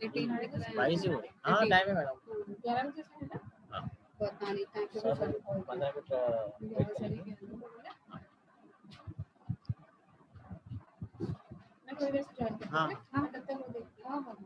18 दिख रहा है। 22 ही हाँ टाइम है मैडम। 11 बजे से है ना? हाँ पता नहीं टाइम पे सर 15 मिनट वेट करेंगे। मैं थोड़ी देर से ज्वाइन करती हूँ। हाँ। हाँ तब तक वो देखती हूँ। हाँ हाँ हाँ।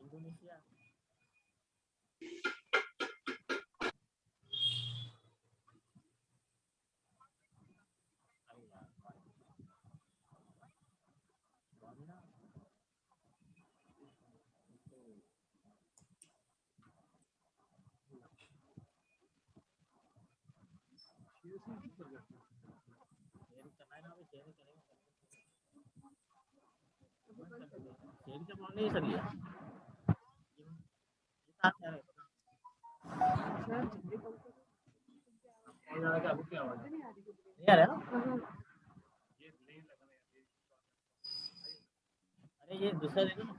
इंडोनेशिया नहीं सर ये नहीं आ रहा ना? अरे ये दूसरा देखो ना।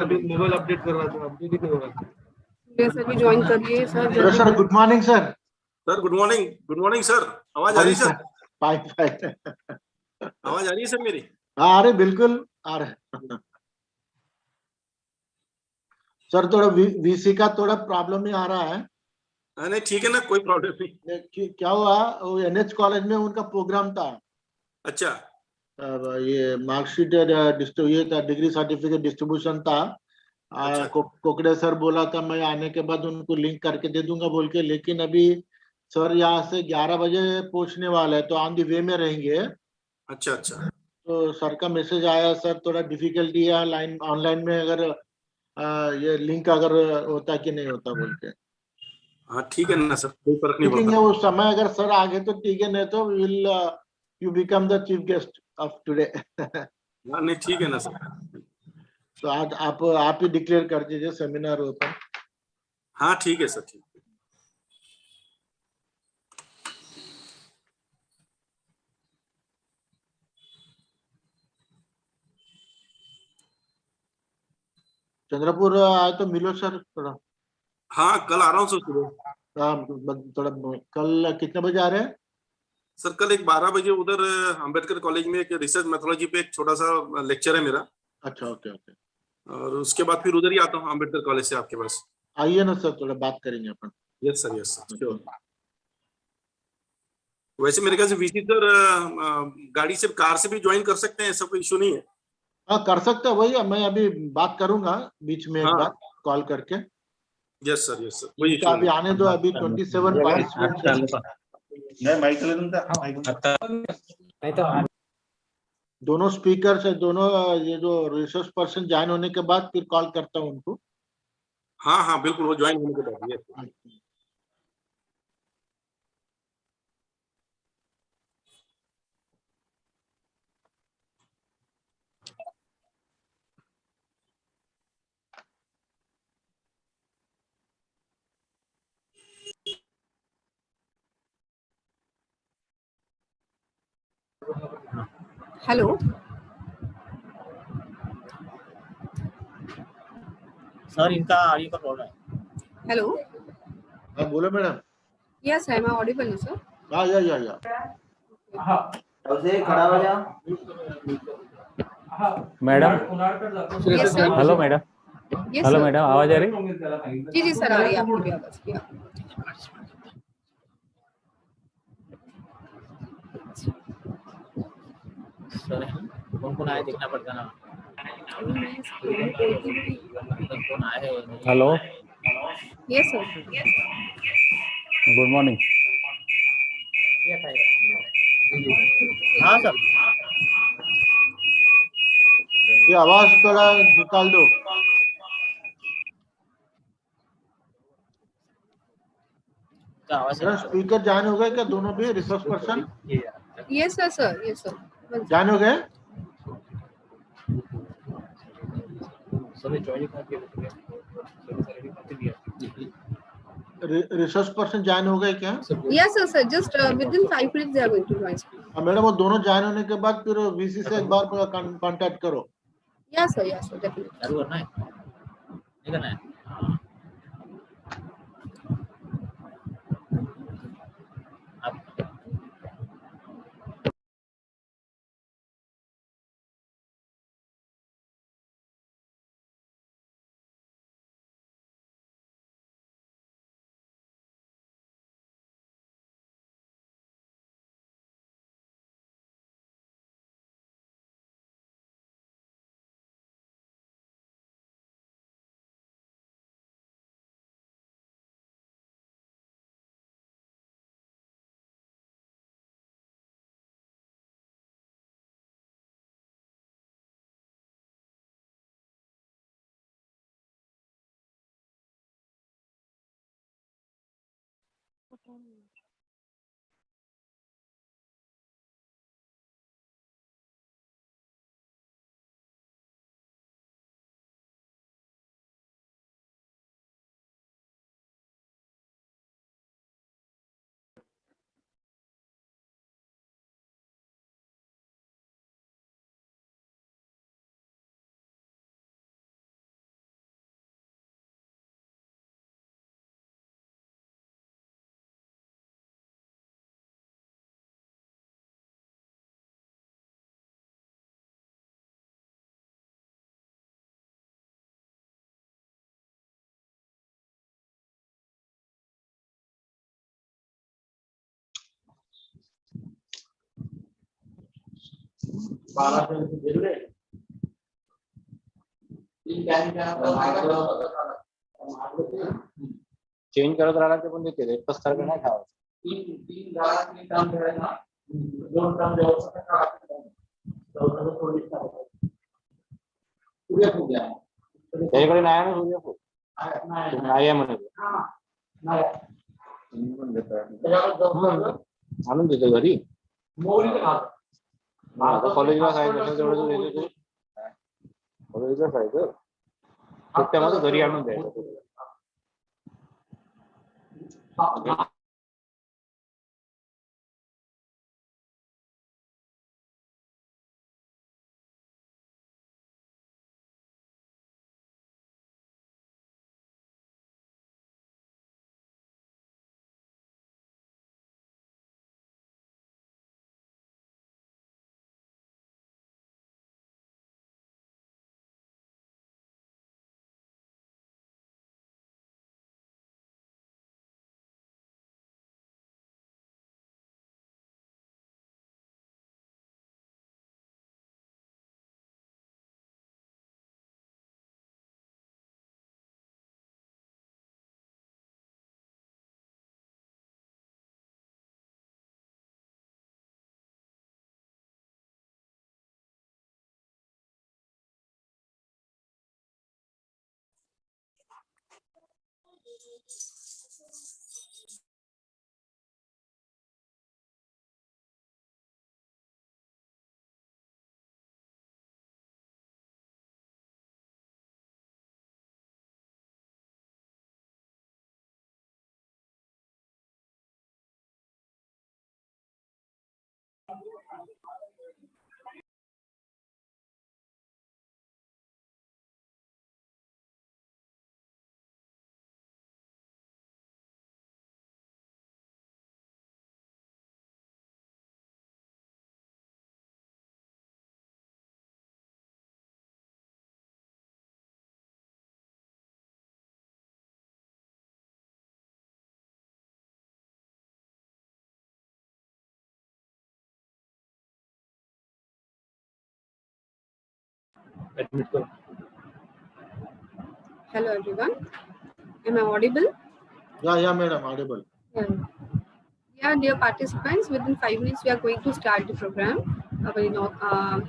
अभी मोबाइल अपडेट कर रहा था, अपडेट ही नहीं हो रहा। सर भी ज्वाइन करिए sir. Sir good morning sir. Sir good morning sir. आवाज आ रही है सर? Fine fine. आवाज आ रही है सर मेरी? हाँ अरे बिल्कुल आ रहा। सर थोड़ा वीसी का थोड़ा प्रॉब्लम ही आ रहा है। नहीं ठीक है ना, कोई प्रॉब्लम नहीं। क्या हुआ, वो एनएच कॉलेज में उनका प्रोग्राम था। अच्छा अब ये मार्कशीट ये था, डिग्री सर्टिफिकेट डिस्ट्रीब्यूशन था। अच्छा। कोकड़े सर बोला था मैं आने के बाद उनको लिंक करके दे दूंगा बोल के, लेकिन अभी सर यहाँ से 11 बजे पहुंचने वाले हैं तो ऑन दी वे में रहेंगे। अच्छा अच्छा। तो सर का मैसेज आया सर थोड़ा डिफिकल्टी है लाइन ऑनलाइन में, अगर ये लिंक अगर होता कि नहीं होता बोल के। हाँ ठीक है ना सर, कोई फर्क नहीं ठीक है, पड़ता। उस समय अगर सर आगे तो ठीक है, नहीं तो will you become the chief guest of today. हाँ नहीं ठीक है ना सर। तो आज आप ही डिक्लेयर कर दीजिए सेमिनार होता। हाँ ठीक है सर, ठीक है। चंद्रपुर आए तो मिलो सर थोड़ा। हाँ कल आ रहा हूँ सर सुबह। थोड़ा कल कितने बजे आ रहे हैं? सर कल एक 12 बजे उधर अंबेडकर कॉलेज में एक रिसर्च मेथोलॉजी पे एक छोटा सा लेक्चर है मेरा। अच्छा ओके ओके। और उसके बाद फिर उधर ही आता हूँ अंबेडकर कॉलेज से आपके पास। आइए ना सर, थोड़ा बात करेंगे अपन। Yes sir sure. वैसे मेरे ख्याल से वीसी सर गाड़ी से कार से भी ज्वाइन कर सकते हैं, ऐसा कोई इशू नहीं है। हाँ कर सकते हैं, वही मैं अभी बात करूंगा बीच में एक बार कॉल करके। यस सर कोई इनका इशू अभी नहीं। आने दो, अभी 27 पार्टिसिपेंट। दोनों स्पीकर से दोनों ये जो रिसोर्स पर्सन ज्वाइन होने के बाद फिर कॉल करता हूँ उनको। हाँ बिल्कुल, वो ज्वाइन होने के बाद। यस हेलो सर इनका ऑडियो का प्रॉब्लम है। हेलो हाँ बोलो madam. Yes I am audible no sir? हाँ या खड़ा हो जा madam. Yes, sir. Hello madam, Yes, hello sir. Madam, आवाज आ रही? जी जी सर, आ रही है आपकी भी आवाज। Yeah. सर कौन कौन आए देखना पड़ता ना, कौन आए हैं और नहीं। Hello, Yes, sir. Good morning. हाँ सर, ये आवाज थोड़ा निकाल दो। क्या आवाज मेरा स्पीकर जान हो गए क्या दोनों भी resource person Yes, sir, sir. Yes, sir. जान हो गए? सभी ज्वाइन कर दिया। रिसोर्स पर्सन ज्वाइन हो गए क्या? Yes, sir, sir. Just within 5 minutes they are going to join. Madam वो दोनों ज्वाइन होने के बाद फिर वीसी से एक बार कांटेक्ट करो। Yes, sir. Yes, sir. Definitely. चालू करना है, नहीं करना है। आप चेंज करत राहिला ते पण देते रे, एकच सारखं नाही खावं. त्याच्याकडे नाही आहे ना सूर्यफूल, नाही आहे म्हणे. आणून देतो घरी. आता कॉलेजला जायचं तेवढं देतो तू. कॉलेजला जायचं सुट्ट्यामध्ये घरी आणून द्यायचं. Admit करो. Hello everyone. Am I audible? Yeah, madam, audible. Yeah, dear participants, within 5 minutes we are going to start the program, our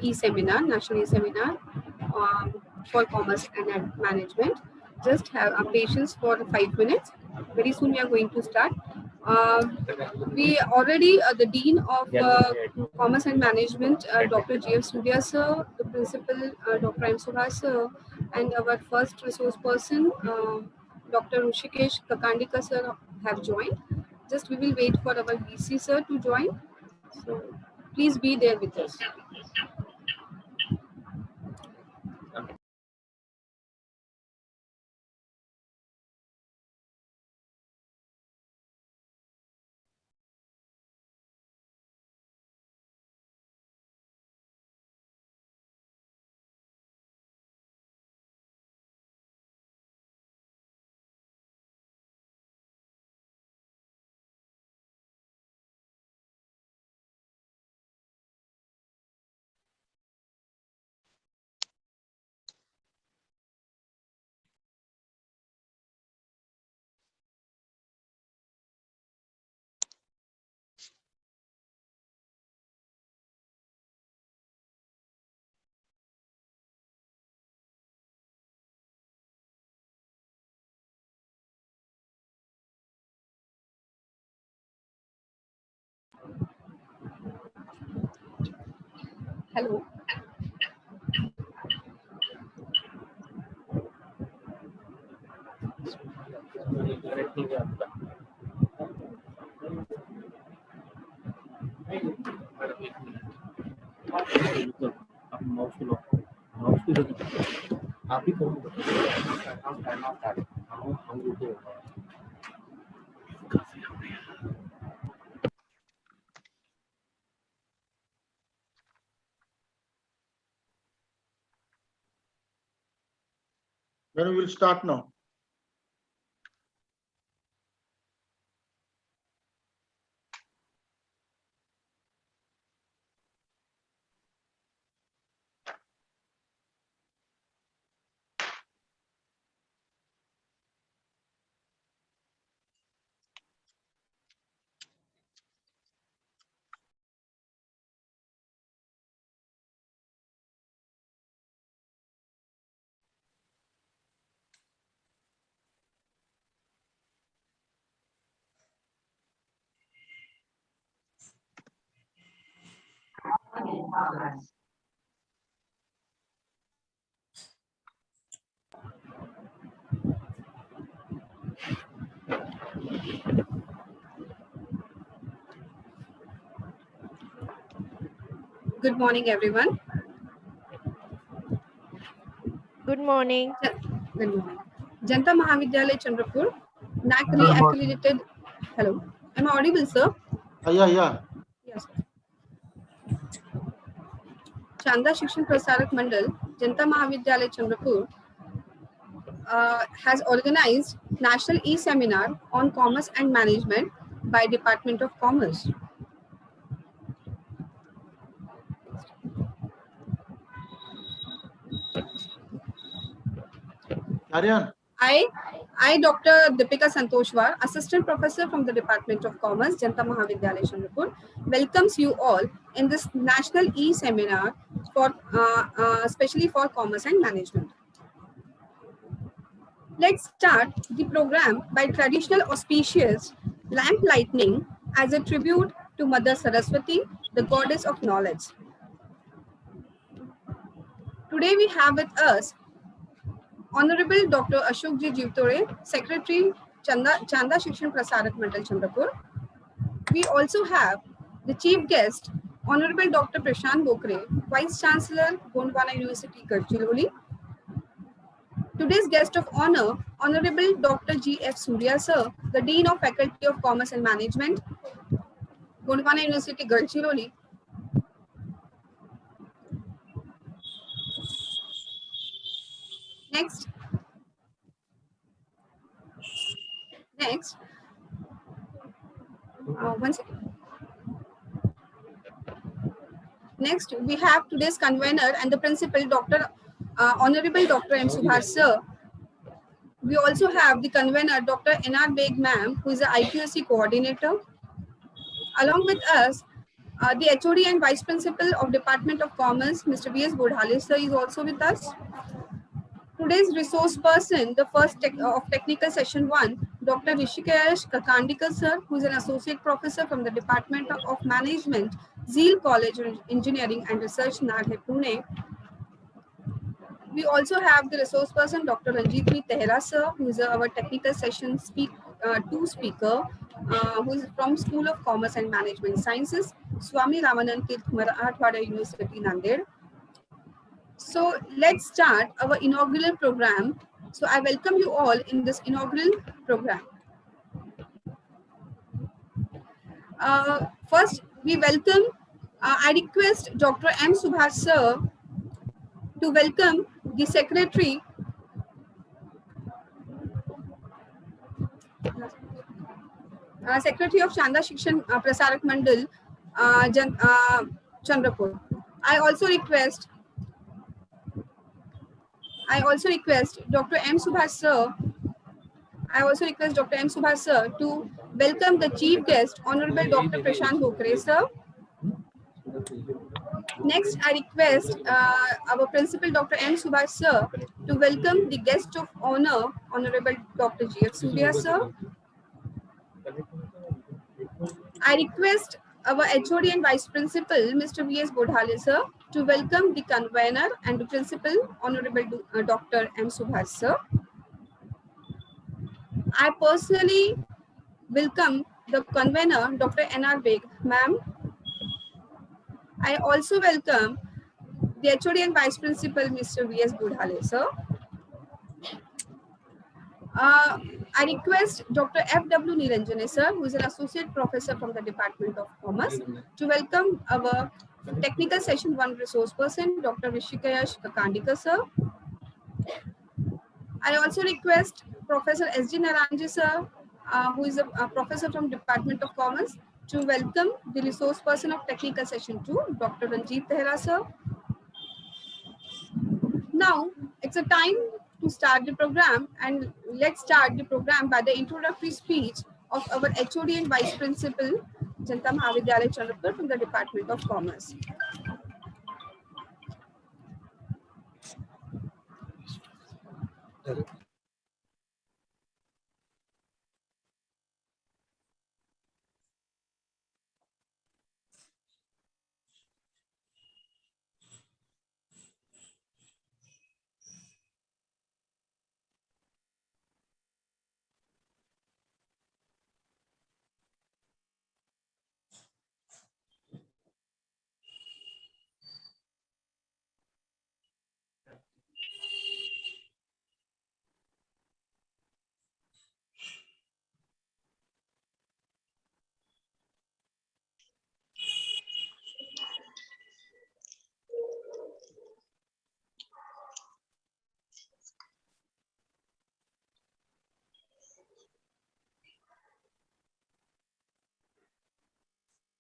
e-seminar, national e-seminar for commerce and management. Just have patience for 5 minutes. Very soon we are going to start. We already, the Dean of Commerce and Management, Dr. G.F. Surya sir, the Principal, Dr. M. Subhash sir, and our first resource person, Dr. Rushikesh Kakandika sir have joined. Just we will wait for our VC sir to join. So please be there with us. Hello. आप mouse को लो. Mouse को लो. आप ही करो. हम रुको. Then we will start now. Good morning, everyone. Good morning. Good morning. Janta Mahavidyalaya Chandrapur, NAC accredited. Hello. Am I audible, sir? Yeah. Yes, sir. Chanda Shikshan Prasarak Mandal, Janta Mahavidyalaya Chandrapur has organized National E-Seminar on Commerce and Management by Department of Commerce. Carry on. I, Dr. Deepika Santoshwar, Assistant Professor from the Department of Commerce, Janta Mahavidyalaya Chandrapur, welcomes you all in this National E-Seminar for especially for Commerce and Management. Let's start the program by traditional auspicious lamp lighting as a tribute to Mother Saraswati, the goddess of knowledge. Today we have with us Honorable Dr. Ashok Ji Jivtore, Secretary, Chanda Shikshan Prasarak Mandal, Chandrapur. We also have the Chief Guest, Honorable Dr. Prashant Bokre, Vice Chancellor, Gondwana University, Gadchiroli. Today's guest of honor, Honorable Dr. G.F. Surya Sir, the Dean of Faculty of Commerce and Management, Gondwana University, Gadchiroli. Next, one second. Next, we have today's convener and the principal, Dr. Honorable Dr. M. Subhash sir. We also have the convener, Dr. N.R. Beg ma'am, who is the IQAC coordinator. Along with us, the HOD and Vice Principal of Department of Commerce, Mr. V.S. Bodhale sir, is also with us. Today's resource person, the first of technical session 1, Dr. Rishikesh Kakandikar sir, who is an associate professor from the Department of Management, Zeal College of Engineering and Research, Nagpur, Pune. We also have the resource person, Dr. Ranjit V. Tehra sir, who is our technical session 2 speaker, who is from School of Commerce and Management Sciences, Swami Ramanand Tirth, Marathwada University, Nanded. So let's start our inaugural program. So I welcome you all in this inaugural program. First, we welcome, I request Dr. M. Subhash sir to welcome the Secretary, Secretary of Chanda Shikshan Prasarak Mandal, Chandrapur. I also request Dr. M. Subhash sir. To welcome the chief guest, Honorable Dr. Prashant Bhokre sir. Next, I request our principal, Dr. M. Subhash sir, to welcome the guest of honor, Honorable Dr. G.F. Surya sir. I request our HOD and Vice Principal, Mr. V.S. Bodhale sir, to welcome the convener and the principal, Honorable Dr. M. Subhash sir. I personally welcome the convener, Dr. N.R. Beg ma'am. I also welcome the HOD and Vice Principal, Mr. V.S. Bodhale sir. I request Dr. F.W. Niranjane sir, who is an associate professor from the Department of Commerce, to welcome our technical session 1 resource person, Dr. Rishikesh Kakandikar sir. I also request Professor S.G. Naranji sir, who is a professor from Department of Commerce, to welcome the resource person of technical session 2, Dr. Ranjit Tehra sir. Now, it's a time to start the program, and let's start the program by the introductory speech of our HOD and Vice Principal, Janata Mahavidyalaya Chandrapur from the Department of Commerce.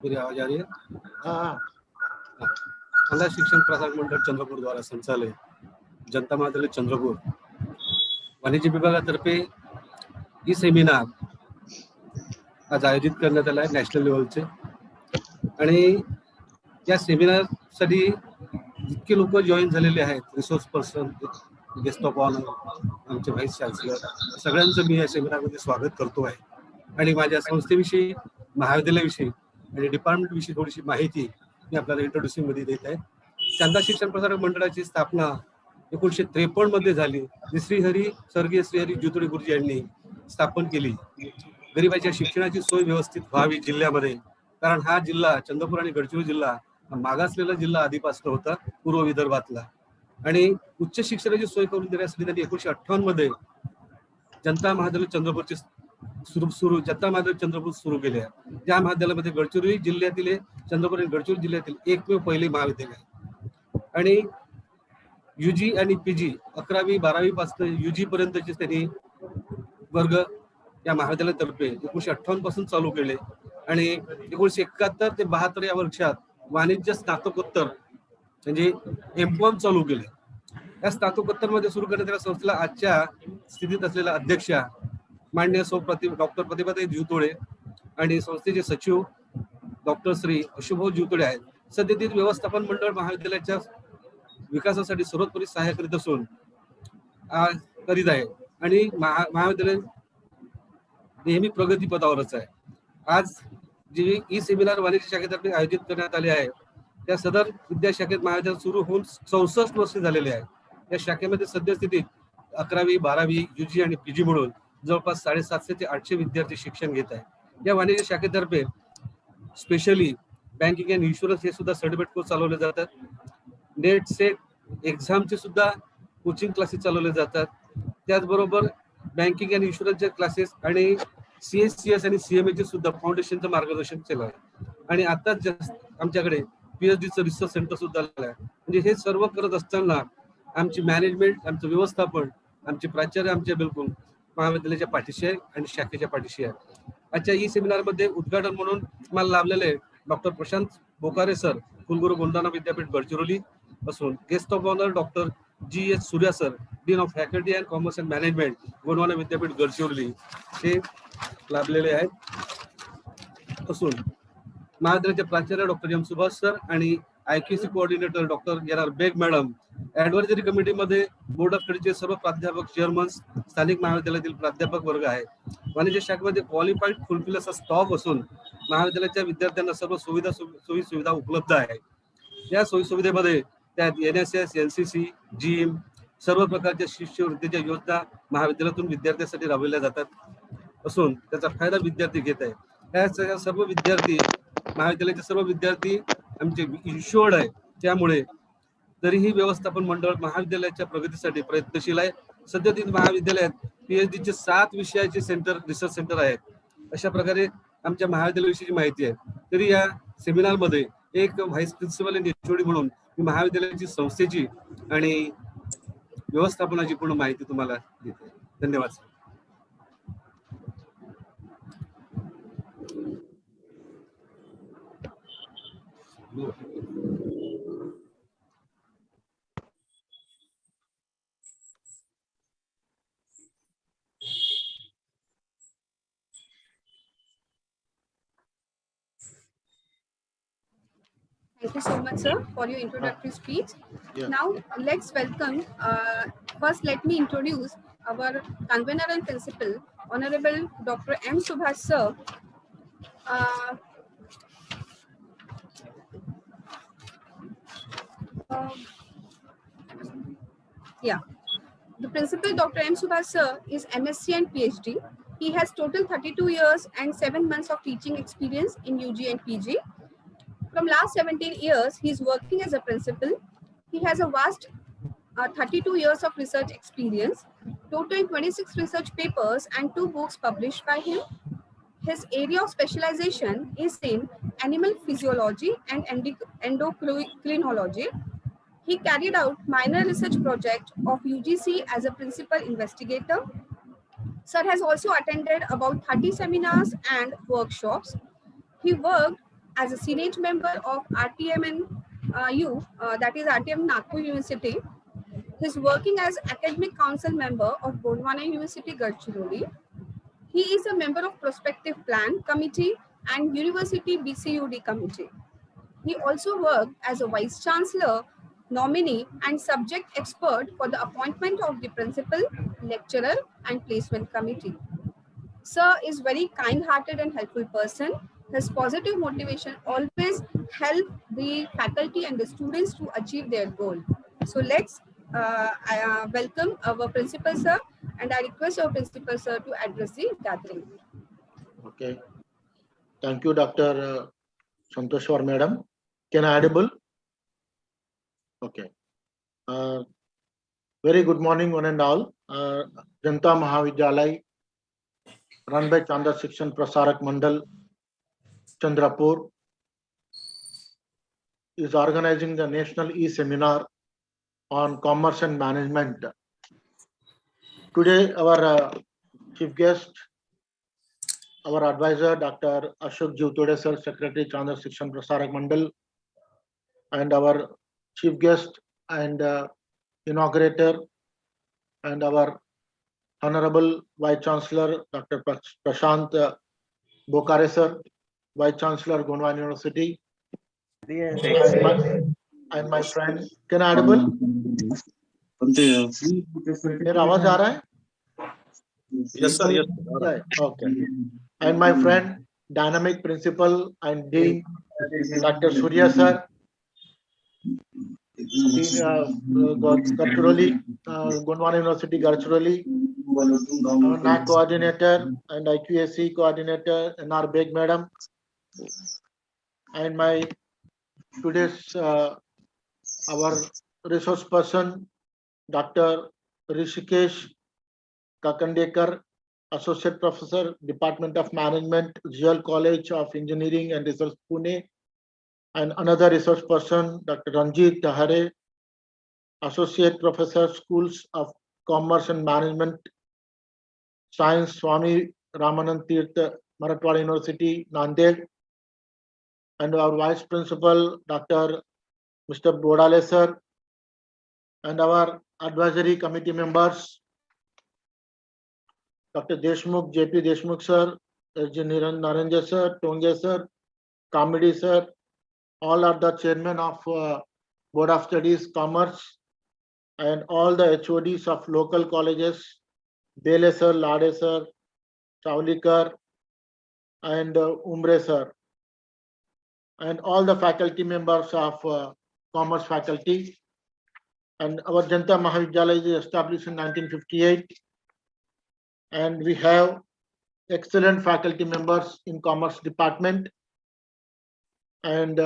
मेरी आवाज आ रही है? हाँ। चांदा शिक्षण प्रसारक मंडल चंद्रपूर द्वारा संचालित जनता महाविद्यालय चंद्रपूर वाणिज्य विभागातर्फे ही सेमिनार आज आयोजित करण्यात आला आहे नॅशनल लेवलचे. आणि या सेमिनारसाठी जितके लोक जॉईन झालेले आहेत, resource person, guest of honour, आमचे व्हाईस चान्सलर, सगळ्यांचं मी या सेमिनारमध्ये स्वागत करतो आहे. आणि माझ्या संस्थेविषयी, महाविद्यालयाविषयी आणि डिपार्टमेंट विषयी थोडीशी माहिती मी आपल्याला इंट्रोड्युसिंग मध्ये देत आहे. चांदा शिक्षण प्रसारक मंडळाची स्थापना 1953 मध्ये झाली. स्वर्गीय श्रीहरी ज्योतिराव गुरुजी यांनी स्थापन केली. गरिबांच्या शिक्षणाची सोय व्यवस्थित व्हावी जिल्ह्यामध्ये, कारण हा जिल्हा चंद्रपूर आणि गडचिरोली जिल्हा मागासलेला जिल्हा आधीपासून होता पूर्व विदर्भातला. आणि उच्च शिक्षणाची सोय करून देण्यासाठी त्यांनी 1958 मध्ये जनता महाविद्यालय चंद्रपूरचे जनता महाविद्यालय चंद्रपूर सुरू केले आहे. त्या महाविद्यालयामध्ये गडचिरोली जिल्ह्यातील, चंद्रपूर आणि गडचिरोली जिल्ह्यातील एकमेव पहिले महाविद्यालय आहे. आणि UG आणि PG 11वी 12वी पासून UG पर्यंतचे त्यांनी वर्ग या महाविद्यालयातर्फे 1958 पासून चालू केले. आणि 1971 ते 72 या वर्षात वाणिज्य स्नातकोत्तर म्हणजे M.Com चालू केले. या स्नातकोत्तरमध्ये सुरू करण्यात आलेल्या संस्थेला आजच्या स्थितीत असलेल्या अध्यक्षा माननीय डॉक्टर प्रतिभाताई जीवतोडे आणि संस्थेचे सचिव डॉक्टर श्री अशुभभाऊ जीवतोडे आहेत. सध्यातील व्यवस्थापन मंडळ महाविद्यालयाच्या विकासासाठी सर्वोत्तरी सहाय्य करीत असून करीत आहे आणि महाविद्यालय नेहमी प्रगतीपथावरच आहे. आज जी ई सेमिनार वाणिज्य शाखेतर्फे आयोजित करण्यात आले आहे त्या सदर विद्याशाखेत महाविद्यालय सुरू होऊन 64 वर्ष झालेले आहे. या शाखेमध्ये सद्यस्थितीत 11वी 12वी UG आणि PG म्हणून जवळपास 750 ते 800 विद्यार्थी शिक्षण घेत आहे. या वाणिज्य शाखेतर्फे स्पेशली बँकिंग अँड इन्शुरन्स हे सुद्धा सर्टिफिकेट कोर्स चालवले जातात. नेट सेट एक्झामचे सुद्धा कोचिंग क्लासेस चालवले जातात. त्याचबरोबर बँकिंग अँड इन्शुरन्सचे क्लासेस आणि CS आणि CMA चे सुद्धा फाउंडेशनचं मार्गदर्शन केलं आहे. आणि आताच आमच्याकडे PhDचं रिसर्च सेंटर सुद्धा आलेलं आहे. म्हणजे हे सर्व करत असताना आमची मॅनेजमेंट, आमचं व्यवस्थापन, आमचे प्राचार्य आमच्या बिलकुल महाविद्यालयाच्या पाठीशी आहे आणि शाखेच्या पाठीशी आहे. आजच्या ई सेमिनारमध्ये उद्घाटन म्हणून मला लाभलेले डॉक्टर प्रशांत बोकारे सर, कुलगुरू गोंडाणा विद्यापीठ गडचिरोली असून guest of honour doctor GS Surya sir, dean of faculty and commerce and management Gondwana Vidyapeeth Gadchiroli हे लाभलेले आहेत. असून महाविद्यालयाचे प्राचार्य डॉक्टर M सुभाष सर आणि IQC coordinator doctor NR Baig madam, advisory कमिटीमध्ये बोर्ड ऑफ स्टडीचे सर्व प्राध्यापक, चेअरमन, स्थानिक महाविद्यालयातील प्राध्यापक वर्ग आहे. वाणिज्य शाखेमध्ये क्वालिफाईड फुलफिल असा स्टॉफ असून महाविद्यालयाच्या विद्यार्थ्यांना सर्व सोयी सुविधा उपलब्ध आहे. या सोयी सुविधेमध्ये त्यात NSS, NCC, GIM सर्व प्रकारच्या शिष्यवृत्तीच्या योजना महाविद्यालयातून विद्यार्थ्यांसाठी राबविल्या जातात असून त्याचा फायदा विद्यार्थी घेत आहे. या सर्व विद्यार्थी महाविद्यालयाचे सर्व विद्यार्थी आमचे इन्शुअर्ड आहे. त्यामुळे तरीही व्यवस्थापन मंडळ महाविद्यालयाच्या प्रगतीसाठी प्रयत्नशील आहे. सध्यातील महाविद्यालयात PhDचे 7 विषयाचे रिसर्च सेंटर आहेत. अशा प्रकारे आमच्या महाविद्यालयाविषयीची माहिती आहे. तरी या सेमिनारमध्ये एक व्हाईस प्रिन्सिपल आणि HOD म्हणून मी महाविद्यालयाची संस्थेची आणि व्यवस्थापनाची पूर्ण माहिती तुम्हाला देते. धन्यवाद. Thank you so much, sir, for your introductory speech. Yeah. Now, let's welcome, first let me introduce our convener and principal, Honorable Dr. M. Subhash, sir. The principal, Dr. M. Subhash, sir, is MSc and PhD. He has total 32 years and 7 months of teaching experience in UG and PG. From last 17 years, he is working as a principal. He has a vast 32 years of research experience, total 26 research papers and 2 books published by him. His area of specialization is in animal physiology and endocrinology. He carried out minor research project of UGC as a principal investigator. Sir has also attended about 30 seminars and workshops. He worked as a Senate member of RTMNU, that is RTM Nagpur University. He is working as academic council member of Gondwana University, Gadchiroli. He is a member of Prospective Plan Committee and University BCUD Committee. He also worked as a Vice Chancellor, nominee and subject expert for the appointment of the principal, lecturer and placement committee. Sir is very kind-hearted and helpful person. His positive motivation always help the faculty and the students to achieve their goal. So let's welcome our principal, sir, and I request our principal, sir, to address the gathering. Okay. Thank you, Dr. Santoshwar, madam. Can I audible? Okay. Very good morning, one and all. Janta Mahavidyalay, run by Chanda Shikshan Prasarak Mandal, Chandrapur, is organizing the National E-Seminar on Commerce and Management. Today, our chief guest, our advisor, Dr. Ashok Jivtode, sir, Secretary, Chanda Shikshan Prasarak Mandal, and our chief guest and inaugurator, and our Honorable Vice Chancellor, Dr. Prashant Bokhare sir, Vice Chancellor, Gondwana University, and my friend, can I audible? मेरा आवाज आ रहा है? Yes, sir. Yes. Right. Okay. And my friend, dynamic principal and dean, Dr. Surya sir, Gadchiroli, Gondwana University, Gadchiroli, NAC coordinator and IQAC coordinator, NR Beg madam, and my today's our resource person, Dr. Rishikesh Kakandekar, Associate Professor, Department of Management, GL College of Engineering and Research, Pune, and another resource person, Dr. Ranjit Tahare, Associate Professor, Schools of Commerce and Management, Science, Swami Ramanand Tirtha, Marathwada University, Nanded, and our Vice Principal, Dr. Mr. Bodale sir, and our advisory committee members, Dr. Deshmukh, JP Deshmukh sir, S.G. Naranja sir, Tonge sir, Kamedi sir, all are the chairman of Board of Studies, Commerce, and all the HODs of local colleges, Bele sir, Lade sir, Chaulikar, and Umbre sir, and all the faculty members of Commerce faculty. And our Janata Mahavidyalaya is established in 1958, and we have excellent faculty members in Commerce department. And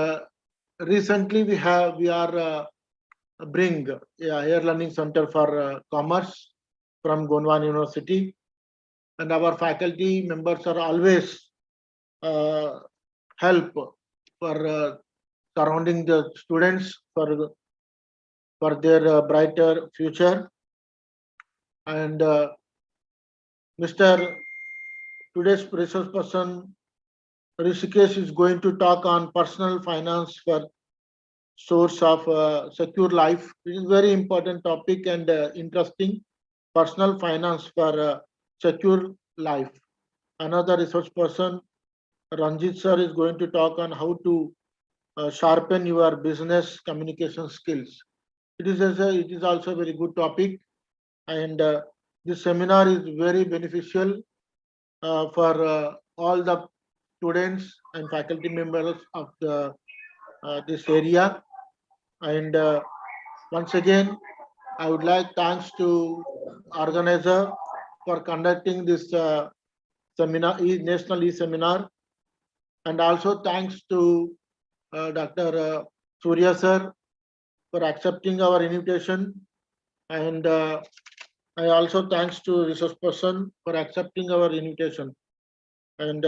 recently we are bring Air Learning Center for Commerce from Gondwana University, and our faculty members are always help for surrounding the students for their brighter future. And today's resource person Rishikesh is going to talk on personal finance for source of secure life. It is very important topic and interesting. Personal finance for secure life. Another resource person, Ranjit sir, is going to talk on how to sharpen your business communication skills. It is also a very good topic, and this seminar is very beneficial for all the students and faculty members of this area. And once again, I would like thanks to organizer for conducting this seminar, National E-Seminar, and also thanks to Dr. Surya sir for accepting our invitation, and I also thanks to resource person for accepting our invitation. And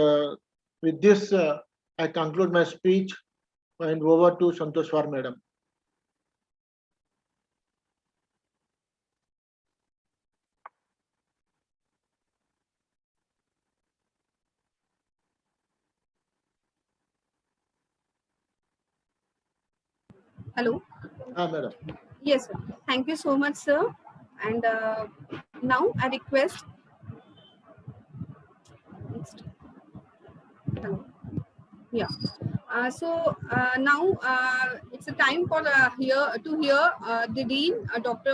with this, I conclude my speech and over to Santoshwar madam. Hello. Madam. Yes, sir. Thank you so much, sir. And now I request. Hello. Yeah. Now it's a time for to hear the Dean,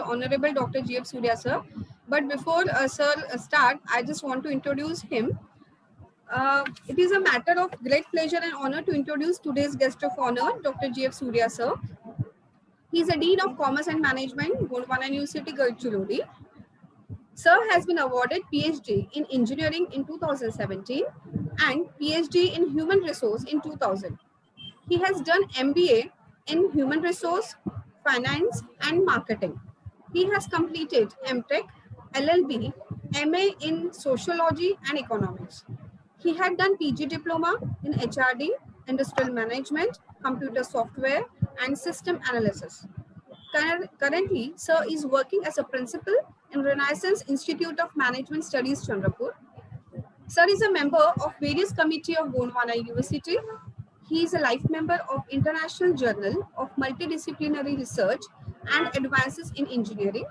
Honorable Dr. G.F. Surya sir. But before sir start, I just want to introduce him. It is a matter of great pleasure and honor to introduce today's guest of honor, Dr. G.F. Surya sir. He is a Dean of Commerce and Management, Gondwana University, Gadchiroli. Sir has been awarded PhD in Engineering in 2017 and PhD in Human Resource in 2000. He has done MBA in Human Resource, Finance and Marketing. He has completed MTech, LLB, MA in Sociology and Economics. He had done PG Diploma in HRD, Industrial Management, Computer Software and System Analysis. Currently, Sir is working as a principal in Renaissance Institute of Management Studies, Chandrapur. Sir is a member of various committees of Gondwana University. He is a life member of International Journal of Multidisciplinary Research and advances in engineering.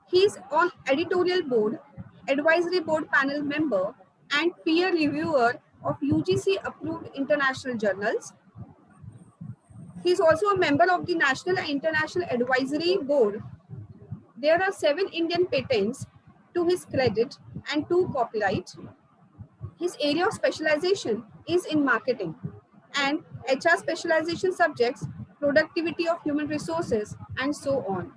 He is on editorial board, advisory board panel member, and peer reviewer of UGC approved international journals. He is also a member of the National and International Advisory Board. There are 7 Indian patents to his credit and 2 copyright. His area of specialization is in marketing and HR specialization subjects, productivity of human resources, and so on.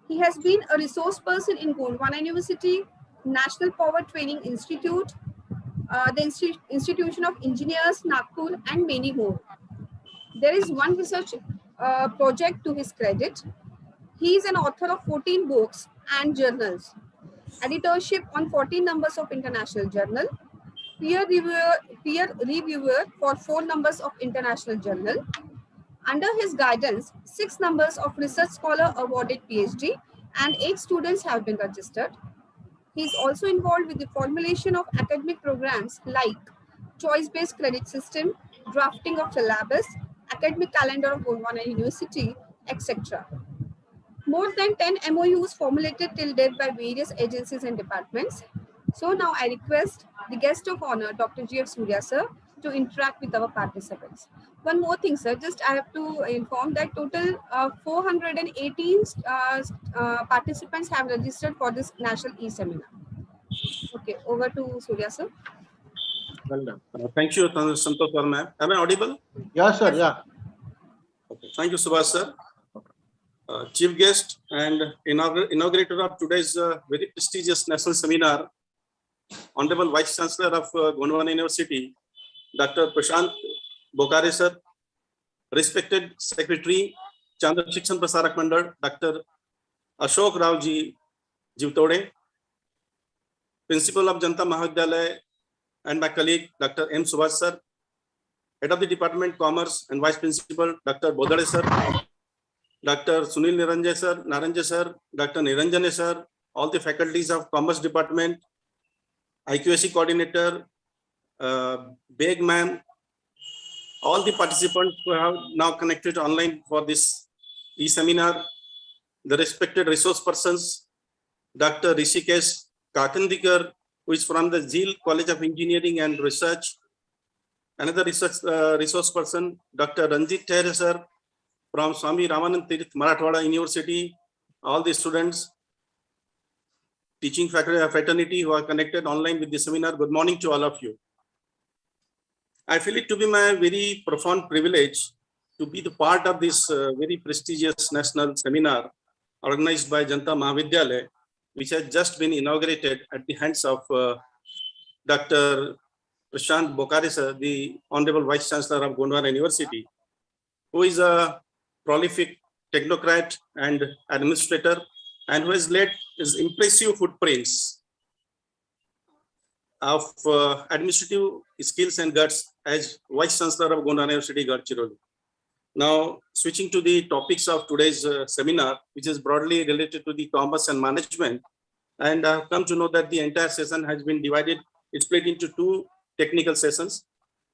He has been a resource person in Gondwana University, National Power Training Institute, the Institution of Engineers, Nagpur, and many more. There is one research project to his credit. He is an author of 14 books and journals, editorship on 14 numbers of international journal, peer reviewer for 4 numbers of international journal. Under his guidance, 6 numbers of research scholar awarded PhD and 8 students have been registered. He is also involved with the formulation of academic programs like choice-based credit system, drafting of syllabus, academic calendar of Gondwana University, etc. More than 10 MOUs formulated till date by various agencies and departments. So now I request the guest of honor, Dr. G.F. Surya sir, to interact with our participants. One more thing, sir, just I have to inform that total 418 participants have registered for this national e-seminar. Okay, over to Surya sir. Well done. Thank you, Santosh Verma. Am I audible? Yes, sir. Yeah. Okay. Thank you, Subhash sir. Chief guest and inaugurator of today's very prestigious national seminar, Honorable Vice Chancellor of Gondwana University, Dr. Prashant Bokare sir, respected Secretary, Chandra Shikshan Prasarak Mandal, Dr. Ashok Raoji Jivtode, Principal of Janta Mahavidyalaya, and my colleague, Dr. M. Subhash sir, Head of the Department Commerce and Vice Principal, Dr. Bodare sir, Dr. Sunil Naranje sir, Dr. Niranjane sir, all the faculties of Commerce Department, IQAC Coordinator, Beg ma'am, all the participants who have now connected online for this e-seminar, the respected resource persons, Dr. Rishikesh Kakandikar, who is from the Zeal College of Engineering and Research, another resource person, Dr. Ranjit Tehre sir, from Swami Ramanand Tirth Marathwada University, all the students, teaching fraternity who are connected online with the seminar. Good morning to all of you. I feel it to be my very profound privilege to be the part of this very prestigious national seminar organized by Janta Mahavidyalaya, which has just been inaugurated at the hands of Dr. Prashant Bokare sir, the Honorable Vice Chancellor of Gondwana University, who is a prolific technocrat and administrator, and who has led his impressive footprints of administrative skills and guts as Vice Chancellor of Gondwana University, Gadchiroli. Now, switching to the topics of today's seminar, which is broadly related to the commerce and management, and I've come to know that the entire session has been divided, it's split into 2 technical sessions,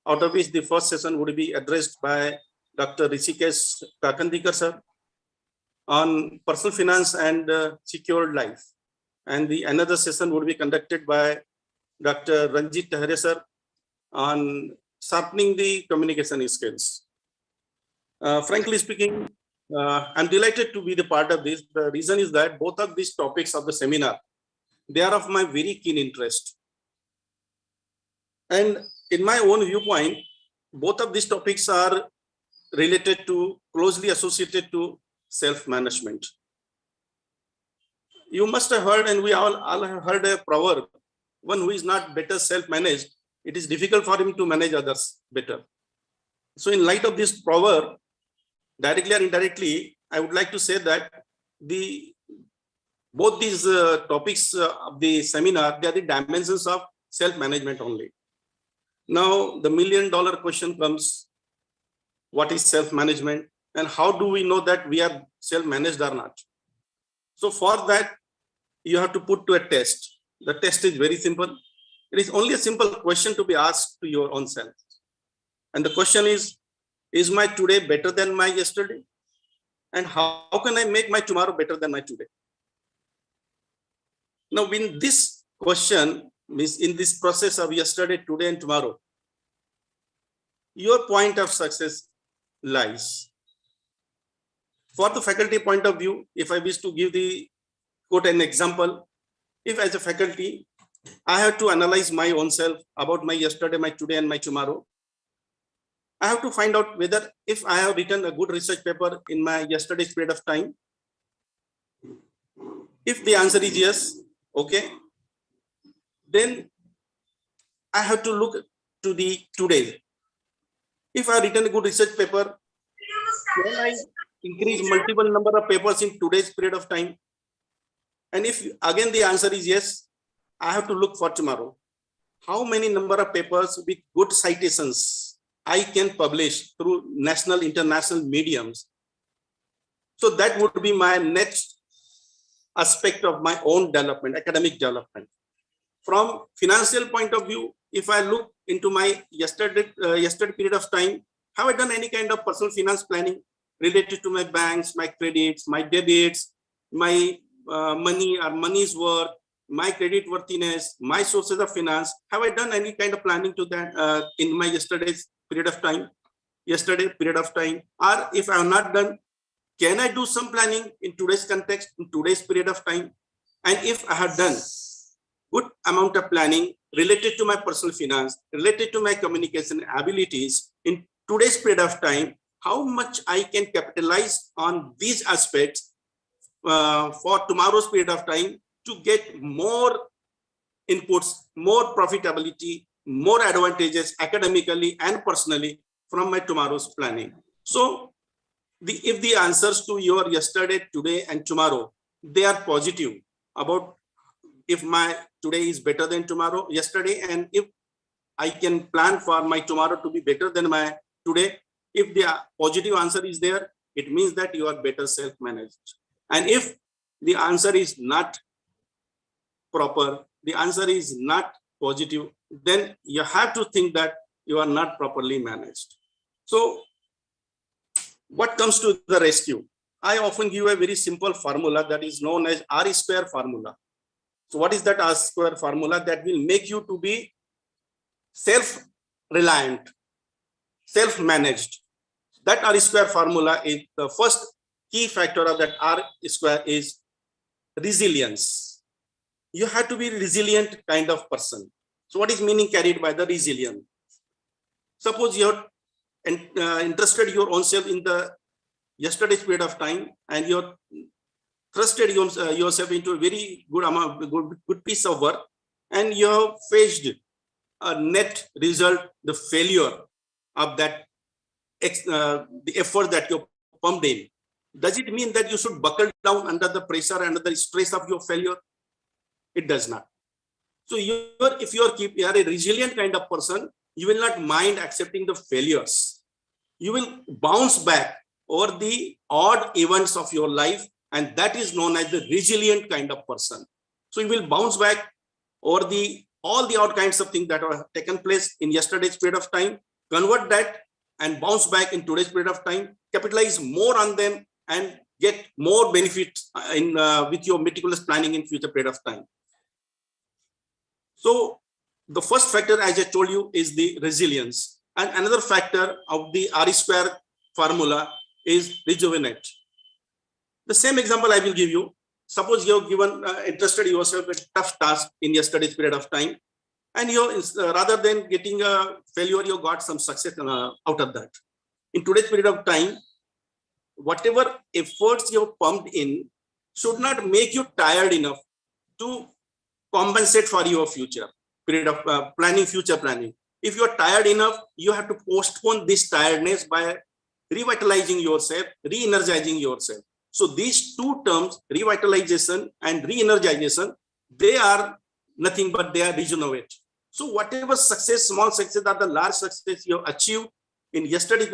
out of which the first session would be addressed by Dr. Rishikesh Kakandikar sir on personal finance and secured life. And the another session would be conducted by Dr. Ranjit Tehre sir on sharpening the communication skills. Frankly speaking, I'm delighted to be the part of this. The reason is that both of these topics of the seminar, they are of my very keen interest. And in my own viewpoint, both of these topics are related to, closely associated to self-management. You must have heard, and we all have heard a proverb, one who is not better self-managed, it is difficult for him to manage others better. So in light of this proverb, directly or indirectly, I would like to say that both these topics of the seminar, they are the dimensions of self-management only. Now, the $1 million question comes, what is self-management and how do we know that we are self-managed or not? So for that, you have to put to a test. The test is very simple. It is only a simple question to be asked to your own self. And the question is my today better than my yesterday? and how can I make my tomorrow better than my today? Now, in this question, means in this process of yesterday, today, and tomorrow, your point of success lies. For the faculty point of view, if I wish to give the quote an example, if as a faculty, I have to analyze my own self about my yesterday, my today, and my tomorrow, I have to find out whether if I have written a good research paper in my yesterday's period of time. If the answer is yes, okay, then I have to look to the today. If I have written a good research paper, can I increase multiple number of papers in today's period of time? And if again the answer is yes, I have to look for tomorrow. How many number of papers with good citations I can publish through national, international mediums? So that would be my next aspect of my own development, academic development. From financial point of view, if I look into my yesterday period of time, have I done any kind of personal finance planning related to my banks, my credits, my debits, my money or money's worth, my credit worthiness, my sources of finance? Have I done any kind of planning to that in my yesterday's period of time? Or if I have not done, can I do some planning in today's context, in today's period of time? And if I have done good amount of planning related to my personal finance, related to my communication abilities in today's period of time, how much I can capitalize on these aspects for tomorrow's period of time to get more inputs, more profitability, more advantages academically and personally from my tomorrow's planning. So if the answers to your yesterday, today, and tomorrow, they are positive about if my today is better than tomorrow, yesterday, and if I can plan for my tomorrow to be better than my today, if the positive answer is there, it means that you are better self-managed. And if the answer is not proper, the answer is not positive, then you have to think that you are not properly managed. So what comes to the rescue? I often give a very simple formula that is known as R-square formula. So what is that R-square formula? That will make you to be self-reliant, self-managed. That R-square formula is the first key factor of that R-square is resilience. You have to be a resilient kind of person. So what is meaning carried by the resilient? Suppose you're interested your own self in the yesterday's period of time, and you're trusted yourself into a very good amount, good piece of work, and you have faced a net result, the failure of that, the effort that you pumped in. Does it mean that you should buckle down under the pressure, under the stress of your failure? It does not. So if you are a resilient kind of person, you will not mind accepting the failures. You will bounce back over the odd events of your life, and that is known as the resilient kind of person. So you will bounce back over all the odd kinds of things that have taken place in yesterday's period of time, convert that and bounce back in today's period of time, capitalize more on them, and get more benefits with your meticulous planning in future period of time. So the first factor, as I told you, is the resilience. And another factor of the R-square formula is rejuvenate. The same example I will give you. Suppose you have given entrusted yourself a tough task in yesterday's period of time, and you rather than getting a failure, you got some success out of that. In today's period of time, whatever efforts you have pumped in should not make you tired enough to compensate for your future period of future planning. If you are tired enough, you have to postpone this tiredness by revitalizing yourself, re-energizing yourself. So these two terms, revitalization and re-energization, they are nothing but they are regenerate. So whatever success, small success or the large success you have achieved in yesterday's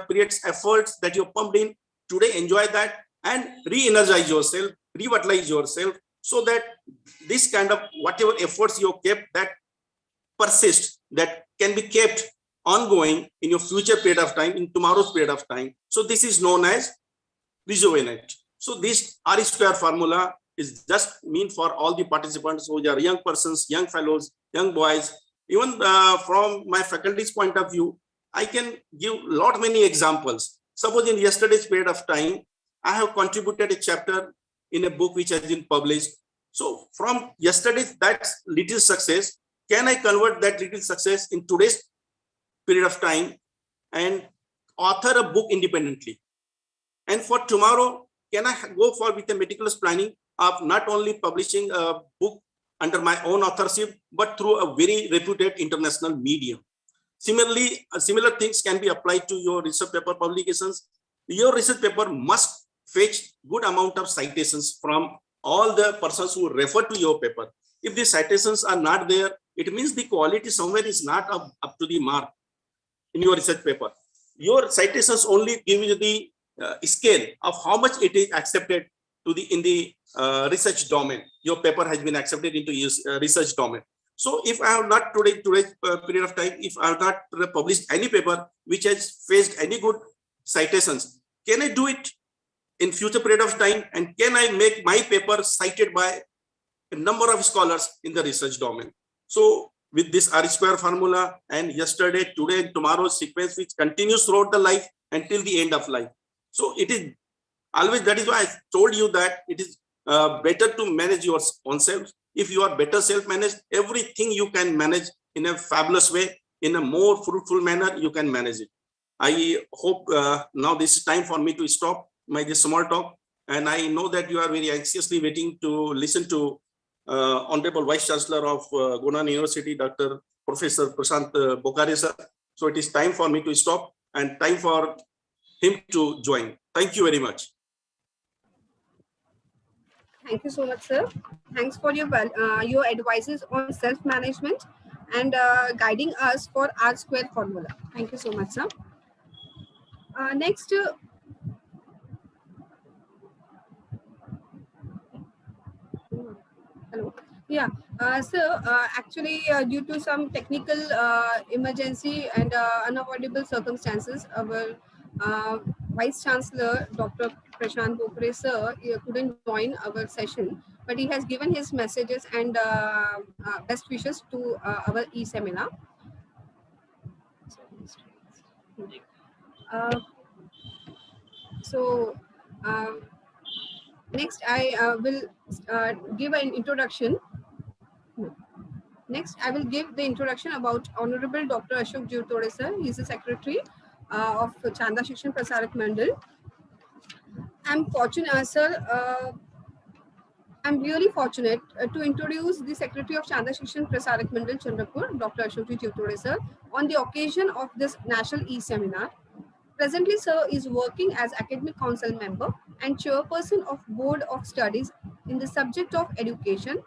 period's efforts that you pumped in, today enjoy that and re-energize yourself, revitalize yourself, so that this kind of whatever efforts you have kept that persist, that can be kept ongoing in your future period of time, in tomorrow's period of time. So this is known as rejuvenate. So this R square formula is just mean for all the participants who are young persons, young fellows, young boys. Even from my faculty's point of view, I can give many examples. Suppose in yesterday's period of time, I have contributed a chapter in a book which has been published. So from yesterday's that little success, can I convert that little success in today's period of time and author a book independently? And for tomorrow, can I go for with a meticulous planning of not only publishing a book under my own authorship, but through a very reputed international medium? Similarly, similar things can be applied to your research paper publications. Your research paper must fetch good amount of citations from all the persons who refer to your paper. If the citations are not there, it means the quality somewhere is not up to the mark in your research paper. Your citations only give you the scale of how much it is accepted to the in the research domain. Your paper has been accepted into research domain. So if I have not today's period of time, if I have not published any paper which has faced any good citations, can I do it in future period of time? And can I make my paper cited by a number of scholars in the research domain? So with this R square formula and yesterday, today, and tomorrow's sequence, which continues throughout the life until the end of life. So it is always, that is why I told you that it is better to manage your own self. If you are better self-managed, everything you can manage in a fabulous way, in a more fruitful manner, you can manage it. I hope now this is time for me to stop my this small talk. And I know that you are very anxiously waiting to listen to Honorable Vice Chancellor of Gondwana University, Dr. Professor Prashant Bokhare sir. So it is time for me to stop and time for him to join. Thank you very much. Thank you so much, sir. Thanks for your advices on self-management and guiding us for R square formula. Thank you so much, sir. Next, hello. Yeah, so actually, due to some technical emergency and unavoidable circumstances, our Vice Chancellor, Dr. Prashant Bokhare sir, couldn't join our session, but he has given his messages and best wishes to our e-seminar. Next, I will give an introduction. Next, I will give the introduction about Honorable Dr. Ashok Jivtode sir. He is the Secretary of Chanda Shikshan Prasarak Mandal. I'm fortunate, sir. I'm really fortunate to introduce the Secretary of Chanda Shikshan Prasarak Mandal, Chandrapur, Dr. Ashok Jivtode sir, on the occasion of this National E-Seminar. Presently, sir is working as Academic Council member and Chairperson of Board of Studies in the subject of education,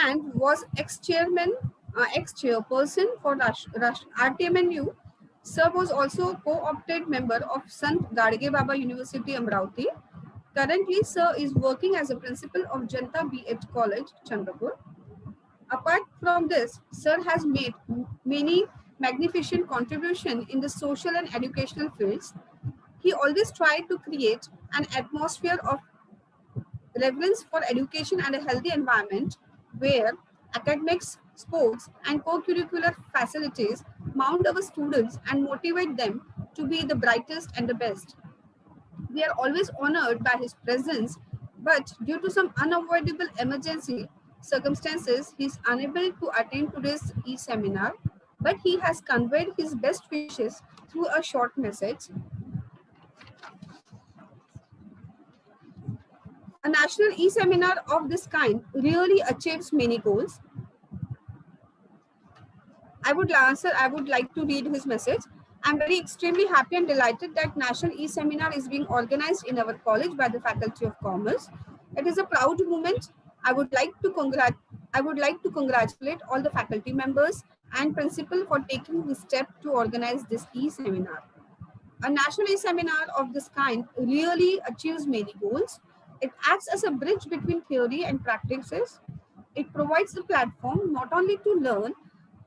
and was ex-chairperson for RTMNU. Sir was also co-opted member of Sant Gadge Baba University, Amravati. Currently, sir is working as a principal of Janta B.Ed College, Chandrapur. Apart from this, sir has made many magnificent contributions in the social and educational fields. He always tried to create an atmosphere of reverence for education and a healthy environment where academics, sports, and co-curricular facilities mount our students and motivate them to be the brightest and the best. We are always honored by his presence, but due to some unavoidable emergency circumstances, he is unable to attend today's e-seminar, but he has conveyed his best wishes through a short message. A national e-seminar of this kind really achieves many goals. I would like to read his message. I'm very extremely happy and delighted that National E-Seminar is being organized in our college by the Faculty of Commerce. It is a proud moment. I would like to congratulate all the faculty members and principal for taking the step to organize this e-seminar. A national e-seminar of this kind really achieves many goals. It acts as a bridge between theory and practices. It provides a platform not only to learn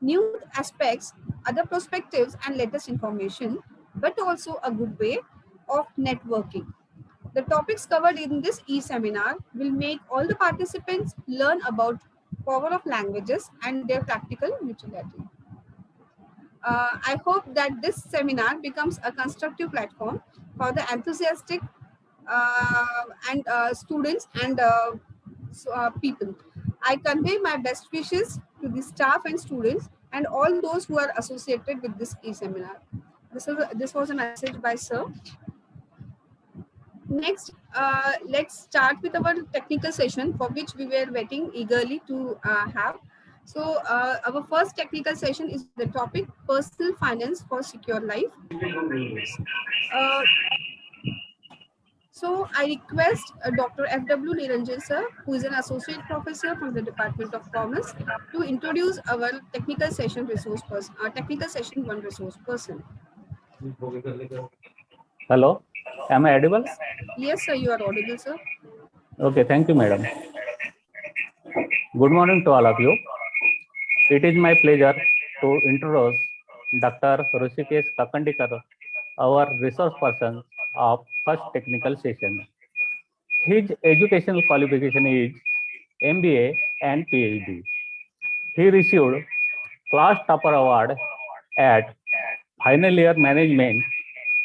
new aspects other perspectives and latest information, but also a good way of networking. The topics covered in this e-seminar will make all the participants learn about power of languages and their practical utility. I hope that this seminar becomes a constructive platform for the enthusiastic and students and people. I convey my best wishes to the staff and students and all those who are associated with this e-seminar. This was a message by Sir. Next, let's start with our technical session, for which we were waiting eagerly to have. So our first technical session is the topic personal finance for secure life. So I request Dr. F.W. Niranjan sir, who is an associate professor from the Department of Commerce, to introduce our technical session resource person, technical session one resource person. Hello, am I audible? Yes, sir, you are audible, sir. Okay, thank you, madam. Good morning to all of you. It is my pleasure to introduce Dr. Hrishikesh Kakandikar, our resource person of first technical session. His educational qualification is MBA and PhD. He received class topper award at final year management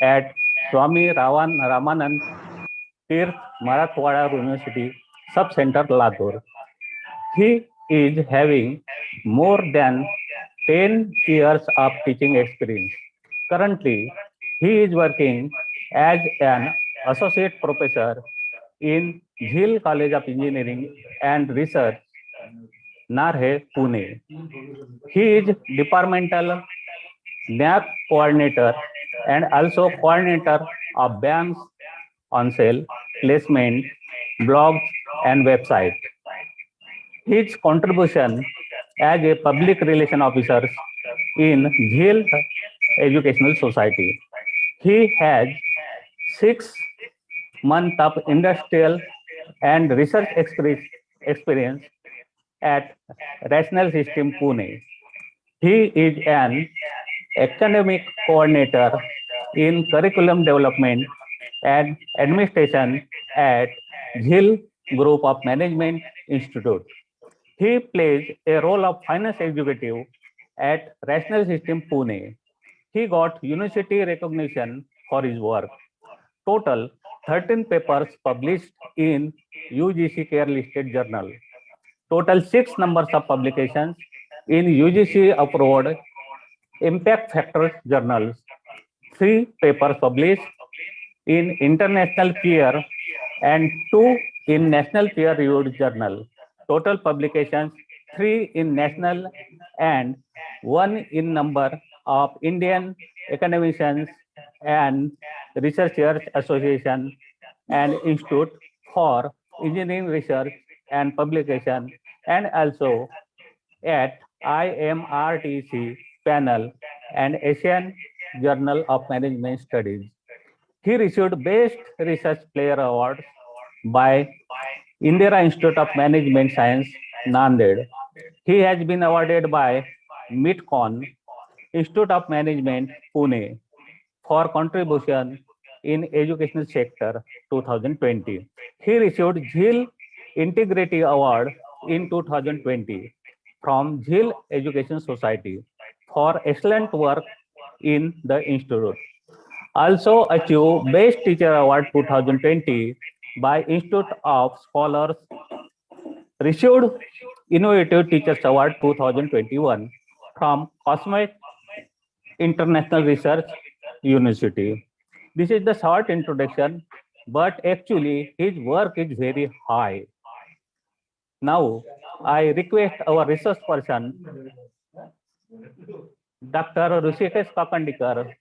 at Swami Ramanand Tirth Marathwada University, Sub-Center, Latur. He is having more than 10 years of teaching experience. Currently, he is working as an associate professor in Jhil College of Engineering and Research, Narhe, Pune. He is departmental NAP coordinator and also coordinator of banks on sale, placement, blogs, and website. His contribution as a public relation officer in Jhil Educational Society. He has 6 months of industrial and research experience at Rational System, Pune. He is an academic coordinator in curriculum development and administration at Jhil Group of Management Institute. He plays a role of finance executive at Rational System, Pune. He got university recognition for his work. Total 13 papers published in UGC Care Listed Journal. Total 6 numbers of publications in UGC approved impact factor journals. 3 papers published in international peer and 2 in national peer reviewed journal. Total publications 3 in national and 1 in number of Indian academicians and researchers association and institute for engineering research and publication, and also at IMRTC panel and Asian Journal of Management Studies. He received Best Research Player Award by Indira Institute of Management Science, Nanded. He has been awarded by MITCON, Institute of Management, Pune, for contribution in educational sector 2020. He received Jhil Integrity Award in 2020 from Jhil Education Society for excellent work in the institute. Also achieved Best Teacher Award 2020 by Institute of Scholars. Received Innovative Teachers Award 2021 from Cosmic International Research University. This is the short introduction, but actually his work is very high. Now, I request our research person, Dr. Hrishikesh Kakandikar,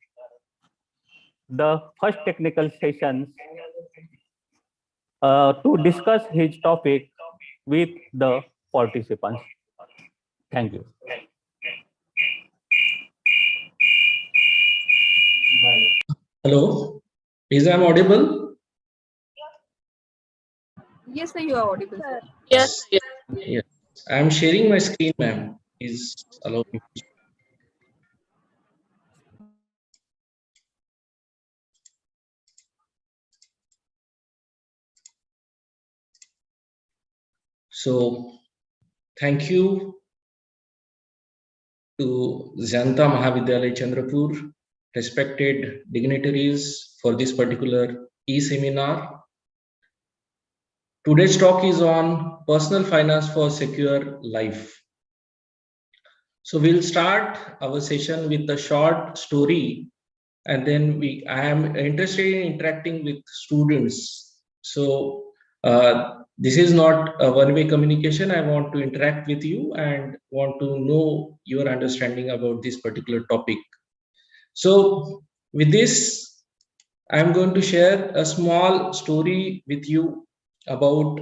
the first technical sessions to discuss his topic with the participants. Thank you. Hello, is I audible? Yes, sir, you are audible, sir. Yes. Yes, I am sharing my screen, ma'am. Please allow me. So thank you to Janta Mahavidyalaya Chandrapur, respected dignitaries for this particular e-seminar. Today's talk is on personal finance for secure life. So we'll start our session with a short story, and then I am interested in interacting with students. So this is not a one-way communication. I want to interact with you and want to know your understanding about this particular topic. So with this, I'm going to share a small story with you about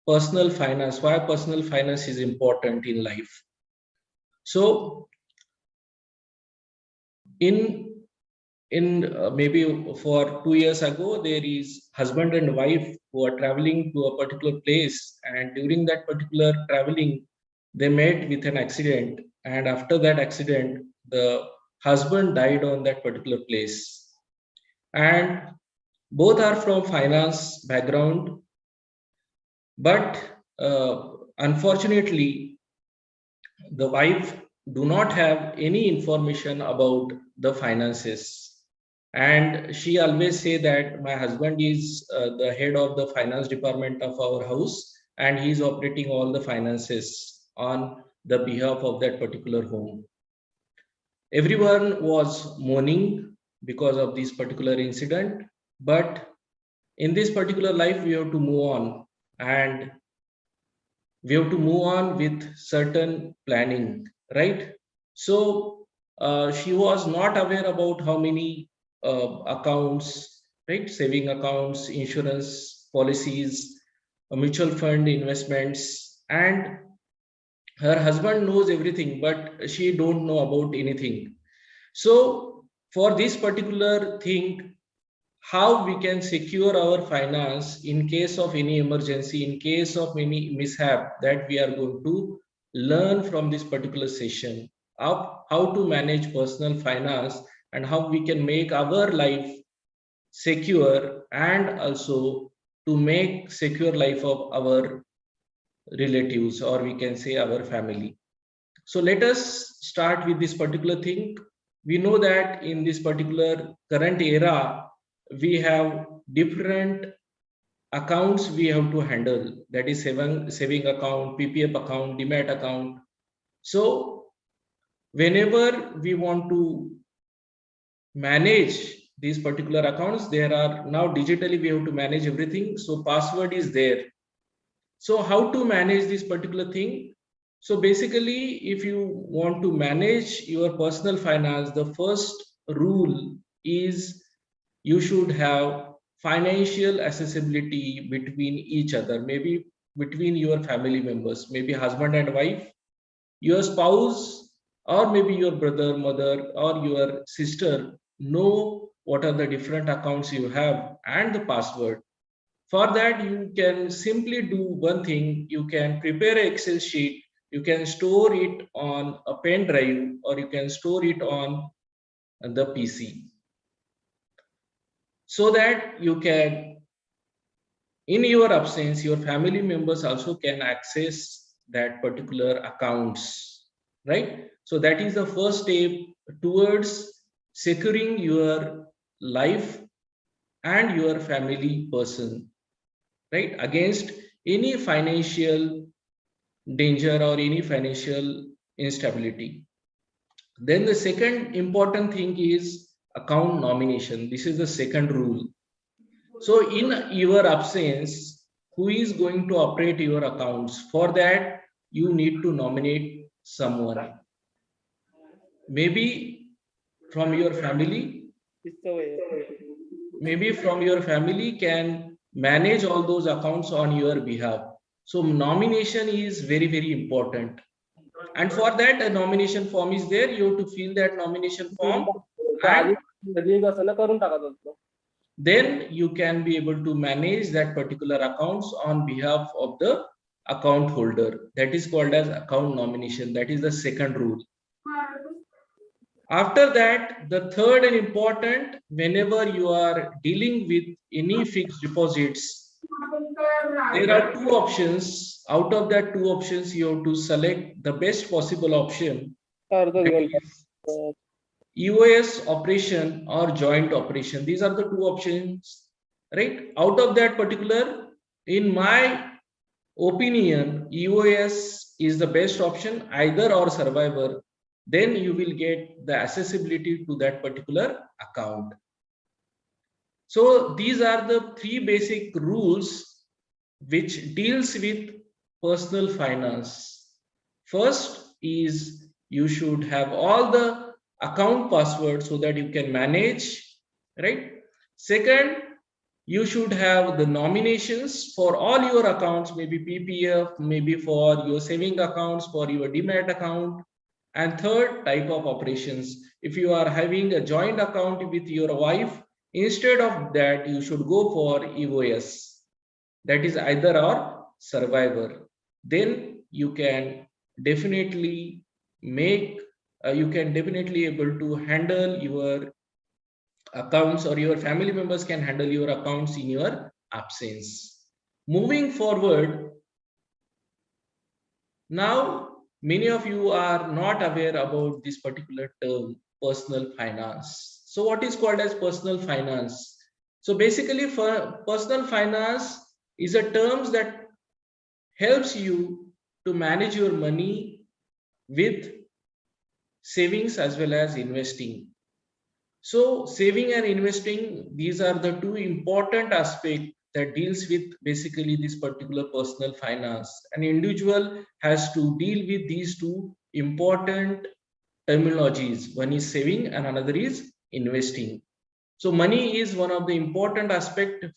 personal finance, why personal finance is important in life. So maybe for 2 years ago, there is husband and wife who are traveling to a particular place, and during that particular traveling, they met with an accident, and after that accident, the husband died on that particular place, and both are from finance background, but unfortunately, the wife do not have any information about the finances, and she always say that my husband is the head of the finance department of our house, and he is operating all the finances on the behalf of that particular home. Everyone was mourning because of this particular incident, but in this particular life we have to move on, and we have to move on with certain planning, right? So she was not aware about how many accounts, right? Saving accounts, insurance policies, mutual fund investments, and her husband knows everything, but she don't know about anything. So for this particular thing, how we can secure our finance in case of any emergency, in case of any mishap, that we are going to learn from this particular session of how to manage personal finance and how we can make our life secure, and also to make secure life of our relatives, or we can say our family. So let us start with this particular thing. We know that in this particular current era, we have different accounts we have to handle, that is saving account, PPF account, demat account. So whenever we want to manage these particular accounts, there are now digitally we have to manage everything, so password is there. So how to manage this particular thing? So basically, if you want to manage your personal finance, the first rule is you should have financial accessibility between each other, maybe between your family members, maybe husband and wife, your spouse, or maybe your brother, mother, or your sister know what are the different accounts you have and the password. For that, you can simply do one thing. You can prepare an Excel sheet. You can store it on a pen drive, or you can store it on the PC, so that you can, in your absence, your family members also can access that particular accounts, right? So that is the first step towards securing your life and your family person, right, against any financial danger or any financial instability. Then the second important thing is account nomination. This is the second rule. So in your absence, who is going to operate your accounts? For that, you need to nominate someone. Maybe from your family, can manage all those accounts on your behalf. So nomination is very, very important. And for that, a nomination form is there. You have to fill that nomination form, and then you can be able to manage that particular accounts on behalf of the account holder. That is called as account nomination. That is the second rule. After that, the third and important, whenever you are dealing with any fixed deposits, there are two options. Out of that two options, you have to select the best possible option. EOS operation or joint operation. These are the two options, right? Out of that particular, in my opinion, EOS is the best option, either or survivor. Then you will get the accessibility to that particular account. So these are the three basic rules which deals with personal finance. First is you should have all the account passwords so that you can manage, right? Second, you should have the nominations for all your accounts, maybe PPF, maybe for your saving accounts, for your demat account. And third, type of operations. If you are having a joint account with your wife, instead of that, you should go for EOS. That is either or survivor. Then you can definitely make, you can definitely able to handle your accounts, or your family members can handle your accounts in your absence. Moving forward, now many of you are not aware about this particular term, personal finance. So what is called as personal finance? So basically, for personal finance is a term that helps you to manage your money with savings as well as investing. So saving and investing, these are the two important aspects that deals with basically this particular personal finance. An individual has to deal with these two important terminologies. One is saving and another is investing. So money is one of the important aspects.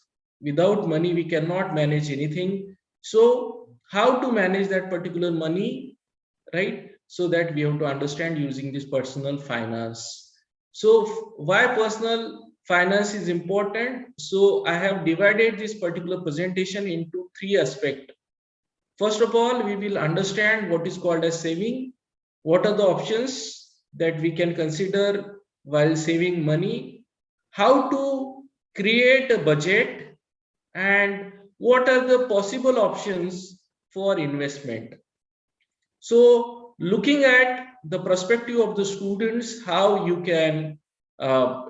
Without money, we cannot manage anything. So how to manage that particular money, right? So that we have to understand using this personal finance. So why personal finance is important? So I have divided this particular presentation into three aspects. First of all, we will understand what is called as saving. What are the options that we can consider while saving money? How to create a budget, and what are the possible options for investment? So looking at the perspective of the students, how you can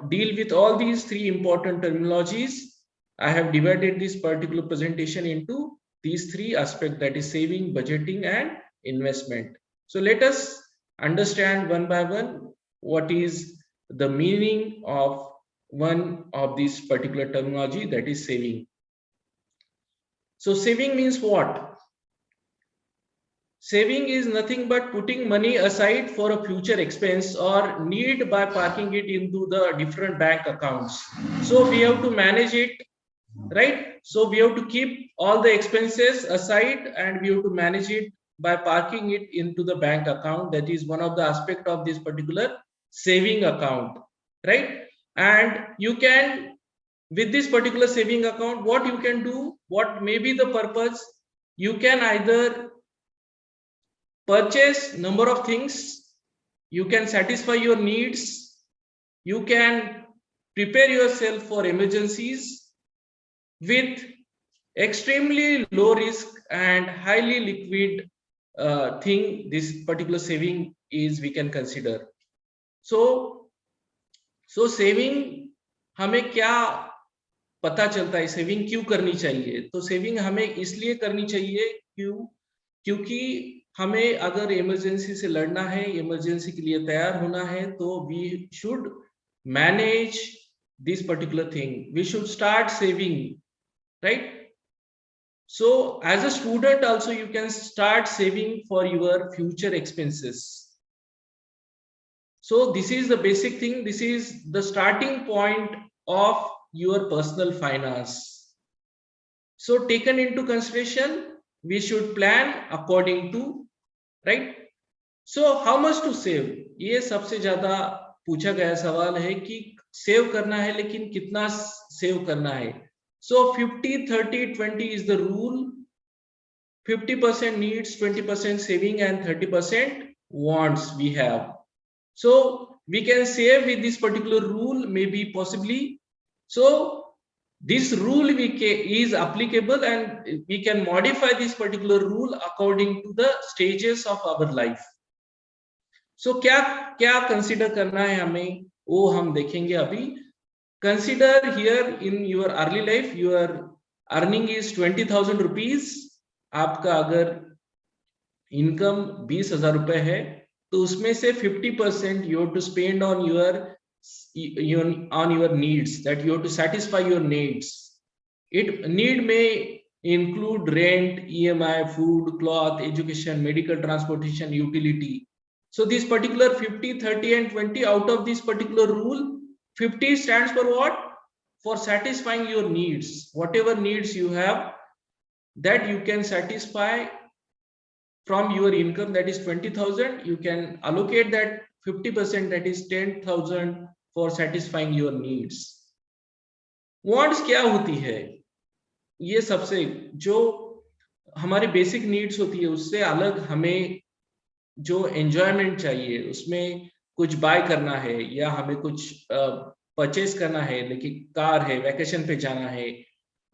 deal with all these three important terminologies, I have divided this particular presentation into these three aspects, that is saving, budgeting, and investment. So let us understand one by one what is the meaning of one of these particular terminology, that is saving. So saving means what? Saving is nothing but putting money aside for a future expense or need by parking it into the different bank accounts. So we have to manage it, right? So we have to keep all the expenses aside and we have to manage it by parking it into the bank account. That is one of the aspects of this particular saving account, right? And you can, with this particular saving account, what you can do, what may be the purpose, you can either purchase number of things, you can satisfy your needs, you can prepare yourself for emergencies with extremely low risk and highly liquid thing. This particular saving is we can consider. So saving हमें क्या पता चलता है, saving क्यों करनी चाहिए? तो saving हमें इसलिए करनी चाहिए क्योंकि हमें अगर इमरजेंसी से लड़ना है, इमरजेंसी के लिए तैयार होना है, तो we should manage this particular thing, we should start saving, right? So as a student also you can start saving for your future expenses. So this is the basic thing, this is the starting point of your personal finance. So taken into consideration, we should plan according to, right? So how much to save? ये सबसे ज्यादा पूछा गया सवाल है कि save करना है लेकिन कितना सेव करना है. So 50, 30, 20 is the rule. 50% needs, 20% saving, and 30% wants we have. So we can save with this particular rule, maybe possibly. So this rule is applicable, and we can modify this particular rule according to the stages of our life. So क्या consider करना है हमें, वो हम देखेंगे अभी. Consider here in your early life, your earning is 20,000 rupees. आपका अगर income 20,000 रुपए है, तो उसमें से 50% you have to spend on your needs, that you have to satisfy your needs. It need may include rent, EMI, food, cloth, education, medical transportation, utility. So this particular 50, 30 and 20, out of this particular rule, 50 stands for what? For satisfying your needs. Whatever needs you have, that you can satisfy from your income, that is 20,000, you can allocate that 50%, that is 10,000, for satisfying your needs. Wants क्या होती है? ये सबसे जो हमारे basic needs होती है, उससे अलग हमें जो एंजॉयमेंट चाहिए, उसमें कुछ बाय करना है या हमें कुछ परचेज करना है, लेकिन कार है, वैकेशन पे जाना है,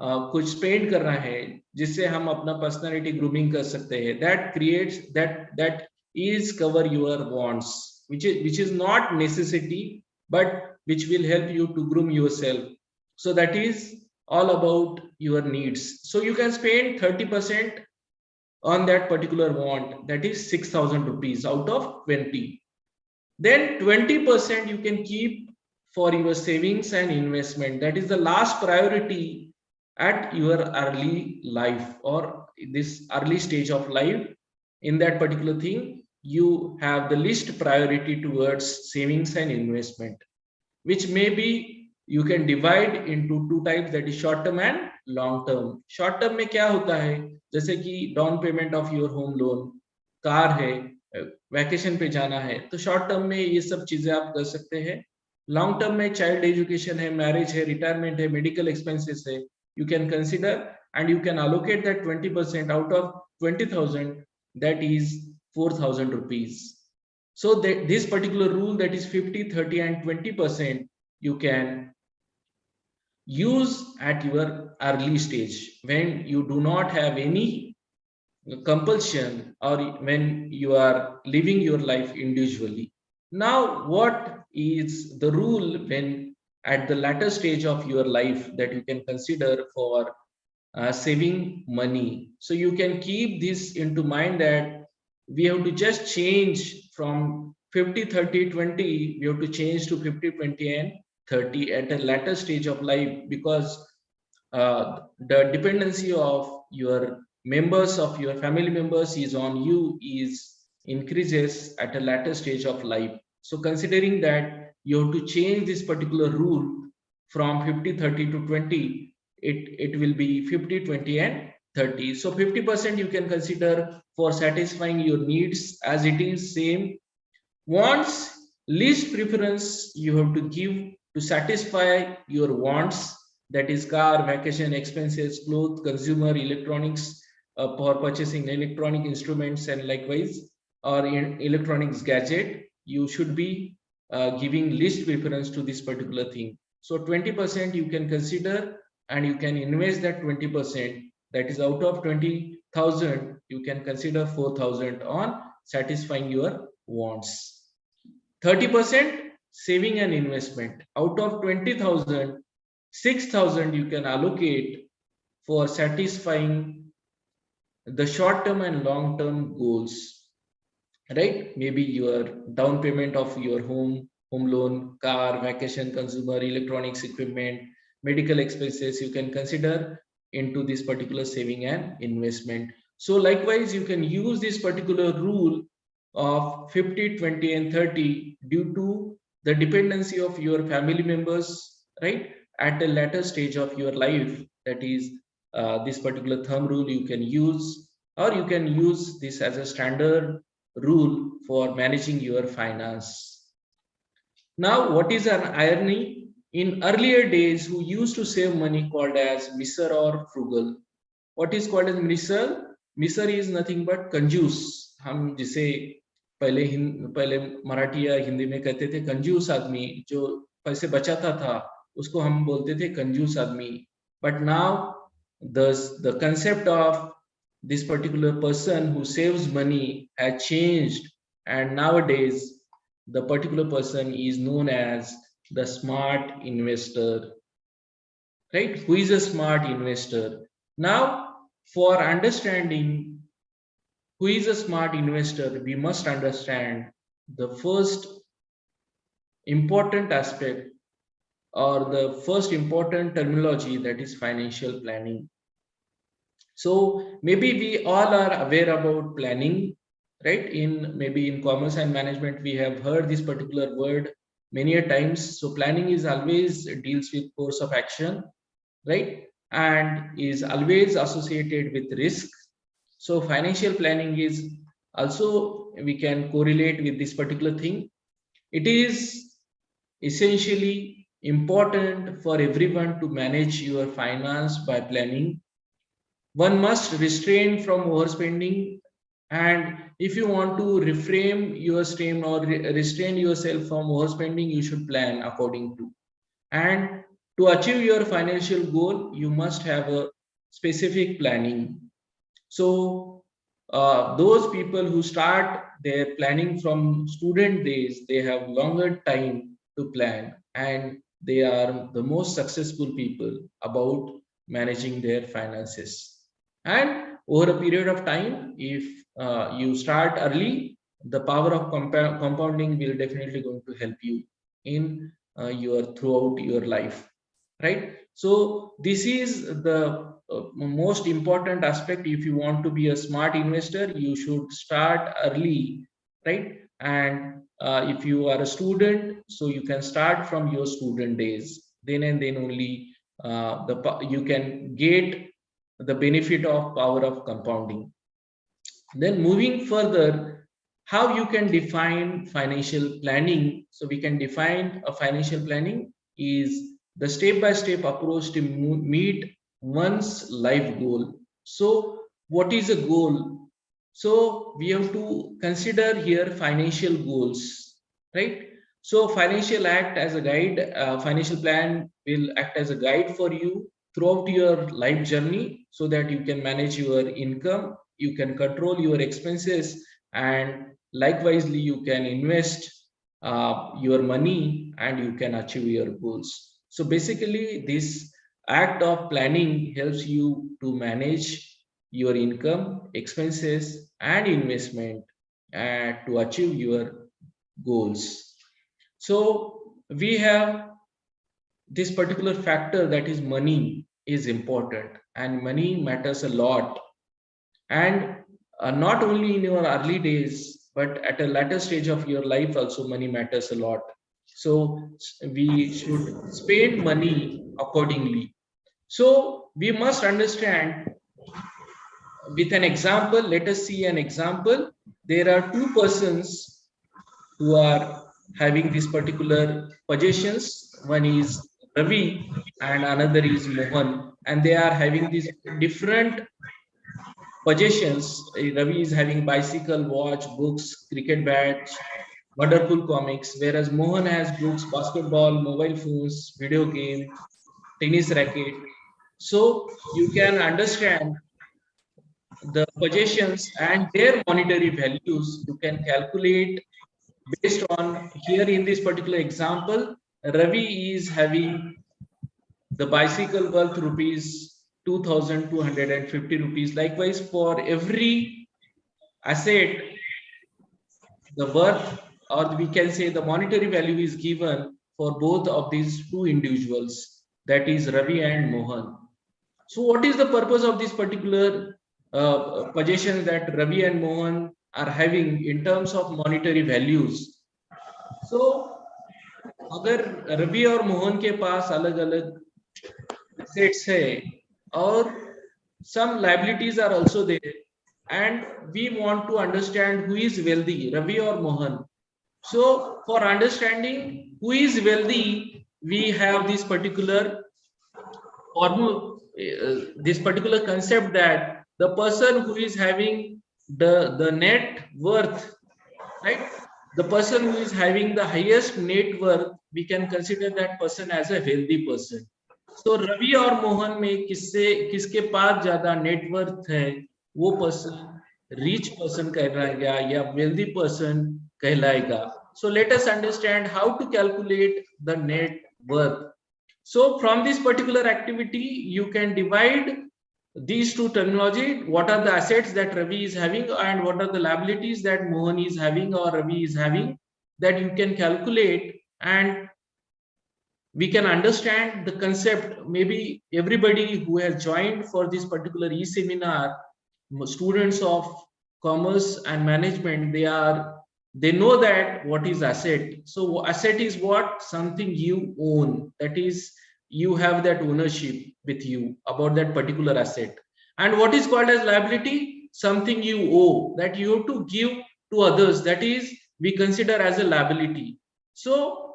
कुछ स्पेंड करना है, जिससे हम अपना पर्सनालिटी ग्रूमिंग कर सकते हैं. That creates that is cover your wants, which is not necessity, but which will help you to groom yourself. So that is all about your needs. So you can spend 30% on that particular want, that is 6,000 rupees out of 20. Then 20% you can keep for your savings and investment. That is the last priority at your early life, or this early stage of life. In that particular thing, you have the least priority towards savings and investment, which maybe you can divide into two types, that is short term and long term. Short term में क्या होता है, जैसे कि down payment of your home loan, car है, vacation पे जाना है, तो शॉर्ट टर्म में ये सब चीजें आप कर सकते हैं. लॉन्ग टर्म में चाइल्ड एजुकेशन है, मैरिज है, रिटायरमेंट है, मेडिकल एक्सपेंसेस है, you can consider, and you can allocate that 20% out of 20,000, that is 4,000 rupees. So this particular rule, that is 50, 30 and 20%, you can use at your early stage when you do not have any compulsion, or when you are living your life individually. Now, what is the rule when at the latter stage of your life that you can consider for saving money? So you can keep this into mind, that we have to just change from 50, 30, 20, we have to change to 50, 20 and 30 at a latter stage of life, because the dependency of your members, of your family members, is on you, is increases at a latter stage of life. So considering that you have to change this particular rule from 50, 30 to 20, it will be 50, 20 and 30. So 50% you can consider for satisfying your needs, as it is same. Wants, least preference you have to give to satisfy your wants, that is car, vacation, expenses, clothes, consumer electronics, for purchasing electronic instruments and likewise, or in electronics gadget, you should be giving least preference to this particular thing. So 20% you can consider, and you can invest that 20%, that is out of 20,000, you can consider 4,000 on satisfying your wants. 30% saving and investment. Out of 20,000, 6,000 you can allocate for satisfying the short-term and long-term goals, right? Maybe your down payment of your home loan, car, vacation, consumer electronics equipment, medical expenses, you can consider into this particular saving and investment. So likewise, you can use this particular rule of 50, 20 and 30 due to the dependency of your family members, right? At the latter stage of your life, that is this particular thumb rule you can use, or you can use this as a standard rule for managing your finance. Now, what is an irony? In earlier days, who used to save money called as miser or frugal. What is called as miser? Miser is nothing but कंजूस. हम जिसे पहले मराठी या हिंदी में कहते थे कंजूस आदमी, जो पैसे बचाता था, उसको हम बोलते थे कंजूस आदमी. But now the concept of this particular person who saves money has changed, and nowadays the particular person is known as the smart investor, right? Who is a smart investor? Now, for understanding who is a smart investor, we must understand the first important aspect or the first important terminology, that is financial planning. So maybe we all are aware about planning, right? Maybe in commerce and management, we have heard this particular word many a times. So planning is always deals with course of action, right? And is always associated with risk. So financial planning is also, we can correlate with this particular thing. It is essentially important for everyone to manage your finance by planning. One must restrain from overspending, and if you want to reframe your stream or restrain yourself from overspending, you should plan according to. And to achieve your financial goal, you must have a specific planning. So those people who start their planning from student days, they have longer time to plan, and they are the most successful people about managing their finances. And over a period of time, if you start early, the power of compounding will definitely going to help you in throughout your life, right? So this is the most important aspect. If you want to be a smart investor, you should start early, right? And if you are a student, so you can start from your student days. Then and then only you can get the benefit of power of compounding. Then moving further, how you can define financial planning? So we can define a financial planning is the step-by-step approach to meet one's life goal. So what is a goal? So we have to consider here financial goals, right? So financial act as a guide, financial plan will act as a guide for you throughout your life journey, so that you can manage your income, you can control your expenses, and likewise you can invest your money and you can achieve your goals. So basically this act of planning helps you to manage your income, expenses and investment to achieve your goals. So we have this particular factor, that is money is important, and money matters a lot. And not only in your early days, but at a later stage of your life also money matters a lot. So we should spend money accordingly. So we must understand with an example. Let us see an example. There are two persons who are having this particular possessions. One is Ravi and another is Mohan, and they are having these different possessions. Ravi is having bicycle, watch, books, cricket bat, wonderful comics, whereas Mohan has books, basketball, mobile phones, video game, tennis racket. So you can understand the possessions and their monetary values. You can calculate based on, here in this particular example, Ravi is having the bicycle worth rupees 2,250 rupees. Likewise, for every asset, the worth, or we can say the monetary value, is given for both of these two individuals, that is Ravi and Mohan. So what is the purpose of this particular possession that Ravi and Mohan are having in terms of monetary values? So अगर रवि और मोहन के पास अलग अलग assets है, और some liabilities are also there, and we want to understand who is wealthy, Ravi or Mohan. So for understanding who is wealthy, we have this particular formula, this particular concept, that the person who is having the net worth, right? The person who is having the highest net worth, we can consider that person as a wealthy person. तो रवि और मोहन में किसके पास ज्यादा net worth है, वो person rich person कहलाएगा या wealthy person कहलाएगा. So let us understand how to calculate the net worth. So from this particular activity, you can divide these two terminology. What are the assets that Ravi is having and what are the liabilities that Mohan is having or Ravi is having, that you can calculate, and we can understand the concept. Maybe everybody who has joined for this particular e-seminar, students of commerce and management, they know that what is asset. So asset is what? Something you own, that is you have that ownership with you about that particular asset. And what is called as liability? Something you owe, that you have to give to others, that is we consider as a liability. So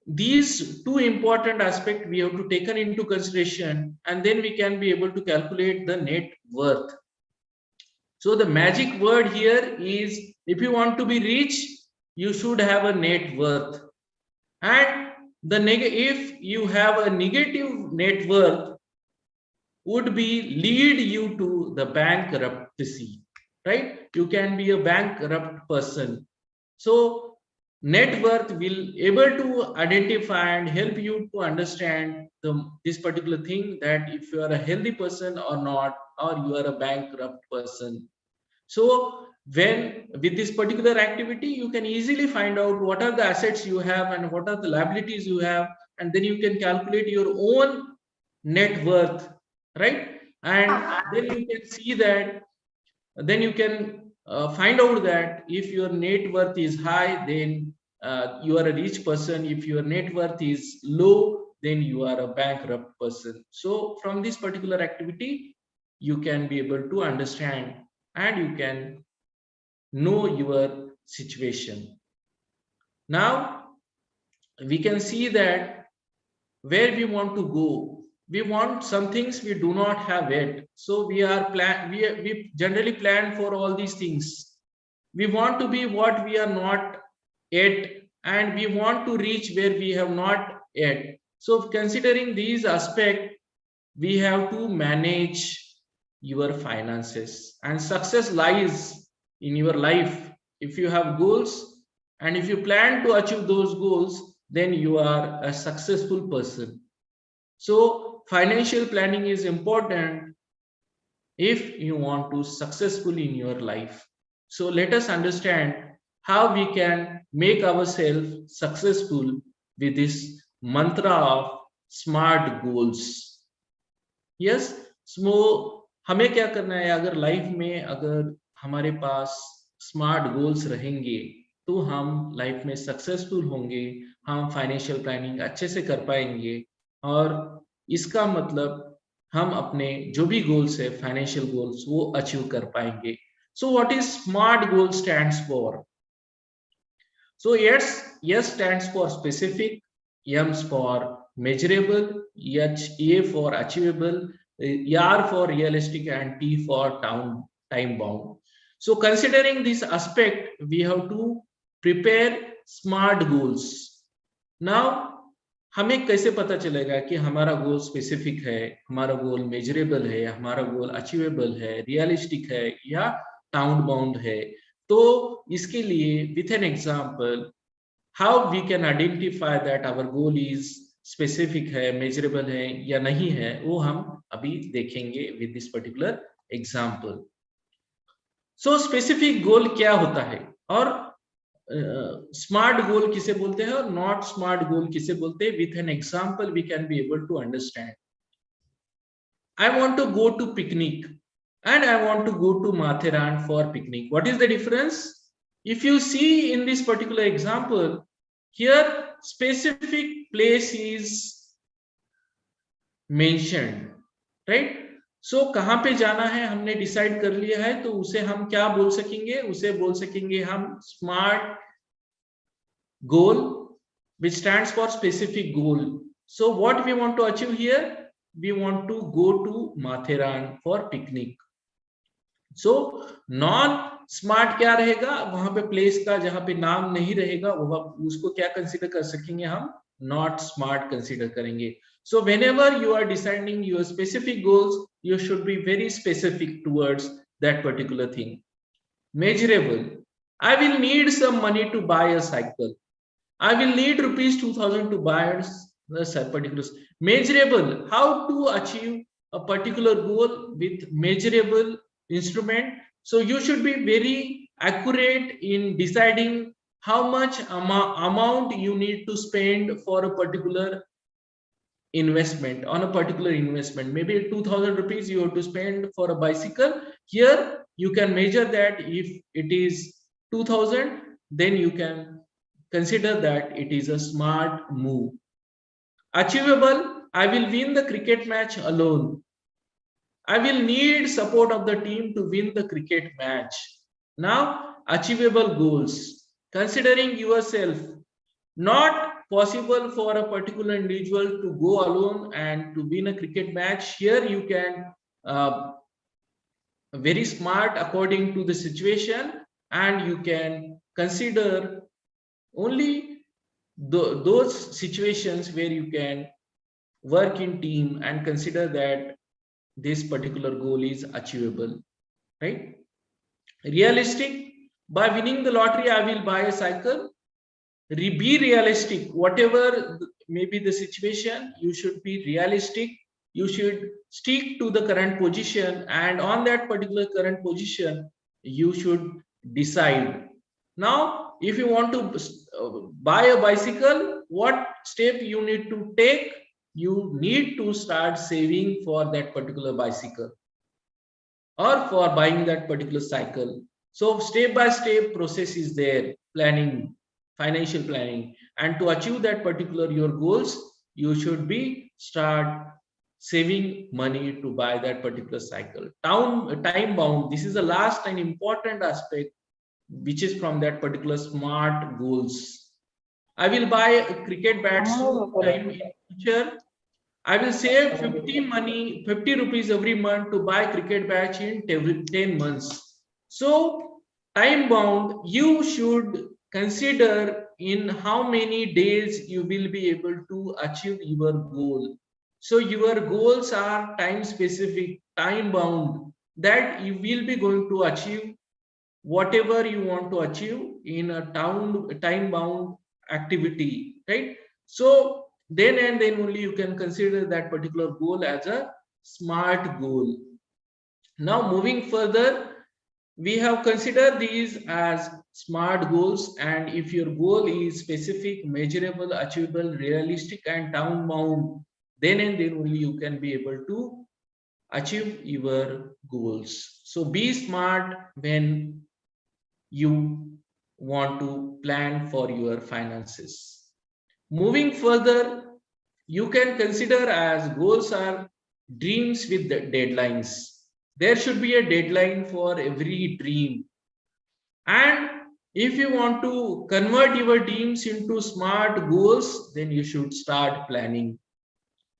these two important aspects we have to taken into consideration, and then we can be able to calculate the net worth. So the magic word here is, if you want to be rich, you should have a net worth. And if you have a negative net worth, would be lead you to the bankruptcy, right? You can be a bankrupt person. So net worth will able to identify and help you to understand this particular thing, that if you are a healthy person or not, or you are a bankrupt person. So when with this particular activity, you can easily find out what are the assets you have and what are the liabilities you have, and then you can calculate your own net worth, right? And then you can see that, then you can find out that if your net worth is high, then you are a rich person. If your net worth is low, then you are a bankrupt person. So from this particular activity, you can be able to understand and you can know your situation. Now we can see that where we want to go. We want some things we do not have yet. So we generally plan for all these things. We want to be what we are not yet, and we want to reach where we have not yet. So considering these aspects, we have to manage your finances, and success lies in your life. If you have goals and if you plan to achieve those goals, then you are a successful person. So financial planning is important if you want to successfully in your life. So let us understand how we can make ourselves successful with this mantra of SMART goals. Yes, so हमें क्या करना है, अगर life में अगर हमारे पास smart goals रहेंगे तो हम लाइफ में सक्सेसफुल होंगे, हम फाइनेंशियल प्लानिंग अच्छे से कर पाएंगे, और इसका मतलब हम अपने जो भी गोल्स है फाइनेंशियल गोल्स वो अचीव कर पाएंगे. So what is smart goal stands for? So S stands for specific, M for measurable, A for achievable, R for realistic, and T for time bound. So considering this aspect, we have to prepare SMART goals. Now हमें कैसे पता चलेगा कि हमारा गोल specific है, हमारा गोल measurable है, हमारा गोल अचीवेबल है, रियलिस्टिक है या टाउन बाउंड है? तो इसके लिए with an example how we can identify that our goal is specific है, मेजरेबल है या नहीं है, वो हम अभी देखेंगे with this particular example. So specific goal क्या होता है और स्मार्ट गोल किसे बोलते हैं और नॉट स्मार्ट गोल किसे बोलते हैं? With an example we can be able to understand. I want to go to picnic and I want to go to Matheran for picnic. What is the difference? If you see in this particular example, here specific place is mentioned, right? So कहाँ पे जाना है हमने decide कर लिया है, तो उसे हम क्या बोल सकेंगे? उसे बोल सकेंगे हम smart goal, which stands for specific goal. So what we want to achieve here? We want to go to Matheran for picnic. So non smart क्या रहेगा? वहां पे प्लेस का जहां पे नाम नहीं रहेगा वो उसको क्या कंसीडर कर सकेंगे? हम नॉट स्मार्ट कंसीडर करेंगे. So whenever you are deciding your specific goals, you should be very specific towards that particular thing. Measurable. I will need some money to buy a cycle. I will need rupees 2000 to buy a particular. Measurable. How to achieve a particular goal with measurable instrument. So you should be very accurate in deciding how much amount you need to spend for a particular investment. On a particular investment, maybe 2000 rupees you have to spend for a bicycle. Here you can measure that. If it is 2000, then you can consider that it is a smart move. Achievable. I will win the cricket match alone. I will need support of the team to win the cricket match. Now, achievable goals. Considering yourself, not possible for a particular individual to go alone and to win a cricket match. Here you can very smart according to the situation, and you can consider only those situations where you can work in team and consider that this particular goal is achievable, right? Realistic. By winning the lottery, I will buy a cycle. Be realistic. Whatever may be the situation, you should be realistic. You should stick to the current position, and on that particular current position, you should decide. Now, if you want to buy a bicycle, what step you need to take? You need to start saving for that particular bicycle or for buying that particular cycle. So step by step process is there. Planning, financial planning, and to achieve that particular your goals, you should be start saving money to buy that particular cycle. Time bound. This is the last and important aspect, which is from that particular SMART goals. I will buy a cricket bat sometime in future. I will save 50 rupees every month to buy cricket bat in 10 months. So time bound, you should consider in how many days you will be able to achieve your goal. So your goals are time specific, time bound, that you will be going to achieve whatever you want to achieve in a time bound activity, right? So then and then only you can consider that particular goal as a SMART goal. Now moving further, we have considered these as SMART goals, and if your goal is specific, measurable, achievable, realistic, and time bound, then and then only you can be able to achieve your goals. So be smart when you want to plan for your finances. Moving further, you can consider as goals are dreams with the deadlines. There should be a deadline for every dream. And if you want to convert your dreams into SMART goals, then you should start planning,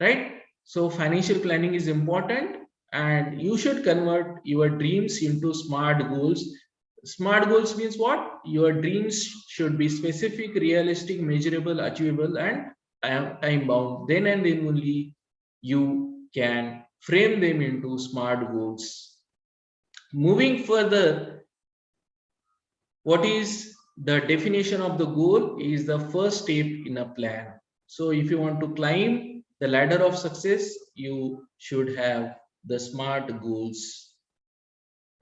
right? So financial planning is important, and you should convert your dreams into SMART goals. SMART goals means what? Your dreams should be specific, realistic, measurable, achievable, and time bound. Then and then only you can frame them into SMART goals. Moving further, what is the definition of the goal is the first step in a plan. So if you want to climb the ladder of success, you should have the SMART goals.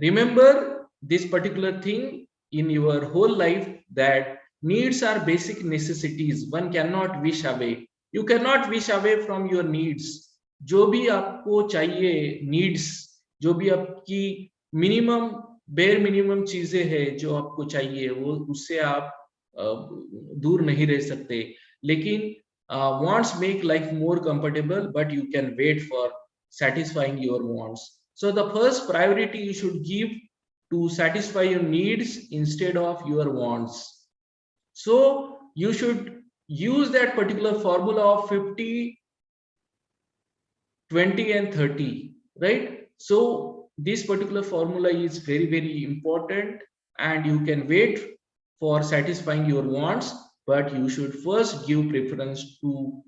Remember this particular thing in your whole life, that needs are basic necessities. One cannot wish away. You cannot wish away from your needs. जो भी आपको चाहिए needs, जो भी आपकी minimum bare minimum चीजें हैं जो आपको चाहिए, वो उससे आप दूर नहीं रह सकते. लेकिन wants make life more comfortable, but you can wait for satisfying your wants. So the first priority you should give to satisfy your needs instead of your wants. So you should use that particular formula of 50, 20, and 30, right? So this particular formula is very, very important, and you can wait for satisfying your wants, but you should first give preference to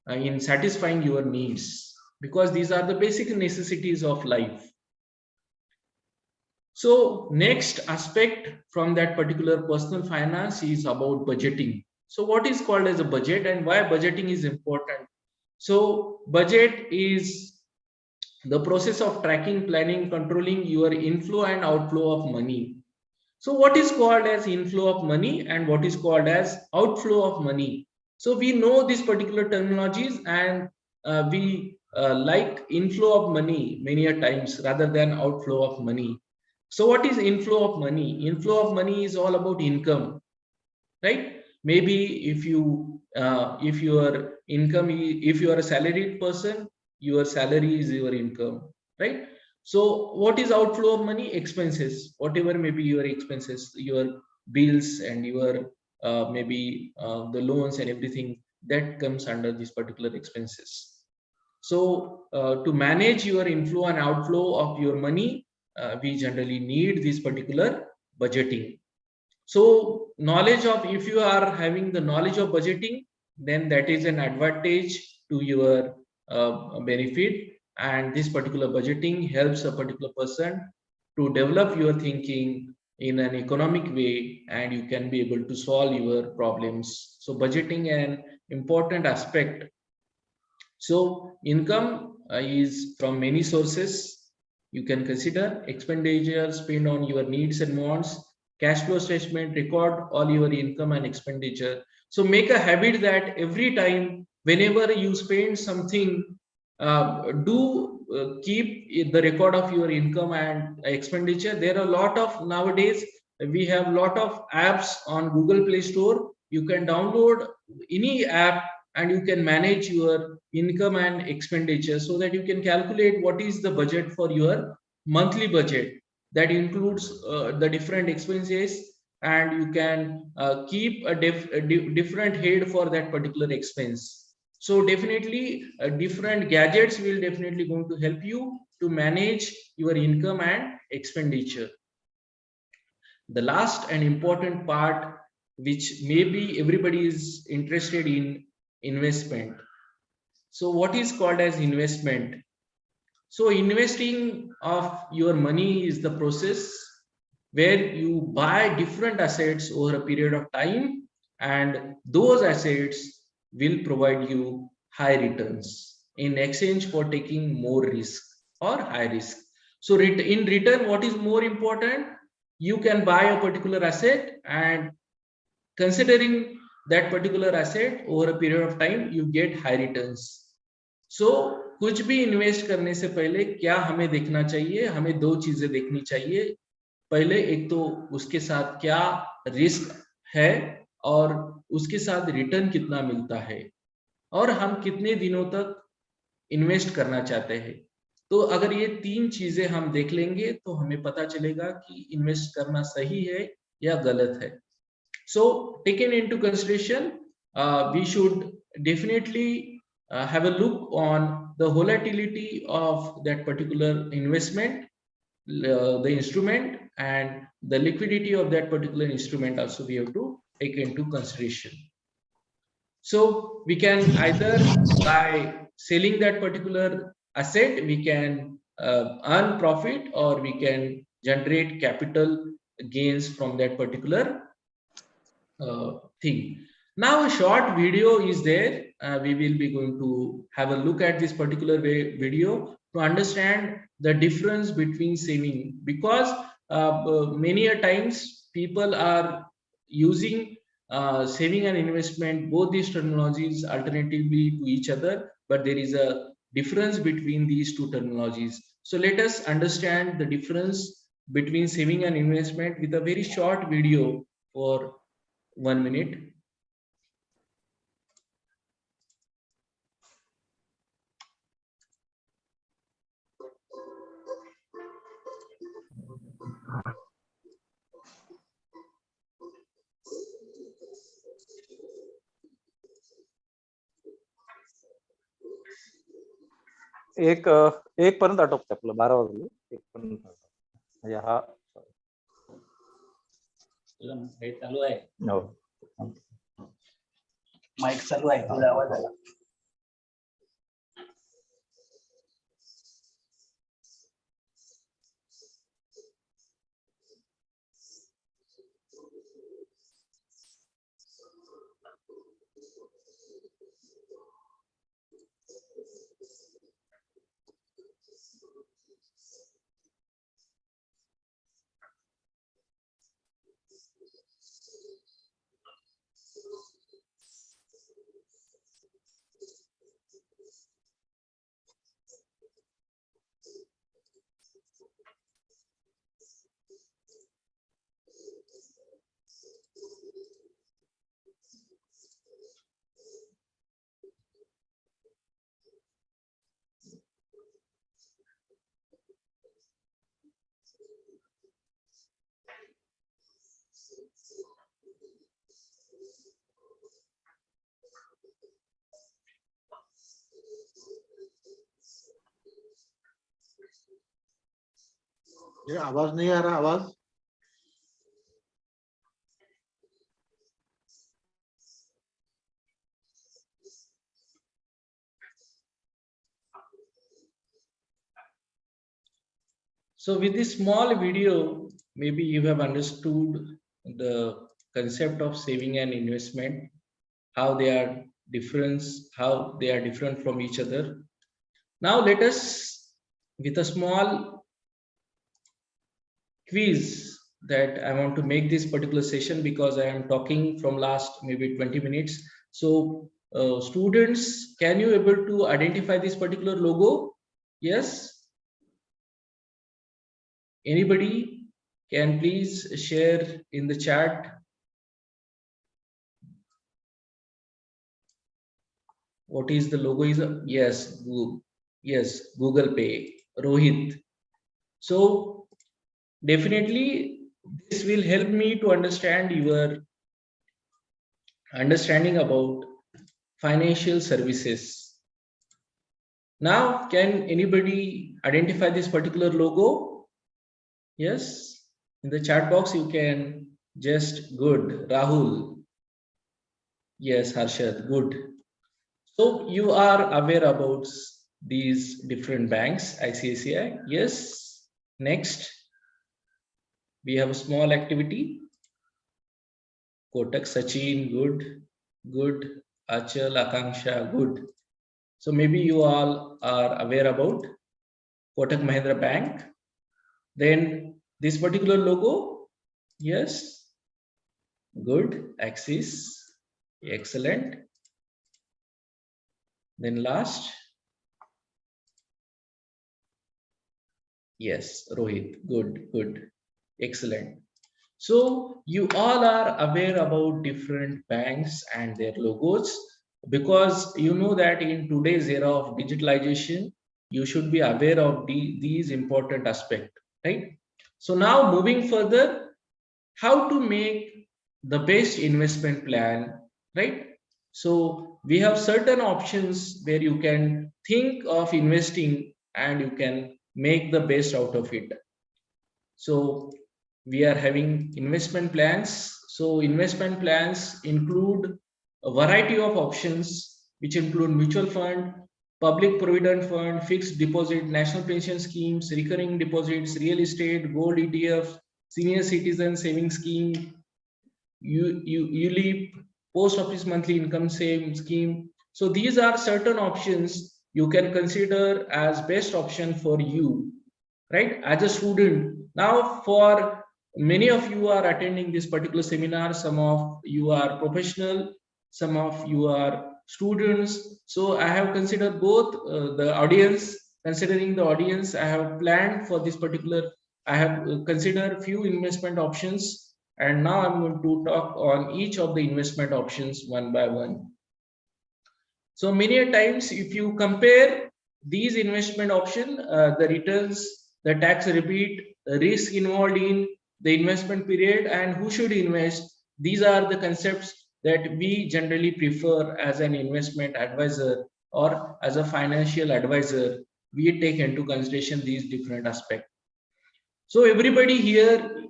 in satisfying your needs, because these are the basic necessities of life. So next aspect from that particular personal finance is about budgeting. So what is called as a budget and why budgeting is important? So budget is the process of tracking, planning, controlling your inflow and outflow of money. So what is called as inflow of money and what is called as outflow of money? So we know these particular terminologies, and we like inflow of money many a times rather than outflow of money. So what is inflow of money? Inflow of money is all about income, right? Maybe if your income, if you are a salaried person, your salary is your income, right? So what is outflow of money? Expenses, whatever may be your expenses, your bills and your maybe the loans and everything that comes under these particular expenses. So to manage your inflow and outflow of your money, we generally need this particular budgeting. So knowledge of, if you are having the knowledge of budgeting, then that is an advantage to your benefit. And this particular budgeting helps a particular person to develop your thinking in an economic way, and you can be able to solve your problems. So budgeting an important aspect. So income is from many sources. You can consider expenditure spent on your needs and wants. Cash flow statement record all your income and expenditure. So make a habit that every time, whenever you spend something, keep the record of your income and expenditure. There are a lot of, nowadays we have a lot of apps on Google Play Store. You can download any app and you can manage your income and expenditure, so that you can calculate what is the budget for your monthly budget. That includes the different expenses, and you can keep a different head for that particular expense. So definitely different gadgets will definitely going to help you to manage your income and expenditure. The last and important part, which maybe everybody is interested in, investment. So what is called as investment? So investing of your money is the process where you buy different assets over a period of time, and those assets will provide you high returns in exchange for taking more risk or high risk. So in return, what is more important? You can buy a particular asset, and considering that particular asset over a period of time, you get high returns. So कुछ भी invest करने से पहले क्या हमें देखना चाहिए? हमें दो चीजें देखनी चाहिए. पहले एक तो उसके साथ क्या रिस्क है, और उसके साथ रिटर्न कितना मिलता है, और हम कितने दिनों तक इन्वेस्ट करना चाहते हैं. तो अगर ये तीन चीजें हम देख लेंगे तो हमें पता चलेगा कि इन्वेस्ट करना सही है या गलत है. So taken into consideration, we should definitely have a look on the volatility of that particular investment, the instrument, and the liquidity of that particular instrument also we have to take into consideration. So we can either, by selling that particular asset, we can earn profit, or we can generate capital gains from that particular thing. Now a short video is there. We will be going to have a look at this particular video to understand the difference between saving, because many a times people are using saving and investment, both these terminologies alternatively to each other, but there is a difference between these two terminologies. So let us understand the difference between saving and investment with a very short video for 1 minute. एक पर्यंत आटोपते आपलं 12 वाजले. 1 पर्यंत म्हणजे हा चालू आहे. हो माईक चालू आहे. तुझा आवाज आला. ये आवाज नहीं आ रहा आवाज So with this small video, maybe you have understood the concept of saving and investment, how they are different from each other. Now let us, with a small quiz that I want to make this particular session, because I am talking from last maybe 20 minutes. So students, can you able to identify this particular logo? Yes. Anybody can please share in the chat. What is the logo? Yes, Google Pay, Rohit. So definitely this will help me to understand your understanding about financial services. Now, can anybody identify this particular logo? Yes, in the chat box you can just good. Rahul. Yes, Harshad, good. So you are aware about these different banks, ICICI. Yes. Next, we have a small activity. Kotak, Sachin, good. Achal, Akanksha, good. So maybe you all are aware about Kotak Mahindra Bank. Then this particular logo, yes, good. Axis, excellent. Then last, yes, Rohit, good, excellent. So you all are aware about different banks and their logos, because you know that in today's era of digitalization, you should be aware of these important aspects, right? So now moving further, how to make the best investment plan, right? So we have certain options where you can think of investing and you can make the best out of it. So we are having investment plans. So investment plans include a variety of options, which include mutual fund, public provident fund, fixed deposit, national pension schemes, recurring deposits, real estate, gold ETF, senior citizen saving scheme, ULIP, post office monthly income saving scheme. So these are certain options you can consider as best option for you, right? As a student. Now, for many of you are attending this particular seminar, some of you are professional, some of you are students. So I have considered both the audience. Considering the audience, I have planned for this particular, I have considered few investment options, and now I'm going to talk on each of the investment options one by one. So many a times, if you compare these investment options, the returns, the tax rebate, the risk involved in the investment period, and who should invest, these are the concepts that we generally prefer as an investment advisor or as a financial advisor. We take into consideration these different aspects. So everybody here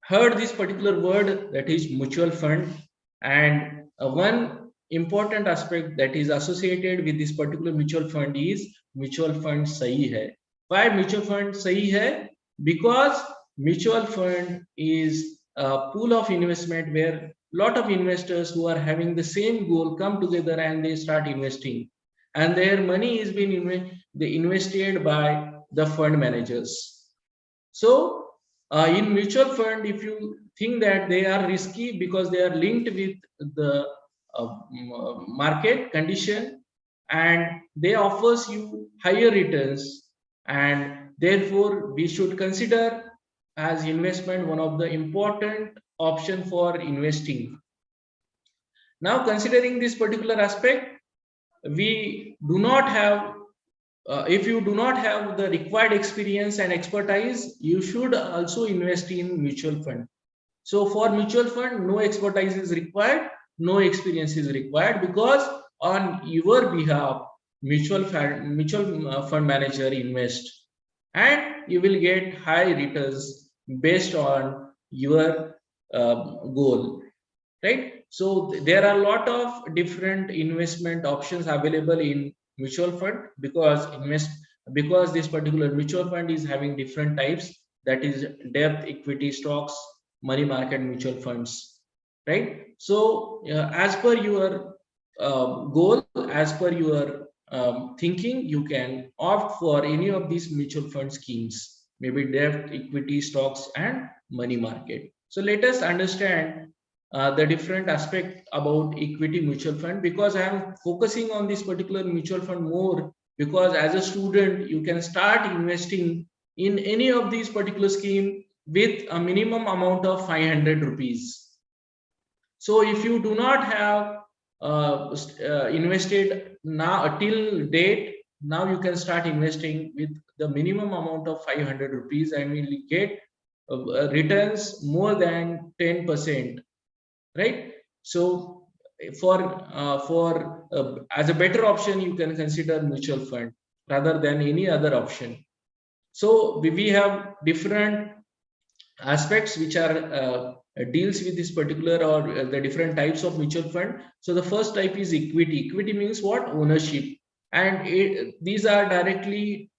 heard this particular word, that is mutual fund, and one important aspect that is associated with this particular mutual fund is mutual fund sahi hai. Why mutual fund sahi hai? Because mutual fund is a pool of investment where lot of investors who are having the same goal come together and they start investing, and their money is being invested by the fund managers. So in mutual fund, if you think that they are risky because they are linked with the market condition, and they offers you higher returns, and therefore we should consider as investment one of the important option for investing. Now, considering this particular aspect, we do not have if you do not have the required experience and expertise, you should also invest in mutual fund. So for mutual fund, no expertise is required, no experience is required, because on your behalf, mutual fund manager invest, and you will get high returns based on your goal, right? So there are a lot of different investment options available in mutual fund, because this particular mutual fund is having different types, that is debt, equity, stocks, money market mutual funds, right? So as per your goal, as per your thinking, you can opt for any of these mutual fund schemes, maybe debt, equity, stocks, and money market. So let us understand the different aspect about equity mutual fund, because I am focusing on this particular mutual fund more because as a student you can start investing in any of these particular scheme with a minimum amount of 500 rupees. So if you do not have invested now till date, now you can start investing with the minimum amount of 500 rupees and will get returns more than 10%. Right? So for as a better option, you can consider mutual fund rather than any other option. So we have different aspects which are deals with this particular or the different types of mutual fund. So the first type is equity. Equity means what? Ownership, and these are directly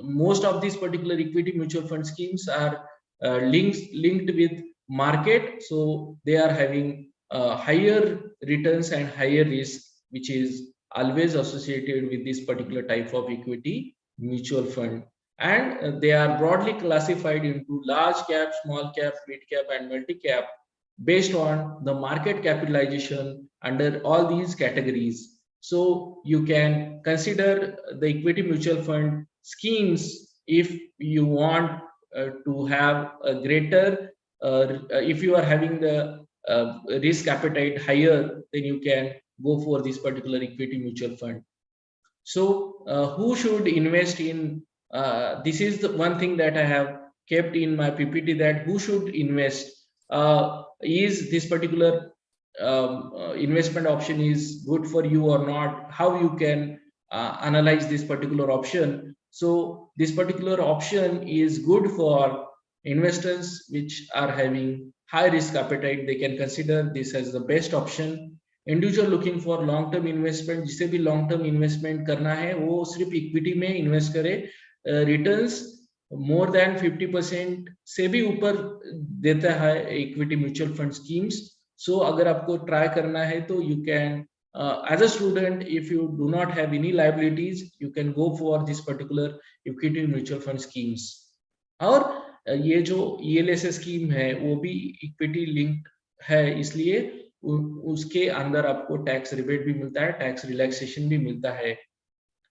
most of these particular equity mutual fund schemes are linked with market, so they are having higher returns and higher risk, which is always associated with this particular type of equity mutual fund. And they are broadly classified into large cap, small cap, mid cap, and multi cap based on the market capitalization under all these categories. So you can consider the equity mutual fund schemes if you want to have a greater if you are having the risk appetite higher, then you can go for this particular equity mutual fund. So who should invest in this is the one thing that I have kept in my PPT, that who should invest. Is this particular investment option is good for you or not? How you can analyze this particular option? So this particular option is good for investors which are having high risk appetite. They can consider this as the best option. Individual looking for long term investment, जिसे भी long term investment करना है वो सिर्फ equity में invest करे, returns more than 50% से भी ऊपर देता है इक्विटी म्यूचुअल फंड स्कीम्स. सो अगर आपको ट्राई करना है तो you can as a student, if you do not have any liabilities, you can go for this particular equity mutual fund schemes. और ये जो ELSS स्कीम है वो भी इक्विटी लिंक्ड है, इसलिए उसके अंदर आपको टैक्स रिबेट भी मिलता है, टैक्स रिलैक्सेशन भी मिलता है.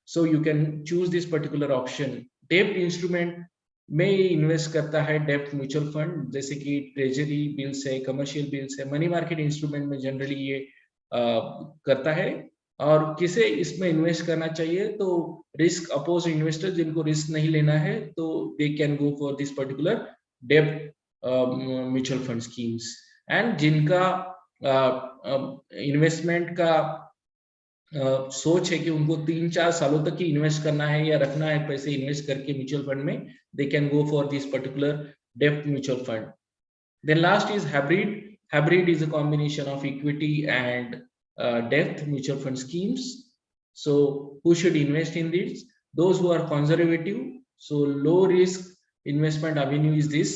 So you can choose this particular option. डेब्ट इंस्ट्रूमेंट में ये इन्वेस्ट करता है डेब्ट म्यूचुअल फंड, जैसे कि ट्रेजरी बिल्स है, कमर्शियल बिल्स है. मनी मार्केट इंस्ट्रूमेंट में जनरली ये करता है. और किसे इसमें इन्वेस्ट करना चाहिए, तो रिस्क अपोज इन्वेस्टर जिनको रिस्क नहीं लेना है तो दे can go for this particular डेब्ट म्यूचुअल फंड स्कीम्स. एंड जिनका इन्वेस्टमेंट का सोच है कि उनको 3-4 सालों तक ही इन्वेस्ट करना है या रखना है पैसे इन्वेस्ट करके म्यूचुअल फंड में, they can go for this particular डेब्ट mutual fund. Then last is hybrid. Hybrid is a combination of equity and debt mutual fund schemes. So who should invest in these? Those who are conservative. So low risk investment avenue is this,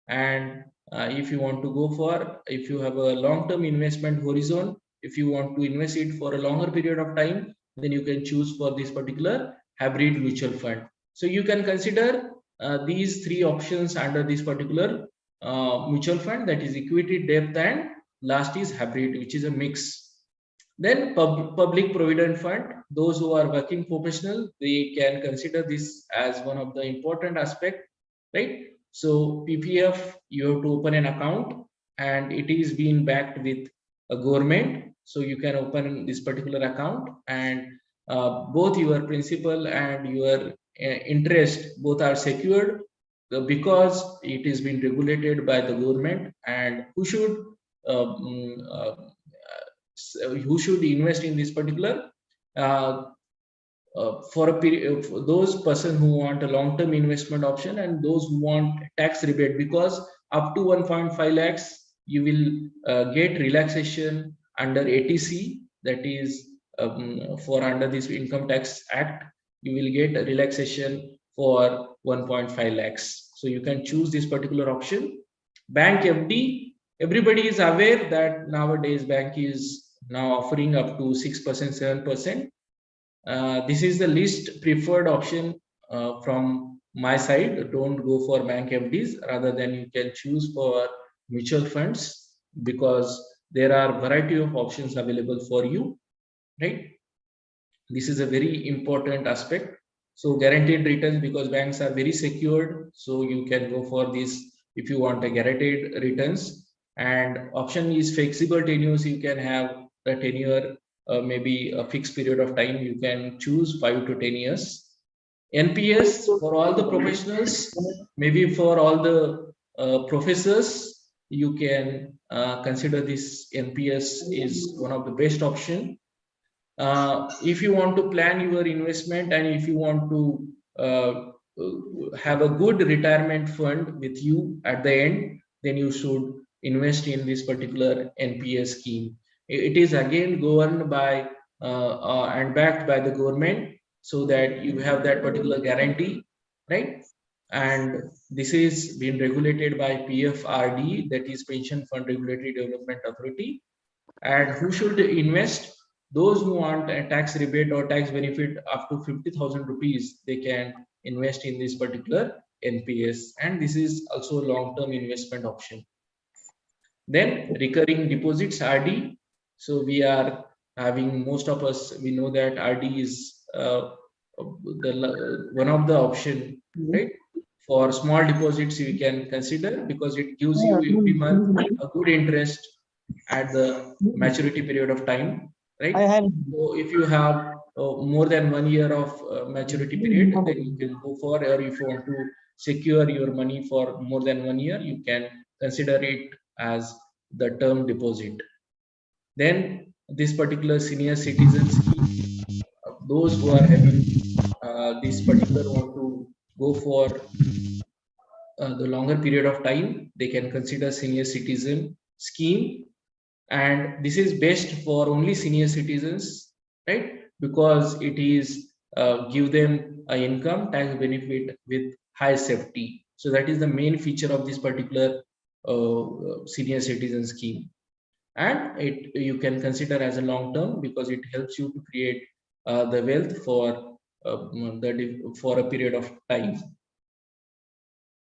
and if you want to go for, if you have a long-term investment horizon, if you want to invest it for a longer period of time, then you can choose for this particular hybrid mutual fund. So you can consider these three options under this particular mutual fund, that is equity, debt, and last is hybrid, which is a mix. Then public provident fund, those who are working professional, they can consider this as one of the important aspect, right? So PPF, you have to open an account and it is being backed with a government. So you can open this particular account and both your principal and your interest both are secured because it is being regulated by the government. And who should invest in this particular for a period, those person who want a long-term investment option and those who want tax rebate, because up to 1.5 lakhs you will get relaxation under ATC, that is for under this Income Tax Act, you will get a relaxation for 1.5 lakhs. So you can choose this particular option. Bank FD, everybody is aware that nowadays bank is now offering up to 6%, 7%. This is the least preferred option from my side. Don't go for bank FDs, rather than you can choose for mutual funds, because there are variety of options available for you, right? This is a very important aspect. So guaranteed returns, because banks are very secured, so you can go for this if you want a guaranteed returns. And option is flexible tenures, you can have a tenure maybe a fixed period of time, you can choose 5 to 10 years. NPS for all the professionals, maybe for all the professors, you can consider this NPS is one of the best option. If you want to plan your investment and if you want to have a good retirement fund with you at the end, then you should invest in this particular NPS scheme. It is again governed by and backed by the government, so that you have that particular guarantee, right? And this is being regulated by PFRD, that is Pension Fund Regulatory Development Authority. And who should invest? Those who want a tax rebate or tax benefit up to 50,000 rupees, they can invest in this particular NPS, and this is also a long-term investment option. Then recurring deposits, RD. So we are having, most of us, we know that RD is one of the option, right? For small deposits you can consider, because it gives you every month a good interest at the maturity period of time, right? So if you have more than 1 year of maturity period, then you can go for, or if you want to secure your money for more than 1 year, you can consider it as the term deposit. Then this particular senior citizen scheme, those who are having this particular want to go for the longer period of time, they can consider senior citizen scheme. And this is best for only senior citizens, right? Because it is give them an income tax benefit with high safety. So that is the main feature of this particular senior citizen scheme. And you can consider as a long term, because it helps you to create the wealth for a period of time.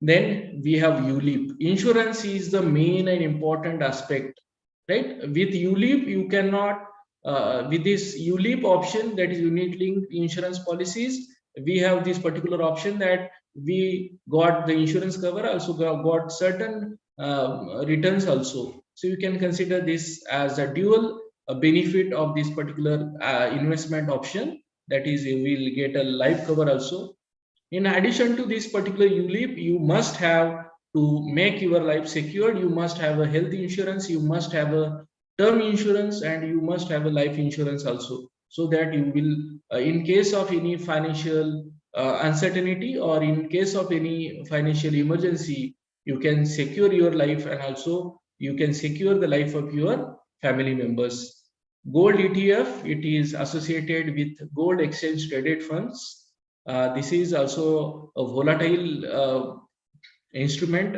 Then we have ULIP. Insurance is the main and important aspect, right? With ULIP, you cannot, with this ULIP option, that is unit linked insurance policies, we have this particular option that we got the insurance cover, also got certain returns also. So you can consider this as a dual benefit of this particular investment option, that is you will get a life cover also. In addition to this particular ULIP, you must have, to make your life secured, you must have a health insurance, you must have a term insurance, and you must have a life insurance also, so that you will, in case of any financial uncertainty or in case of any financial emergency, you can secure your life, and also you can secure the life of your family members. Gold ETF, it is associated with gold exchange traded funds. This is also a volatile instrument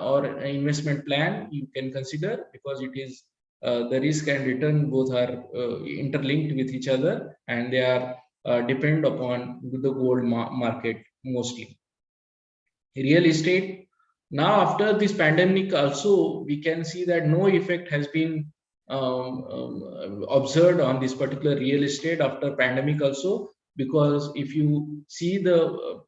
or investment plan you can consider, because it is the risk and return both are interlinked with each other, and they are depend upon the gold market mostly. Real estate, now after this pandemic also we can see that no effect has been observed on this particular real estate after pandemic also, because if you see the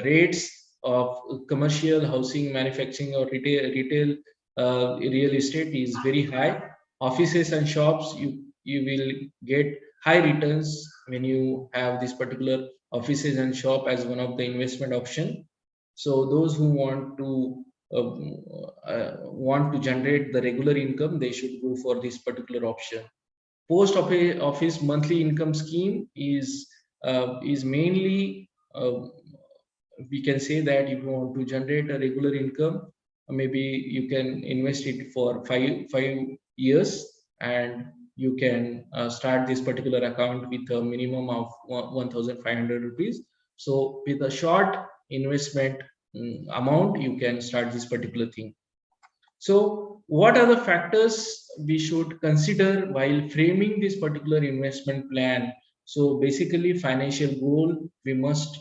rates of commercial housing, manufacturing or retail real estate is very high. Offices and shops, you will get high returns when you have this particular offices and shop as one of the investment option. So those who want to generate the regular income, they should go for this particular option. Post office monthly income scheme is mainly we can say that if you want to generate a regular income, maybe you can invest it for five years, and you can start this particular account with a minimum of 1,500 rupees. So with a short investment amount, you can start this particular thing. So what are the factors we should consider while framing this particular investment plan? So basically financial goal, we must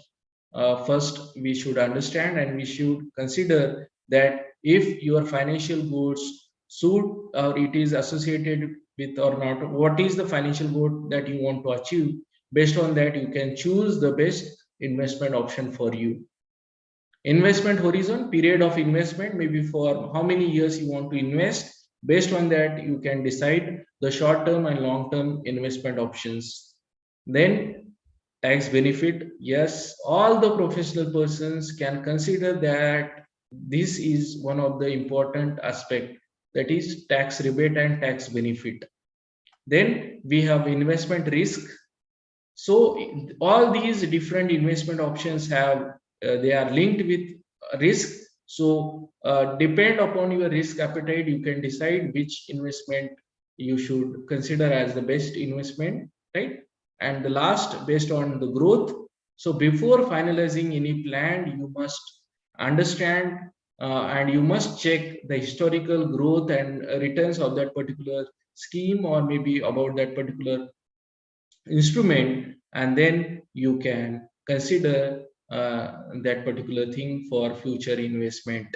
first we should understand, and we should consider that if your financial goals suit or it is associated with or not, what is the financial goal that you want to achieve. Based on that, you can choose the best investment option for you. Investment horizon, period of investment, maybe for how many years you want to invest. Based on that, you can decide the short term and long term investment options. Then tax benefit, yes, all the professional persons can consider that this is one of the important aspect, that is tax rebate and tax benefit. Then we have investment risk. So all these different investment options have they are linked with risk. So depend upon your risk appetite, you can decide which investment you should consider as the best investment, right? And the last, based on the growth. So before finalizing any plan, you must understand and you must check the historical growth and returns of that particular scheme, or maybe about that particular instrument, and then you can consider that particular thing for future investment.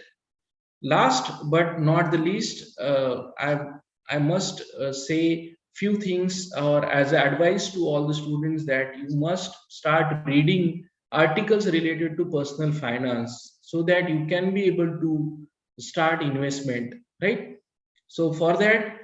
Last but not the least, I must say few things, or as advice to all the students, that you must start reading articles related to personal finance, so that you can be able to start investment, right? So for that,